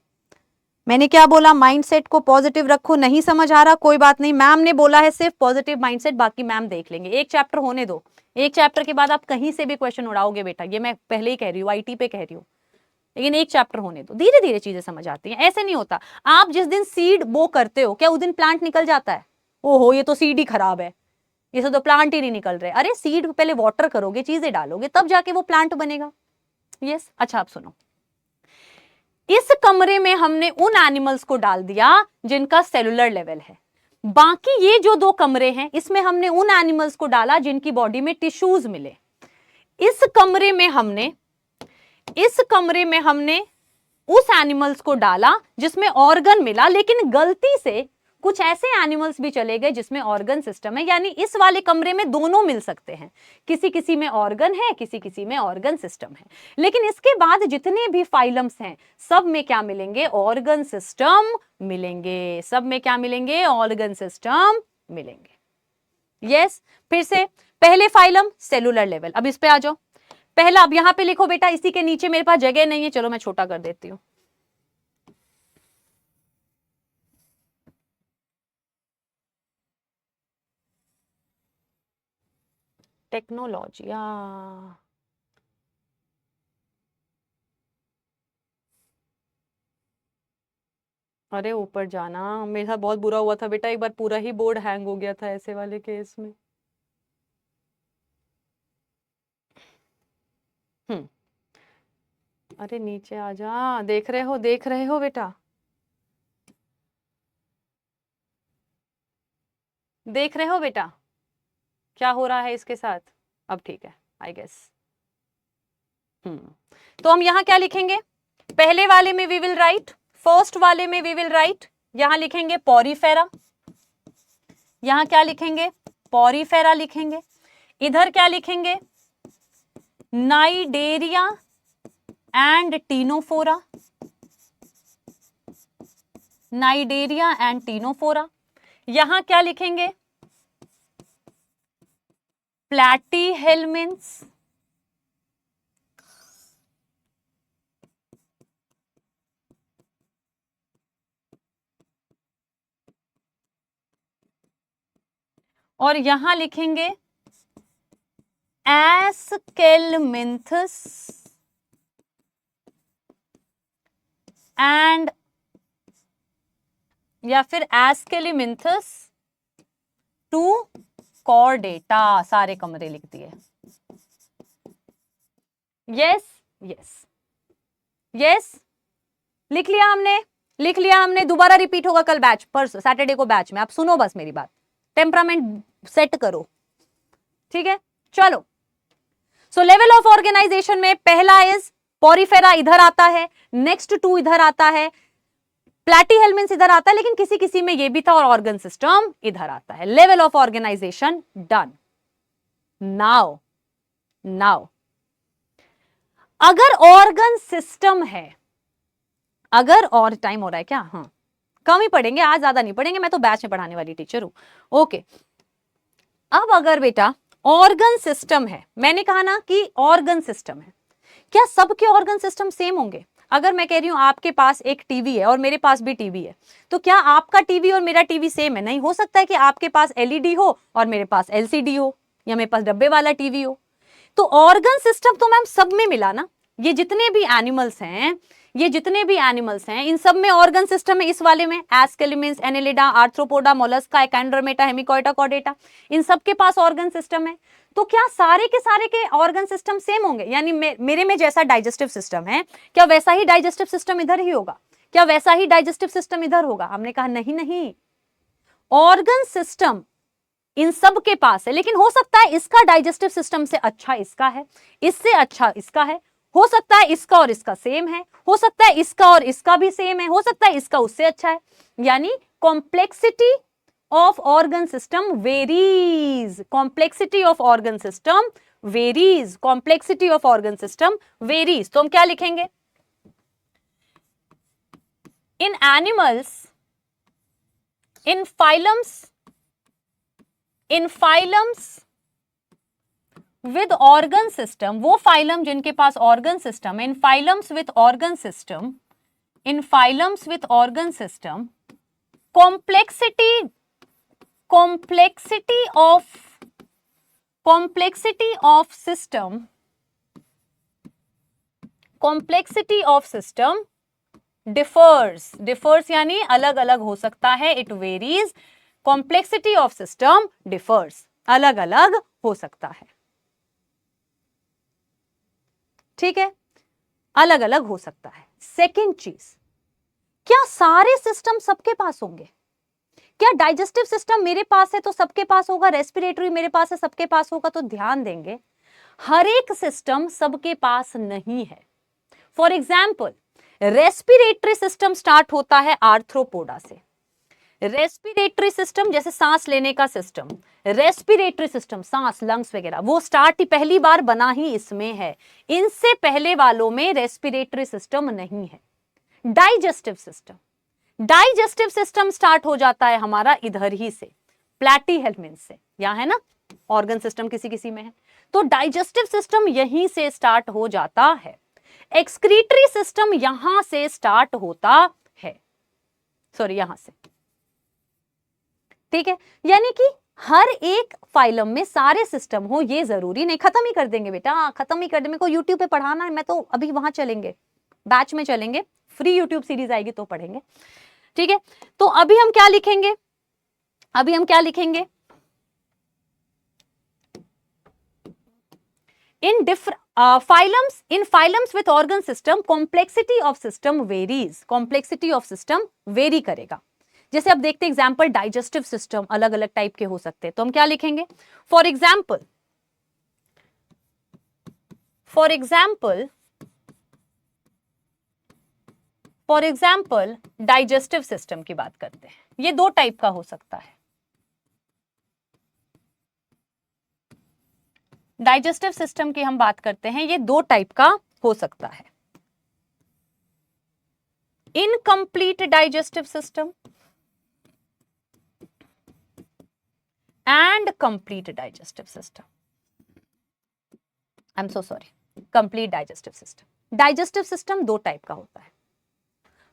मैंने क्या बोला? माइंडसेट को पॉजिटिव रखो। नहीं समझ आ रहा कोई बात नहीं, मैम ने बोला है सिर्फ पॉजिटिव माइंडसेट, बाकी मैम देख लेंगे। एक चैप्टर होने दो, एक चैप्टर के बाद आप कहीं से भी क्वेश्चन उड़ाओगे बेटा, ये मैं पहले ही कह रही हूँ, आईटी पे कह रही हूँ। लेकिन एक चैप्टर होने दो, धीरे धीरे चीजें समझ आती हैं। ऐसे नहीं होता आप जिस दिन सीड बो करते हो, क्या उस दिन प्लांट निकल जाता है? ओहो ये तो सीड ही खराब है, ये तो प्लांट ही नहीं निकल रहे। अरे सीड पहले वाटर करोगे, चीजें डालोगे, तब जाके वो प्लांट बनेगा। यस। अच्छा आप सुनो, इस कमरे में हमने उन एनिमल्स को डाल दिया जिनका सेलुलर लेवल है। बाकी ये जो 2 कमरे हैं, इसमें हमने उन एनिमल्स को डाला जिनकी बॉडी में टिश्यूज मिले। इस कमरे में हमने उस एनिमल्स को डाला जिसमें ऑर्गन मिला, लेकिन गलती से कुछ ऐसे एनिमल्स भी चले गए जिसमें ऑर्गन सिस्टम है, यानी इस वाले कमरे में दोनों मिल सकते हैं, किसी किसी में ऑर्गन है, किसी किसी में ऑर्गन सिस्टम है। लेकिन इसके बाद जितने भी फाइलम्स हैं सब में क्या मिलेंगे? ऑर्गन सिस्टम मिलेंगे। सब में क्या मिलेंगे? ऑर्गन सिस्टम मिलेंगे। यस, फिर से पहले फाइलम सेलुलर लेवल। अब इस पे आ जाओ। पहला, अब यहां पे लिखो बेटा, इसी के नीचे मेरे पास जगह नहीं है, चलो मैं छोटा कर देती हूं। टेक्नोलॉजी, अरे ऊपर जाना, मेरे साथ बहुत बुरा हुआ था बेटा, एक बार पूरा ही बोर्ड हैंग हो गया था ऐसे वाले केस में। अरे नीचे आ जा, देख रहे हो बेटा, देख रहे हो बेटा क्या हो रहा है इसके साथ? अब ठीक है आई गेस। तो हम यहाँ क्या लिखेंगे? पहले वाले में वी विल राइट, फर्स्ट वाले में वी विल राइट, यहां लिखेंगे पॉरीफेरा। यहां क्या लिखेंगे? पॉरीफेरा लिखेंगे। इधर क्या लिखेंगे? Cnidaria and Ctenophora. Cnidaria and Ctenophora. यहां क्या लिखेंगे? प्लैटीहेल्मिन्स। और यहां लिखेंगे एस्केलमिंथस एंड, या फिर एस्केलिमिंथस टू कॉर्डेटा। सारे कमरे लिख दिए। यस यस यस, लिख लिया हमने, लिख लिया हमने। दोबारा रिपीट होगा कल बैच, परसों सैटरडे को बैच में। आप सुनो बस मेरी बात, टेम्परामेंट सेट करो, ठीक है? चलो, सो लेवल ऑफ ऑर्गेनाइजेशन में पहला इज पॉरीफेरा, इधर आता है, नेक्स्ट टू इधर आता है, प्लैटीहेल्मिन्स इधर आता है, लेकिन किसी किसी में ये भी था, और ऑर्गन सिस्टम इधर आता है। Level of organisation done. Now now अगर ऑर्गन सिस्टम है, अगर, और टाइम हो रहा है क्या? हाँ, कम ही पढ़ेंगे आज, ज्यादा नहीं पढ़ेंगे, मैं तो बैच में पढ़ाने वाली टीचर हूं। ओके, अब अगर बेटा ऑर्गन सिस्टम है, मैंने कहा ना कि ऑर्गन सिस्टम है, क्या सबके ऑर्गन सिस्टम सेम होंगे? अगर मैं कह रही हूं आपके पास एक टीवी है और मेरे पास भी टीवी है, तो क्या आपका टीवी और मेरा टीवी सेम है? नहीं, हो सकता है कि आपके पास एलईडी हो और मेरे पास एलसीडी हो, या मेरे पास डब्बे वाला टीवी हो। तो ऑर्गन सिस्टम तो मैम सब में मिला ना। ये जितने भी एनिमल्स हैं, ये जितने भी एनिमल्स हैं, इन सब में ऑर्गन सिस्टम है। इस वाले में एस्केलिमिन्स, एनेलिडा, आर्थ्रोपोडा, मोलस्का, एकेंड्रोमेटा, हेमिकोइटा, कॉर्डेटा, इन सब के पास ऑर्गन सिस्टम है। तो क्या सारे के ऑर्गन सिस्टम सेम होंगे? यानी मेरे में जैसा डाइजेस्टिव सिस्टम है, क्या वैसा ही डाइजेस्टिव सिस्टम इधर ही होगा? क्या वैसा ही डाइजेस्टिव सिस्टम इधर होगा? हमने कहा नहीं नहीं, ऑर्गन सिस्टम इन सब के पास है, लेकिन हो सकता है इसका डाइजेस्टिव सिस्टम से अच्छा इसका है, इससे अच्छा इसका है, हो सकता है इसका और इसका सेम है, हो सकता है इसका और इसका भी सेम है, हो सकता है इसका उससे अच्छा है। यानी complexity of organ system varies, complexity of organ system varies, complexity of organ system varies. तो हम क्या लिखेंगे? In animals, in phylums with organ system, वो फाइलम जिनके पास organ system, in phylums with organ system, in phylums with organ system, complexity of system differs यानी अलग अलग हो सकता है, it varies, complexity of system differs, अलग अलग हो सकता है, ठीक है? अलग अलग हो सकता है। सेकेंड चीज, क्या सारे सिस्टम सबके पास होंगे? क्या डाइजेस्टिव सिस्टम मेरे पास है तो सबके पास होगा, रेस्पिरेटरी मेरे पास है सबके पास होगा? तो ध्यान देंगे, हर एक सिस्टम सबके पास नहीं है। For example, respiratory system start होता है आर्थ्रोपोडा से, रेस्पिरेटरी सिस्टम जैसे सांस लेने का सिस्टम, रेस्पिरेटरी सिस्टम सांस लंग्स वगैरह, वो स्टार्ट ही पहली बार बना ही इसमें है, इनसे पहले वालों में रेस्पिरेटरी सिस्टम नहीं है। Digestive system, digestive system start हो जाता है हमारा इधर ही से, प्लैटीहेल्मिन्थ से, यहाँ है ना, ऑर्गन सिस्टम किसी किसी में है, तो डाइजेस्टिव सिस्टम यहीं से स्टार्ट हो जाता है। एक्सक्रीटरी सिस्टम यहां से स्टार्ट होता है, सॉरी यहां से, ठीक है। यानी कि हर एक फाइलम में सारे सिस्टम हो ये जरूरी नहीं, खत्म ही कर देंगे बेटा, खत्म ही कर देंगे। को यूट्यूब पे पढ़ाना है, मैं तो अभी वहां चलेंगे, बैच में चलेंगे, फ्री यूट्यूब सीरीज आएगी तो पढ़ेंगे, ठीक है। तो अभी हम क्या लिखेंगे, अभी हम क्या लिखेंगे, इन phylums, in phylums with organ system complexity of system varies, complexity of system vary करेगा। जैसे अब देखते हैं एग्जाम्पल, डाइजेस्टिव सिस्टम अलग अलग टाइप के हो सकते हैं, तो हम क्या लिखेंगे, फॉर एग्जाम्पल डाइजेस्टिव सिस्टम की बात करते हैं, ये दो टाइप का हो सकता है। डाइजेस्टिव सिस्टम की हम बात करते हैं, ये दो टाइप का हो सकता है, incomplete digestive system and complete digestive system, I am so sorry, complete digestive system. Digestive system दो टाइप का होता है।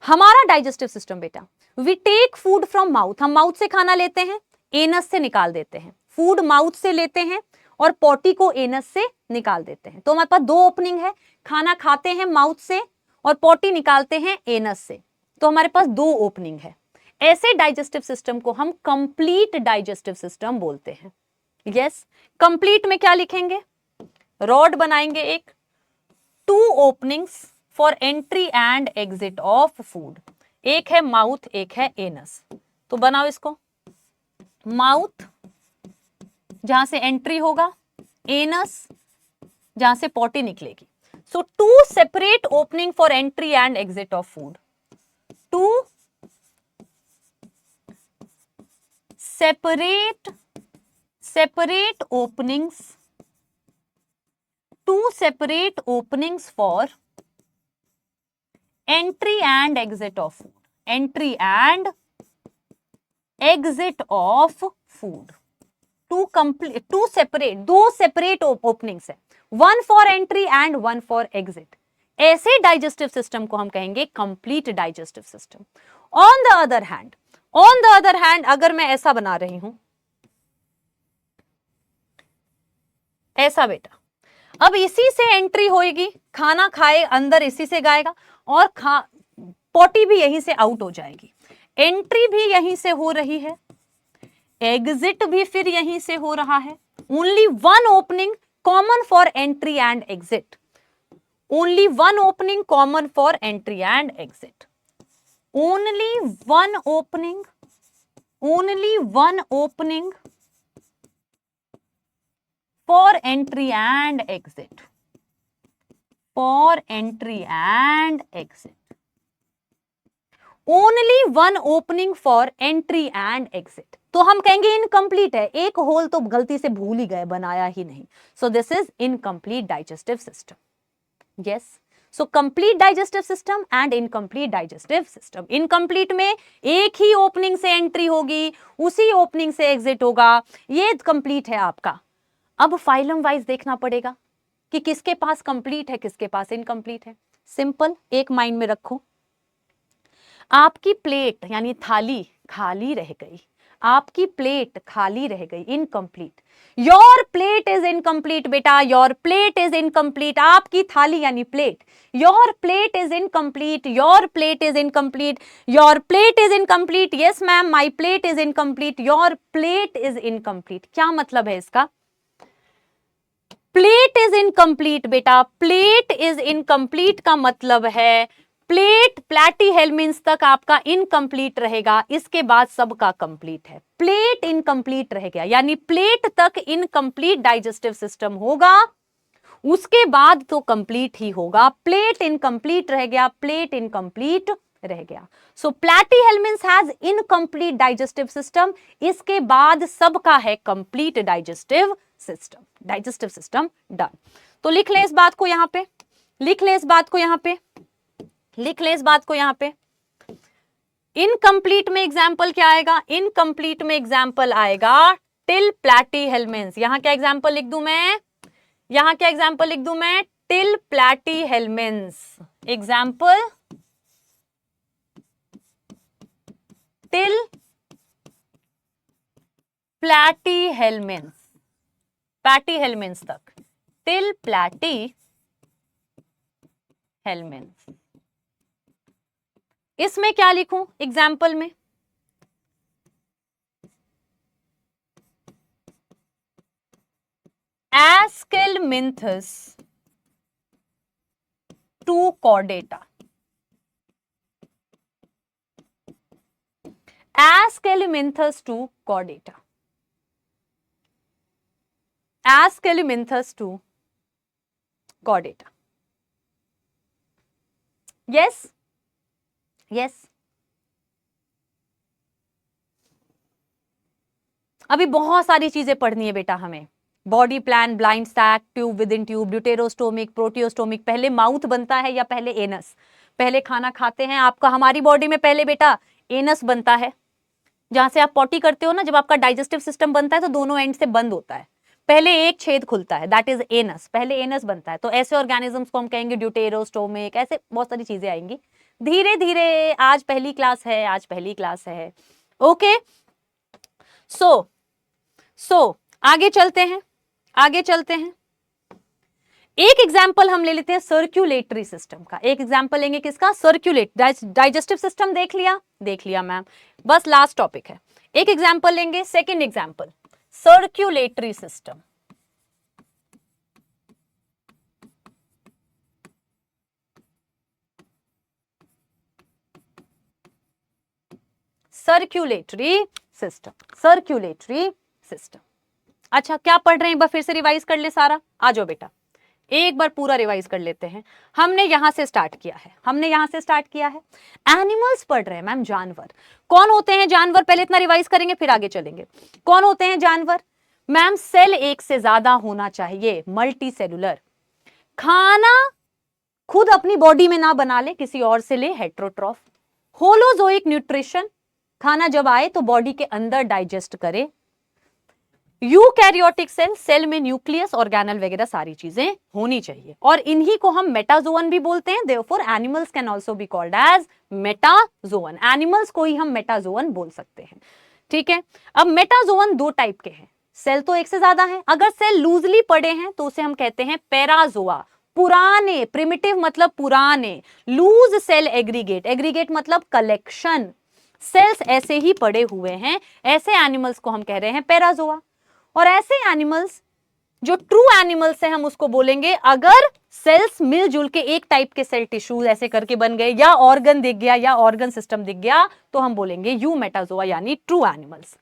हमारा डाइजेस्टिव सिस्टम बेटा, we take food from mouth, हम माउथ से खाना लेते हैं, एनस से निकाल देते हैं, फूड माउथ से लेते हैं और पॉटी को एनस से निकाल देते हैं। तो हमारे पास दो ओपनिंग है, खाना खाते हैं माउथ से और पॉटी निकालते हैं एनस से, तो हमारे पास दो ओपनिंग है। ऐसे डाइजेस्टिव सिस्टम को हम कंप्लीट डाइजेस्टिव सिस्टम बोलते हैं। यस, कंप्लीट में क्या लिखेंगे, रॉड बनाएंगे एक, two openings for entry and exit of food, एक है माउथ एक है एनस, तो बनाओ इसको, माउथ जहां से एंट्री होगा, एनस जहां से पॉटी निकलेगी। So two separate opening for entry and exit of food, two separate openings for entry and exit of food, entry and exit of food, two separate, दो separate openings है, one for entry and one for exit। ऐसे डाइजेस्टिव सिस्टम को हम कहेंगे complete digestive system. On the other hand अगर मैं ऐसा बना रही हूं, ऐसा बेटा, अब इसी से एंट्री होगी, खाना खाए अंदर इसी से जाएगा और पॉटी भी यहीं से आउट हो जाएगी, एंट्री भी यहीं से हो रही है, एग्जिट भी फिर यहीं से हो रहा है। Only one opening common for entry and exit, only one opening common for entry and exit, only one opening for entry and exit, only one opening for entry and exit। तो हम कहेंगे इनकम्प्लीट है, एक होल तो गलती से भूल ही गए, बनाया ही नहीं, सो this is incomplete digestive system. Yes, so complete digestive system and incomplete digestive system। Incomplete में एक ही ओपनिंग से एंट्री होगी, उसी ओपनिंग से एग्जिट होगा, ये कंप्लीट है आपका। अब फाइलम वाइज देखना पड़ेगा कि किसके पास कंप्लीट है किसके पास इनकम्प्लीट है। सिंपल, एक माइंड में रखो, आपकी प्लेट यानी थाली खाली रह गई, आपकी प्लेट खाली रह गई, incomplete. Your plate is incomplete बेटा, योर प्लेट इज इनकम्प्लीट, आपकी थाली यानी plate, your plate is incomplete, your plate is incomplete, your plate is incomplete, yes ma'am my plate is incomplete, your plate is incomplete. क्या मतलब है इसका, प्लेट इज इनकम्प्लीट बेटा, प्लेट इज इनकम्प्लीट का मतलब है प्लेट प्लैटीहेल्मिन्थ तक आपका इनकम्प्लीट रहेगा, इसके बाद सबका कंप्लीट है। प्लेट इनकम्प्लीट रह गया यानी प्लेट तक इनकम्प्लीट डाइजेस्टिव सिस्टम होगा, उसके बाद तो कंप्लीट ही होगा। प्लेट इनकम्प्लीट रह गया, प्लेट इनकम्प्लीट रह गया। सो प्लैटीहेल्मिन्थ हैज इनकम्प्लीट डाइजेस्टिव सिस्टम। इसके बाद सबका है complete digestive system. Digestive system done. तो लिख ले इस बात को यहां पे, लिख ले इस बात को यहां पे, लिख ले इस बात को यहां पे। इनकम्प्लीट में एग्जाम्पल क्या आएगा? इनकम्प्लीट में एग्जाम्पल आएगा टिल प्लैटीहेल्मिन्थ। यहां क्या एग्जाम्पल लिख दूं मैं? यहां क्या एग्जाम्पल लिख दूं मैं? टिल प्लैटीहेल्मिन्थ। एग्जाम्पल टिल प्लैटीहेल्मिन्थ, प्लैटीहेल्मिन्थ तक, टिल प्लैटीहेल्मिन्थ। इसमें क्या लिखूं एग्जाम्पल में? Aschelminthus to chordata, Aschelminthus to chordata, Aschelminthus to chordata. Yes, yes. अभी बहुत सारी चीजें पढ़नी है बेटा हमें। Body plan, blind sac, tube within tube, deuterostomic, protostomic. पहले माउथ बनता है या पहले एनस? पहले खाना खाते हैं आपका, हमारी बॉडी में पहले बेटा एनस बनता है, जहां से आप पॉटी करते हो ना, जब आपका डाइजेस्टिव सिस्टम बनता है तो दोनों एंड से बंद होता है, पहले एक छेद खुलता है, दैट इज एनस। पहले एनस बनता है। तो ऐसे ऑर्गेनिजम्स को हम कहेंगे ड्यूटेरोस्टोमिक। ऐसे बहुत सारी चीजें आएंगी धीरे धीरे। आज पहली क्लास है, आज पहली क्लास है। ओके, सो आगे चलते हैं, आगे चलते हैं। एक एग्जाम्पल हम ले लेते हैं सर्कुलेटरी सिस्टम का। एक एग्जाम्पल लेंगे किसका? सर्कुलेट। डाइजेस्टिव सिस्टम देख लिया, देख लिया मैम, बस लास्ट टॉपिक है। एक एग्जाम्पल लेंगे, second example circulatory system. Circulatory system, circulatory system. अच्छा, क्या पढ़ रहे हैं? एक बार फिर से रिवाइज कर ले सारा। आ जाओ बेटा, एक बार पूरा रिवाइज कर लेते हैं। हमने यहां से स्टार्ट किया है, हमने यहां से स्टार्ट किया है। एनिमल्स पढ़ रहे हैं मैम, जानवर। कौन होते हैं जानवर? पहले इतना रिवाइज करेंगे फिर आगे चलेंगे। कौन होते हैं जानवर? मैम सेल एक से ज्यादा होना चाहिए, मल्टी सेलुलर। खाना खुद अपनी बॉडी में ना बना ले, किसी और से ले, हेट्रोट्रॉफ। होलोजोइक न्यूट्रिशन, खाना जब आए तो बॉडी के अंदर डाइजेस्ट करे। यूकैरियोटिक सेल, सेल में न्यूक्लियस, ऑर्गेनल वगैरह सारी चीजें होनी चाहिए, और इन्हीं को हम मेटाजोअन भी बोलते हैं। Therefore animals can also be called as metazoan. Animals को ही हम मेटाजोअन बोल सकते हैं, ठीक है। अब मेटाजोअन दो टाइप के हैं, सेल तो एक से ज्यादा है। अगर सेल लूजली पड़े हैं तो उसे हम कहते हैं पैराजोआ, पुराने। प्रिमिटिव मतलब पुराने, लूज सेल एग्रीगेट, एग्रीगेट मतलब कलेक्शन। सेल्स ऐसे ही पड़े हुए हैं, ऐसे एनिमल्स को हम कह रहे हैं पैराजोआ। और ऐसे एनिमल्स जो ट्रू एनिमल्स हैं हम उसको बोलेंगे, अगर सेल्स मिलजुल के एक टाइप के सेल टिश्यूज ऐसे करके बन गए, या ऑर्गन दिख गया, या ऑर्गन सिस्टम दिख गया, तो हम बोलेंगे यू मेटाजोआ, यानी true animals.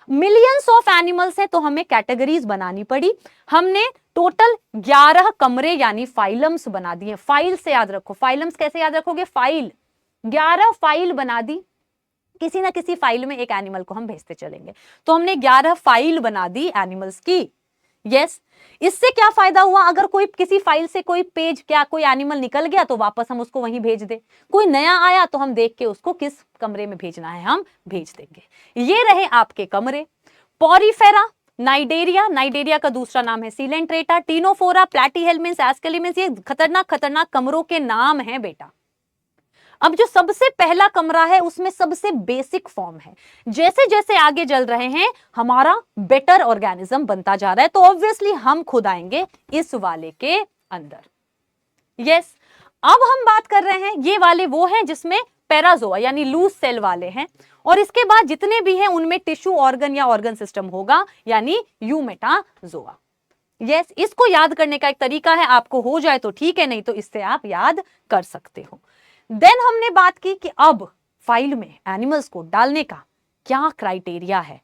Millions of animals है तो हमें कैटेगरीज बनानी पड़ी। हमने टोटल 11 कमरे यानी फाइलम्स बना दिए। फाइल से याद रखो, फाइलम्स कैसे याद रखोगे? फाइल, 11 फाइल बना दी, किसी ना किसी फाइल में एक एनिमल को हम भेजते चलेंगे। तो हमने 11 फाइल बना दी एनिमल्स की। यस, इससे क्या फायदा हुआ? अगर कोई किसी फाइल से कोई पेज, क्या कोई एनिमल निकल गया तो वापस हम उसको वहीं भेज दे। कोई नया आया तो हम देख के उसको किस कमरे में भेजना है हम भेज देंगे। ये रहे आपके कमरे। पॉरीफेरा, नाइडेरिया, नाइडेरिया का दूसरा नाम है सीलेंट्रेटा, टीनोफोरा, प्लैटीहेल्मिन्थ, एस्केलिमिन्थ, ये खतरनाक खतरनाक कमरों के नाम हैं बेटा। अब जो सबसे पहला कमरा है उसमें सबसे बेसिक फॉर्म है। जैसे जैसे आगे चल रहे हैं हमारा बेटर ऑर्गेनिज्म बनता जा रहा है, तो ऑब्वियसली हम खुद आएंगे इस वाले के अंदर। यस, अब हम बात कर रहे हैं, ये वाले वो हैं जिसमें पैराजोआ यानी लूज सेल वाले हैं, और इसके बाद जितने भी हैं उनमें टिश्यू, ऑर्गन या ऑर्गन सिस्टम होगा, यानी यूमेटाजोआ। यस, इसको याद करने का एक तरीका है, आपको हो जाए तो ठीक है, नहीं तो इससे आप याद कर सकते हो। देन हमने बात की कि अब फाइल में एनिमल्स को डालने का क्या क्राइटेरिया है।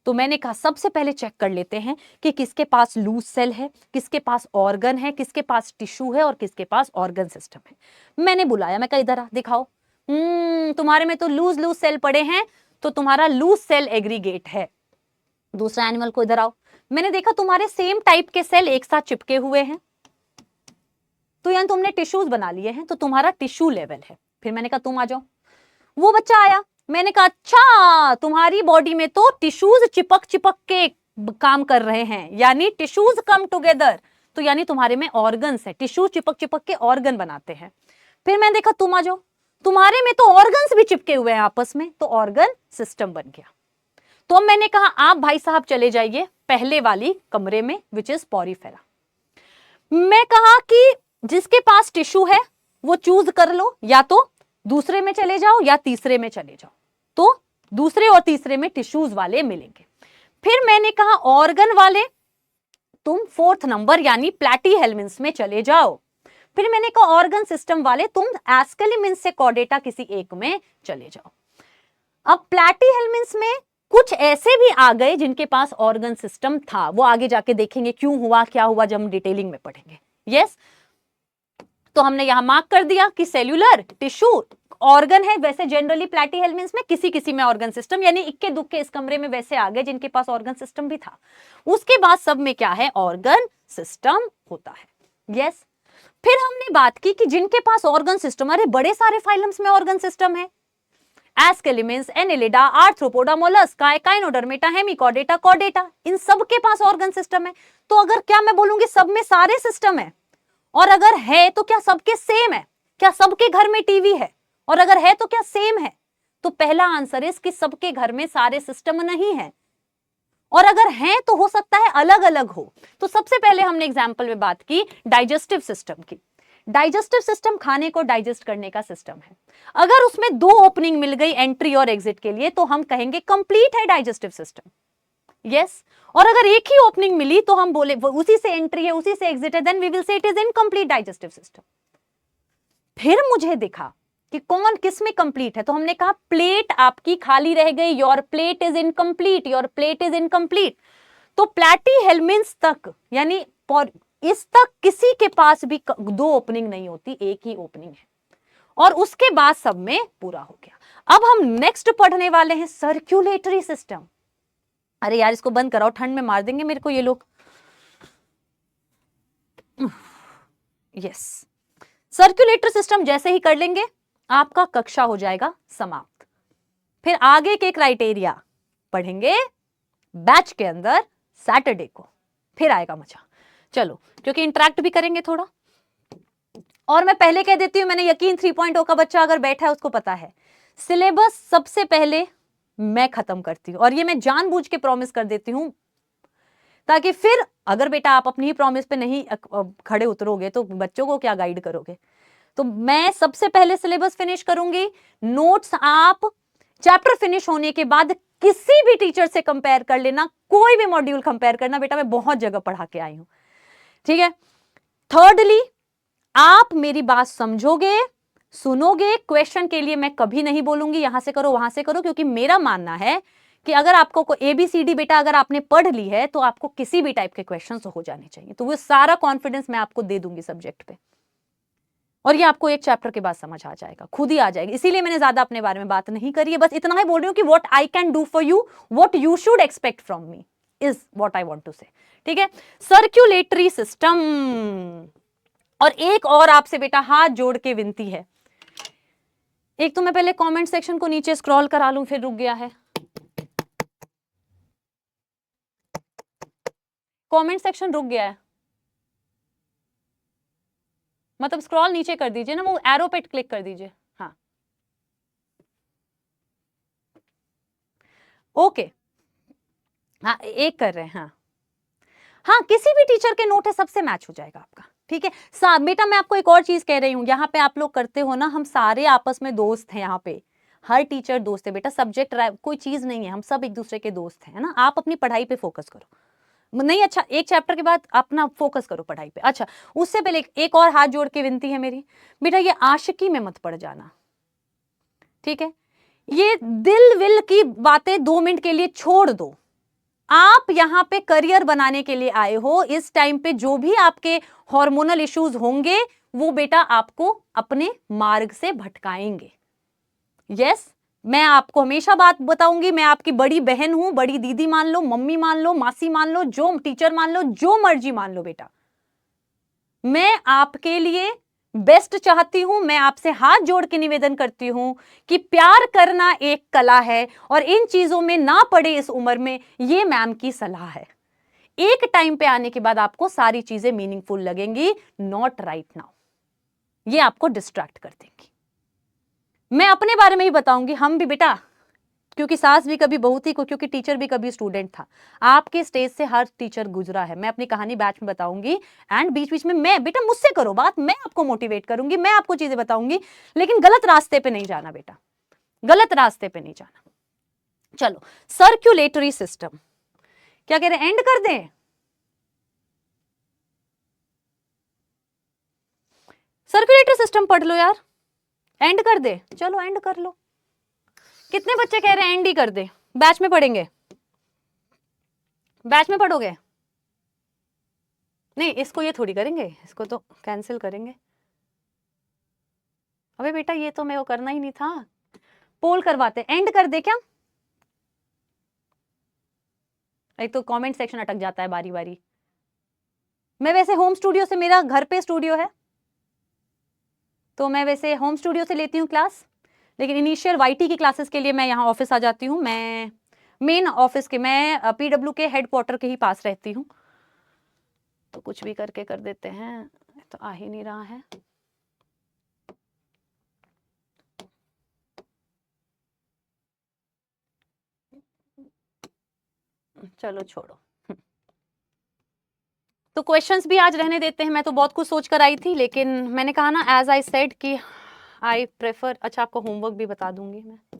तो मैंने कहा सबसे पहले चेक कर लेते हैं कि किसके पास लूज सेल है, किसके पास ऑर्गन है, किसके पास टिश्यू है और किसके पास ऑर्गन सिस्टम है। मैंने बुलाया, मैं कहा इधर आ, दिखाओ। तुम्हारे में तो लूज लूज सेल पड़े हैं, तो तुम्हारा लूज सेल एग्रीगेट है। दूसरा एनिमल को इधर आओ, मैंने देखा तुम्हारे सेम टाइप के सेल एक साथ चिपके हुए हैं, तो यानी तुमने टिश्यूज बना लिए हैं, तो तुम्हारा टिश्यू लेवल है। फिर मैंने कहा तुम आ जाओ, वो बच्चा आया, मैंने कहा अच्छा तुम्हारी बॉडी में तो टिश्यूज चिपक चिपक के काम कर रहे हैं, यानी टिश्यूज कम टुगेदर, तो यानी तुम्हारे में ऑर्गन्स है, टिश्यू चिपक चिपक के ऑर्गन बनाते हैं। फिर मैंने देखा तुम आ जाओ, तुम्हारे में तो ऑर्गन्स भी चिपके हुए हैं आपस में, तो ऑर्गन सिस्टम बन गया। तो मैंने कहा आप भाई साहब चले जाइए पहले वाली कमरे में, विच इज पोरीफेरा। मैं कहा कि जिसके पास टिश्यू है वो चूज कर लो, या तो दूसरे में चले जाओ या तीसरे में चले जाओ, तो दूसरे और तीसरे में टिश्यूज वाले मिलेंगे। फिर मैंने कहा ऑर्गन वाले तुम 4th नंबर यानी प्लैटीहेल्मिन्थ में चले जाओ। फिर मैंने कहा ऑर्गन सिस्टम वाले तुम एस्केलिमिन्थ से कॉर्डेटा किसी एक में चले जाओ। अब प्लैटीहेल्मिन्थ में कुछ ऐसे भी आ गए जिनके पास ऑर्गन सिस्टम था, वो आगे जाके देखेंगे क्यों हुआ क्या हुआ जब हम डिटेलिंग में पढ़ेंगे। यस, तो हमने यहां मार्क कर दिया कि सेल्यूलर टिश्यू ऑर्गन है। वैसे जनरली प्लैटीहेल्मिन्थ में किसी किसी में ऑर्गन सिस्टम, यानी इक्के दुक्के इस कमरे में वैसे आ गए जिनके पास ऑर्गन सिस्टम भी था। उसके बाद सब में क्या है, ऑर्गन सिस्टम होता है। यस, फिर हमने बात की कि जिनके पास ऑर्गन सिस्टम, अरे बड़े सारे फाइलम्स में ऑर्गन सिस्टम है, एस्केलिमिन्स, Annelida, arthropoda, mollusca, echinodermata, hemichordata, chordata, इन सब के पास ऑर्गन सिस्टम है। तो अगर क्या मैं बोलूंगी सब में सारे सिस्टम है, और अगर है तो क्या सबके सेम है, क्या सबके घर में टीवी है, और अगर है तो क्या सेम है? तो पहला आंसर इस कि सबके घर में सारे सिस्टम नहीं है, और अगर है तो हो सकता है अलग अलग हो। तो सबसे पहले हमने एग्जाम्पल में बात की डाइजेस्टिव सिस्टम की। डाइजेस्टिव सिस्टम खाने को डाइजेस्ट करने का सिस्टम है। अगर उसमें 2 ओपनिंग मिल गई एंट्री और एग्जिट के लिए तो हम कहेंगे कंप्लीट है डाइजेस्टिव सिस्टम। यस, और अगर एक ही ओपनिंग मिली तो हम बोले उसी से एंट्री है उसी से एग्जिट है, then we will say it is incomplete digestive system. फिर मुझे दिखा कि कौन किस में कंप्लीट है, तो हमने कहा प्लेट आपकी खाली रह गई, your plate is incomplete, your plate is incomplete. तो प्लैटीहेल्मिन्थ तक यानी इस तक किसी के पास भी 2 ओपनिंग नहीं होती, एक ही ओपनिंग है, और उसके बाद सब में पूरा हो गया। अब हम नेक्स्ट पढ़ने वाले हैं सर्कुलेटरी सिस्टम। अरे यार इसको बंद कराओ, ठंड में मार देंगे मेरे को ये लोग। यस, सर्कुलेटरी सिस्टम जैसे ही कर लेंगे आपका कक्षा हो जाएगा समाप्त। फिर आगे के क्राइटेरिया पढ़ेंगे बैच के अंदर सैटरडे को, फिर आएगा मजा। चलो, क्योंकि इंटरेक्ट भी करेंगे थोड़ा। और मैं पहले कह देती हूं, मैंने यकीन 3.0 का बच्चा अगर बैठा है उसको पता है, सिलेबस सबसे पहले मैं खत्म करती हूं, और ये मैं जानबूझ के प्रॉमिस कर देती हूं ताकि फिर अगर बेटा आप अपनी ही प्रॉमिस पे नहीं खड़े उतरोगे तो बच्चों को क्या गाइड करोगे। तो मैं सबसे पहले सिलेबस फिनिश करूंगी, नोट्स आप चैप्टर फिनिश होने के बाद किसी भी टीचर से कंपेयर कर लेना, कोई भी मॉड्यूल कंपेयर करना, बेटा मैं बहुत जगह पढ़ा के आई हूं, ठीक है। थर्डली, आप मेरी बात समझोगे, सुनोगे। क्वेश्चन के लिए मैं कभी नहीं बोलूंगी यहां से करो वहां से करो, क्योंकि मेरा मानना है कि अगर आपको ABCD बेटा अगर आपने पढ़ ली है तो आपको किसी भी टाइप के क्वेश्चन हो जाने चाहिए। तो वो सारा कॉन्फिडेंस मैं आपको दे दूंगी सब्जेक्ट पे, और ये आपको एक चैप्टर के बाद समझ आ जाएगा, खुद ही आ जाएगी। इसीलिए मैंने ज्यादा अपने बारे में बात नहीं करी है, बस इतना ही बोल रही हूँ कि what I can do for you, what you should expect from me is what I want to say, ठीक है। Circulatory system. और एक और आपसे बेटा हाथ जोड़ के विनती है, एक तो मैं पहले कमेंट सेक्शन को नीचे स्क्रॉल करा लूं, फिर रुक गया है। कमेंट सेक्शन रुक गया है, मतलब स्क्रॉल नीचे कर दीजिए ना, वो एरो पे क्लिक कर दीजिए। हाँ ओके, हाँ एक कर रहे हैं। हाँ हाँ, किसी भी टीचर के नोट है सबसे मैच हो जाएगा आपका, ठीक है। बेटा मैं आपको एक और चीज कह रही हूँ, यहाँ पे आप लोग करते हो ना, हम सारे आपस में दोस्त हैं, यहाँ पे हर टीचर दोस्त है बेटा, सब्जेक्ट कोई चीज नहीं है, हम सब एक दूसरे के दोस्त हैं, है ना। आप अपनी पढ़ाई पे फोकस करो, नहीं अच्छा एक चैप्टर के बाद अपना फोकस करो पढ़ाई पे। अच्छा, उससे पहले एक और हाथ जोड़ के विनती है मेरी, बेटा ये आशिकी में मत पड़ जाना, ठीक है। ये दिल विल की बातें 2 मिनट के लिए छोड़ दो। आप यहाँ पे करियर बनाने के लिए आए हो, इस टाइम पे जो भी आपके हार्मोनल इश्यूज होंगे वो बेटा आपको अपने मार्ग से भटकाएंगे, यस, मैं आपको हमेशा बात बताऊंगी, मैं आपकी बड़ी बहन हूं, बड़ी दीदी मान लो, मम्मी मान लो, मासी मान लो, जो टीचर मान लो, जो मर्जी मान लो बेटा, मैं आपके लिए बेस्ट चाहती हूं। मैं आपसे हाथ जोड़ के निवेदन करती हूं कि प्यार करना एक कला है और इन चीजों में ना पड़े इस उम्र में, ये मैम की सलाह है। एक टाइम पे आने के बाद आपको सारी चीजें मीनिंगफुल लगेंगी, नॉट राइट नाउ, ये आपको डिस्ट्रैक्ट कर देंगी। मैं अपने बारे में ही बताऊंगी, हम भी बेटा, क्योंकि सास भी कभी बहू थी, क्योंकि टीचर भी कभी स्टूडेंट था, आपके स्टेज से हर टीचर गुजरा है। मैं अपनी कहानी बैच में बताऊंगी एंड बीच बीच में मैं, बेटा मुझसे करो बात, मैं आपको मोटिवेट करूंगी, मैं आपको चीजें बताऊंगी, लेकिन गलत रास्ते पे नहीं जाना बेटा, गलत रास्ते पे नहीं जाना। चलो, सर्कुलेटरी सिस्टम, क्या कह रहे हैं, एंड कर दें? सर्कुलेटरी सिस्टम पढ़ लो यार, एंड कर दे, चलो एंड कर लो। कितने बच्चे कह रहे हैं एंड ही कर दे? बैच में पढ़ेंगे? बैच में पढ़ोगे? नहीं, इसको ये थोड़ी करेंगे, इसको तो कैंसिल करेंगे। अबे बेटा ये तो मेरे को करना ही नहीं था, पोल करवाते, एंड कर दे क्या? एक तो कमेंट सेक्शन अटक जाता है बारी बारी। मैं वैसे होम स्टूडियो से, मेरा घर पे स्टूडियो है, तो मैं वैसे होम स्टूडियो से लेती हूँ क्लास, लेकिन इनिशियल वाईटी की क्लासेस के लिए मैं यहाँ ऑफिस आ जाती हूँ। मैं मेन ऑफिस के, मैं पीडब्ल्यू के हेडक्वार्टर के ही पास रहती हूँ, तो कुछ भी करके कर देते हैं, तो आ ही नहीं रहा है। चलो छोड़ो, तो क्वेश्चंस भी आज रहने देते हैं। मैं तो बहुत कुछ सोच कर आई थी, लेकिन मैंने कहा ना, एज आई सेड कि आई प्रेफर, अच्छा आपको होमवर्क भी बता दूंगी मैं।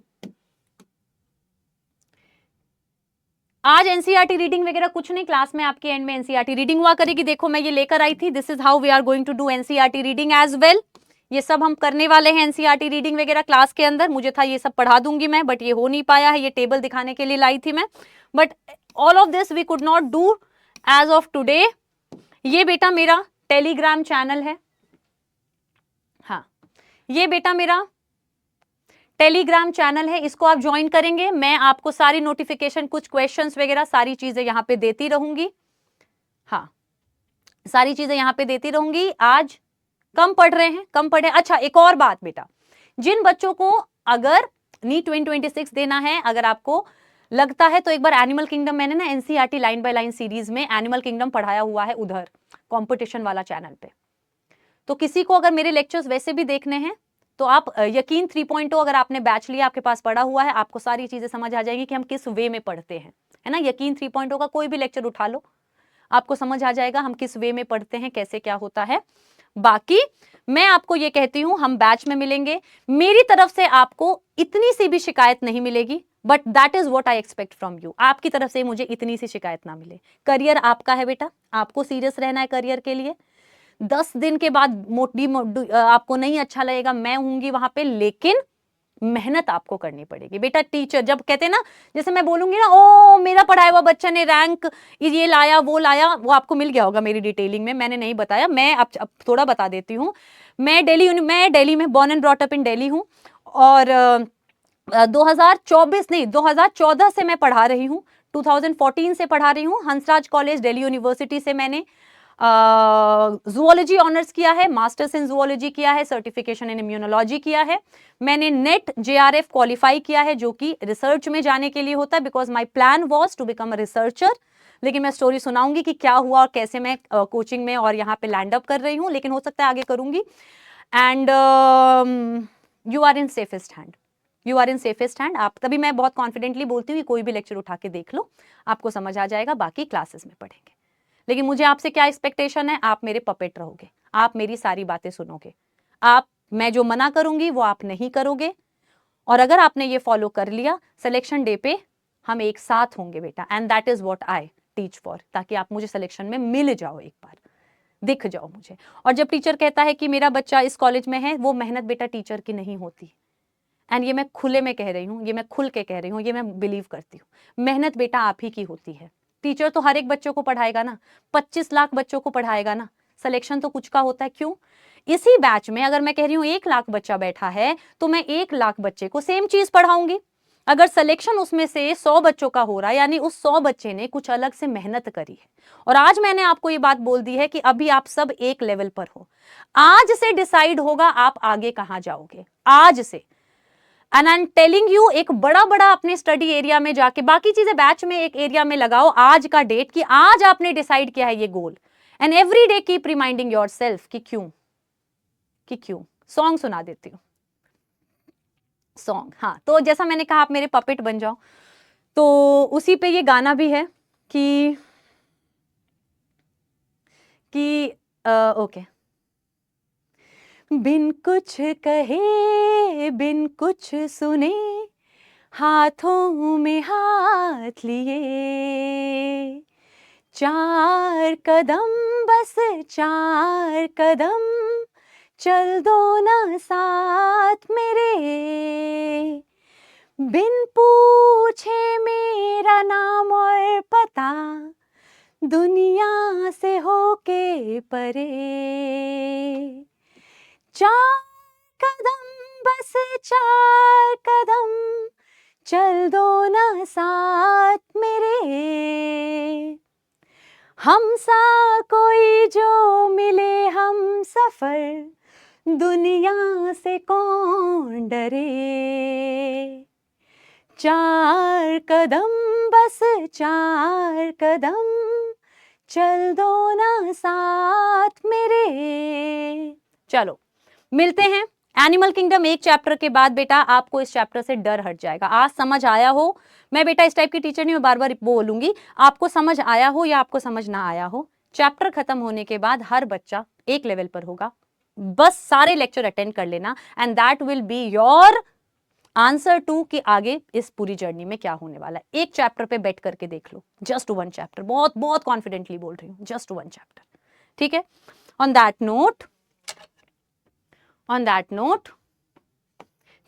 आज एनसीईआरटी रीडिंग वगैरह कुछ नहीं, क्लास में आपके एंड में एनसीईआरटी रीडिंग हुआ करेगी। देखो मैं ये लेकर आई थी, this is how we are going to do NCERT reading as well. ये सब हम करने वाले हैं एनसीईआरटी रीडिंग वगैरह क्लास के अंदर। मुझे था ये सब पढ़ा दूंगी मैं, बट ये हो नहीं पाया है, ये टेबल दिखाने के लिए लाई थी मैं, but all of this we could not do as of today. ये बेटा मेरा टेलीग्राम चैनल है, हाँ ये बेटा मेरा टेलीग्राम चैनल है, इसको आप ज्वाइन करेंगे, मैं आपको सारी नोटिफिकेशन, कुछ क्वेश्चंस वगैरह सारी चीजें यहाँ पे देती रहूंगी। हाँ, सारी चीजें यहाँ पे देती रहूंगी। आज कम पढ़ रहे हैं, कम पढ़े। अच्छा एक और बात बेटा, जिन बच्चों को अगर नीट 2026 देना है, अगर आपको लगता है, तो एक बार एनिमल किंगडम, मैंने ना NCERT line by line series में एनिमल किंगडम पढ़ाया हुआ है उधर कंपटीशन वाला चैनल पे, तो किसी को अगर मेरे लेक्चर्स वैसे भी देखने हैं तो आप यकीन 3.0 अगर आपने बैच लिया, आपके पास पढ़ा हुआ है, आपको सारी चीजें समझ आ जाएगी कि हम किस वे में पढ़ते हैं, है ना। यकीन 3.0 का कोई भी लेक्चर उठा लो, आपको समझ आ जाएगा हम किस वे में पढ़ते हैं, कैसे क्या होता है। बाकी मैं आपको ये कहती हूं, हम बैच में मिलेंगे, मेरी तरफ से आपको इतनी सी भी शिकायत नहीं मिलेगी, but that is what I expect from you. आपकी तरफ से मुझे इतनी सी शिकायत ना मिले। करियर आपका है बेटा, आपको सीरियस रहना है करियर के लिए। 10 दिन के बाद आपको नहीं अच्छा लगेगा, मैं हूंगी वहां पे, लेकिन मेहनत आपको करनी पड़ेगी बेटा। टीचर जब कहते हैं ना, जैसे मैं बोलूंगी ना, ओ मेरा पढ़ाया हुआ बच्चा ने रैंक ये लाया वो लाया, वो आपको मिल गया होगा मेरी डिटेलिंग में, मैंने नहीं बताया, मैं अब थोड़ा बता देती हूँ। मैं दिल्ली में born and brought up in Delhi हूँ, और 2024 नहीं 2014 से मैं पढ़ा रही हूँ, 2014 से पढ़ा रही हूँ हंसराज कॉलेज दिल्ली यूनिवर्सिटी से। मैंने जूलॉजी ऑनर्स किया है, मास्टर्स इन जूलॉजी किया है, सर्टिफिकेशन इन इम्यूनोलॉजी किया है। मैंने नेट जेआरएफ क्वालिफाई किया है, जो कि रिसर्च में जाने के लिए होता है, because my plan was to become a researcher. लेकिन मैं स्टोरी सुनाऊंगी कि क्या हुआ और कैसे मैं कोचिंग में और यहाँ पे लैंड अप कर रही हूँ, लेकिन हो सकता है आगे करूंगी। And you are in safest hand, you are in safest hand. आप तभी मैं बहुत कॉन्फिडेंटली बोलती हूँ कि कोई भी लेक्चर उठा के देख लो, आपको समझ आ जाएगा, बाकी क्लासेस में पढ़ेंगे। लेकिन मुझे आपसे क्या एक्सपेक्टेशन है, आप मेरे पपेट रहोगे, आप मेरी सारी बातें सुनोगे, आप, मैं जो मना करूंगी वो आप नहीं करोगे, और अगर आपने ये फॉलो कर लिया, सिलेक्शन डे पे हम एक साथ होंगे बेटा, and that is what I teach for, ताकि आप मुझे सिलेक्शन में मिल जाओ, एक बार दिख जाओ मुझे। और जब टीचर कहता है कि मेरा बच्चा इस कॉलेज में है, वो मेहनत बेटा टीचर की नहीं होती, एंड ये मैं खुले में कह रही हूँ, ये मैं खुल के कह रही हूँ, ये मैं बिलीव करती हूँ, मेहनत बेटा आप ही की होती है। टीचर तो हर एक बच्चों को पढ़ाएगा ना, 25 लाख बच्चों को पढ़ाएगा ना, सिलेक्शन तो कुछ का होता है। क्यों? इसी बैच में अगर मैं कह रही हूँ 1 लाख बच्चा बैठा है तो मैं 1 लाख बच्चे को सेम चीज पढ़ाऊंगी। अगर सिलेक्शन उसमें से 100 बच्चों का हो रहा है यानी उस 100 बच्चे ने कुछ अलग से मेहनत करी है। और आज मैंने आपको ये बात बोल दी है कि अभी आप सब एक लेवल पर हो। आज से डिसाइड होगा आप आगे कहां जाओगे, आज से। And I am telling you, एक बड़ा बड़ा अपने स्टडी एरिया में जाके, बाकी चीजें बैच में एक एरिया में लगाओ, आज का डेट कि आज आपने डिसाइड किया है ये गोल। And every day keep reminding yourself कि क्यों। सॉन्ग सुना देती हूँ, सॉन्ग। हाँ, तो जैसा मैंने कहा आप मेरे पपेट बन जाओ, तो उसी पे ये गाना भी है कि ओके। बिन कुछ कहे बिन कुछ सुने हाथों में हाथ लिए, 4 कदम बस 4 कदम चल दो ना साथ मेरे, बिन पूछे मेरा नाम और पता दुनिया से होके परे, 4 कदम बस 4 कदम चल दो ना साथ मेरे, हम सा कोई जो मिले हम सफर दुनिया से कौन डरे, 4 कदम बस 4 कदम चल दो ना साथ मेरे। चलो मिलते हैं एनिमल किंगडम एक चैप्टर के बाद। बेटा आपको इस चैप्टर से डर हट जाएगा। आज समझ आया हो, मैं बेटा इस टाइप की टीचर नहीं, मैं बार बार बोलूंगी, आपको समझ आया हो या आपको समझ ना आया हो, चैप्टर खत्म होने के बाद हर बच्चा एक लेवल पर होगा। बस सारे लेक्चर अटेंड कर लेना and that will be your answer to कि आगे इस पूरी जर्नी में क्या होने वाला है। एक चैप्टर पे बैठ करके देख लो, जस्ट 1 चैप्टर, बहुत बहुत कॉन्फिडेंटली बोल रही हूँ, जस्ट 1 चैप्टर, ठीक है। ऑन दैट नोट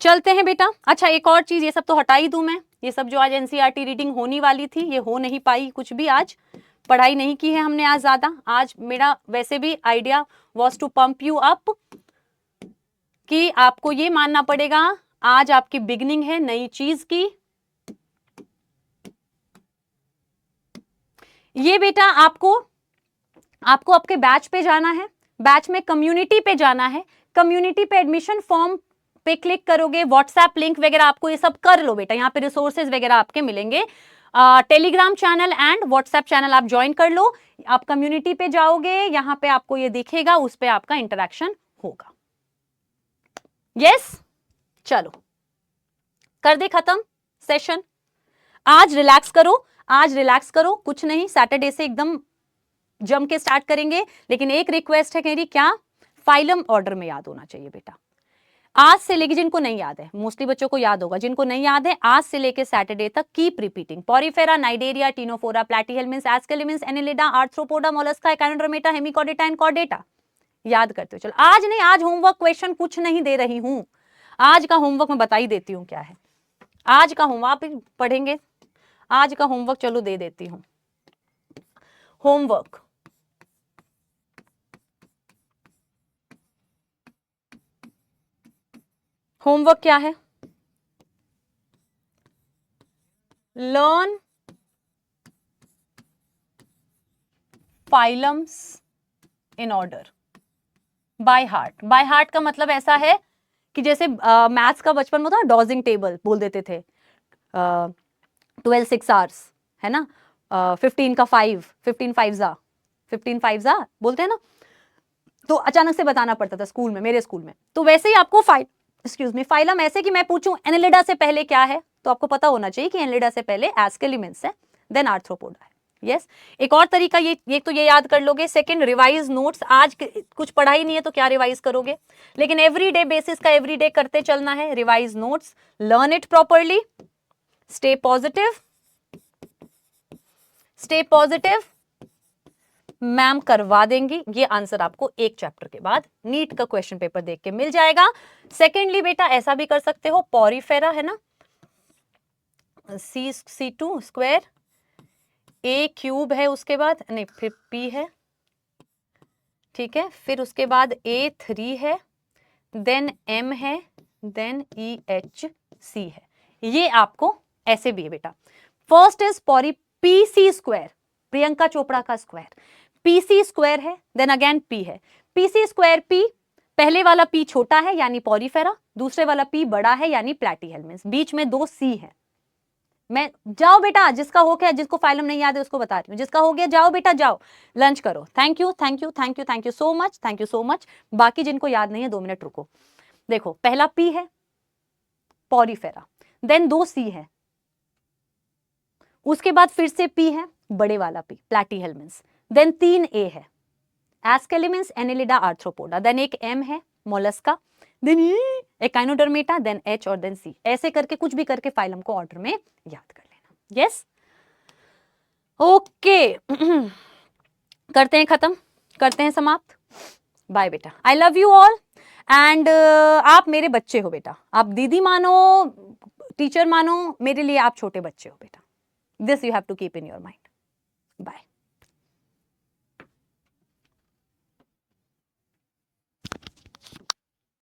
चलते हैं बेटा। अच्छा एक और चीज, ये सब तो हटा ही दूं मैं, ये सब जो आज एनसीईआरटी रीडिंग होने वाली थी ये हो नहीं पाई, कुछ भी आज पढ़ाई नहीं की है हमने आज ज्यादा। आज मेरा वैसे भी idea was to pump you up कि आपको ये मानना पड़ेगा आज आपकी बिगनिंग है नई चीज की। ये बेटा आपको आपके बैच पे जाना है, बैच में कम्युनिटी पे जाना है, कम्युनिटी पे एडमिशन फॉर्म पे क्लिक करोगे, व्हाट्सएप लिंक वगैरह आपको ये सब कर लो बेटा, यहाँ पे रिसोर्सेज वगैरह आपके मिलेंगे, Telegram channel and WhatsApp channel आप ज्वाइन कर लो। आप कम्युनिटी पे जाओगे, यहाँ पे आपको ये दिखेगा, उस पे आपका इंटरेक्शन होगा। यस चलो कर दे खत्म सेशन। आज रिलैक्स करो, कुछ नहीं, सैटरडे से एकदम जम के स्टार्ट करेंगे। लेकिन एक रिक्वेस्ट है मेरी, क्या, फाइलम ऑर्डर में याद होना चाहिए बेटा। आज से लेके, जिनको नहीं याद है, मोस्टली बच्चों को याद होगा, जिनको नहीं याद है आज से लेके सैटरडे तक keep repeating. Porifera, cnidaria, ctenophora, platyhelminthes, aschelminthes, annelida, arthropoda, mollusca, echinodermata, hemichordata and chordata याद करते हो। चलो आज नहीं, आज होमवर्क क्वेश्चन कुछ नहीं दे रही हूं, आज का होमवर्क मैं बता ही देती हूँ क्या है। आज का होमवर्क आप पढ़ेंगे, आज का होमवर्क चलो दे देती हूं। होमवर्क क्या है, learn phylums in order by heart. By heart का मतलब ऐसा है कि जैसे मैथ्स का बचपन में था डॉजिंग टेबल बोल देते थे, 12 6 आवर्स है ना, 15 का 5, 15 5 जा बोलते हैं ना, तो अचानक से बताना पड़ता था स्कूल में, मेरे स्कूल में। तो वैसे ही आपको फाइलम ऐसे कि मैं पूछूं एनिलिडा से पहले क्या है, तो आपको पता होना चाहिए कि एनिलिडा से पहले एस्केलिमिन्स है, देन आर्थ्रोपोडा है। यस एक और तरीका ये तो ये याद कर लोगे। Second, revise notes. आज कुछ पढ़ाई नहीं है तो क्या रिवाइज करोगे, लेकिन एवरीडे बेसिस का एवरीडे करते चलना है। Revise notes, learn it properly, stay positive, ma'am करवा देंगी। ये आंसर आपको एक चैप्टर के बाद नीट का क्वेश्चन पेपर देख के मिल जाएगा। सेकेंडली बेटा ऐसा भी कर सकते हो, पॉरीफेरा है ना, C2 स्क्वायर, A क्यूब है, उसके बाद नहीं फिर P है, ठीक है, फिर उसके बाद A3 है, देन M है, देन EHC है। ये आपको ऐसे भी है बेटा। फर्स्ट इज पॉरी PC स्क्वायर, प्रियंका चोपड़ा का स्क्वायर, PC स्क्वायर है, देन अगेन P है, PC स्क्वायर P, पहले वाला P छोटा है यानी पॉरीफेरा, दूसरे वाला P बड़ा है यानी प्लैटीहेल्मिन्थ, बीच में 2 C है। मैं जाओ बेटा, जिसका हो गया, जिसको फाइलम नहीं याद है उसको बता रही हूँ, जिसका हो गया जाओ बेटा जाओ, लंच करो। Thank you thank you thank you thank you so much, thank you so much. बाकी जिनको याद नहीं है 2 मिनट रुको। देखो पहला P है पॉरीफेरा, देन 2 C है, उसके बाद फिर से P है बड़े वाला P प्लैटीहेल्मिन्थ, देन 3 A है एस्केलिमिन्स एनेलिडा आर्थ्रोपोडा, देन एक M है Mollusca, then Echinodermata, then H और देन C। ऐसे करके कुछ भी करके फाइलम को ऑर्डर में याद कर लेना। यस ओके करते हैं खत्म, करते हैं समाप्त। बाय बेटा, I love you all and आप मेरे बच्चे हो बेटा, आप दीदी मानो टीचर मानो, मेरे लिए आप छोटे बच्चे हो बेटा। This you have to keep in your mind. Bye.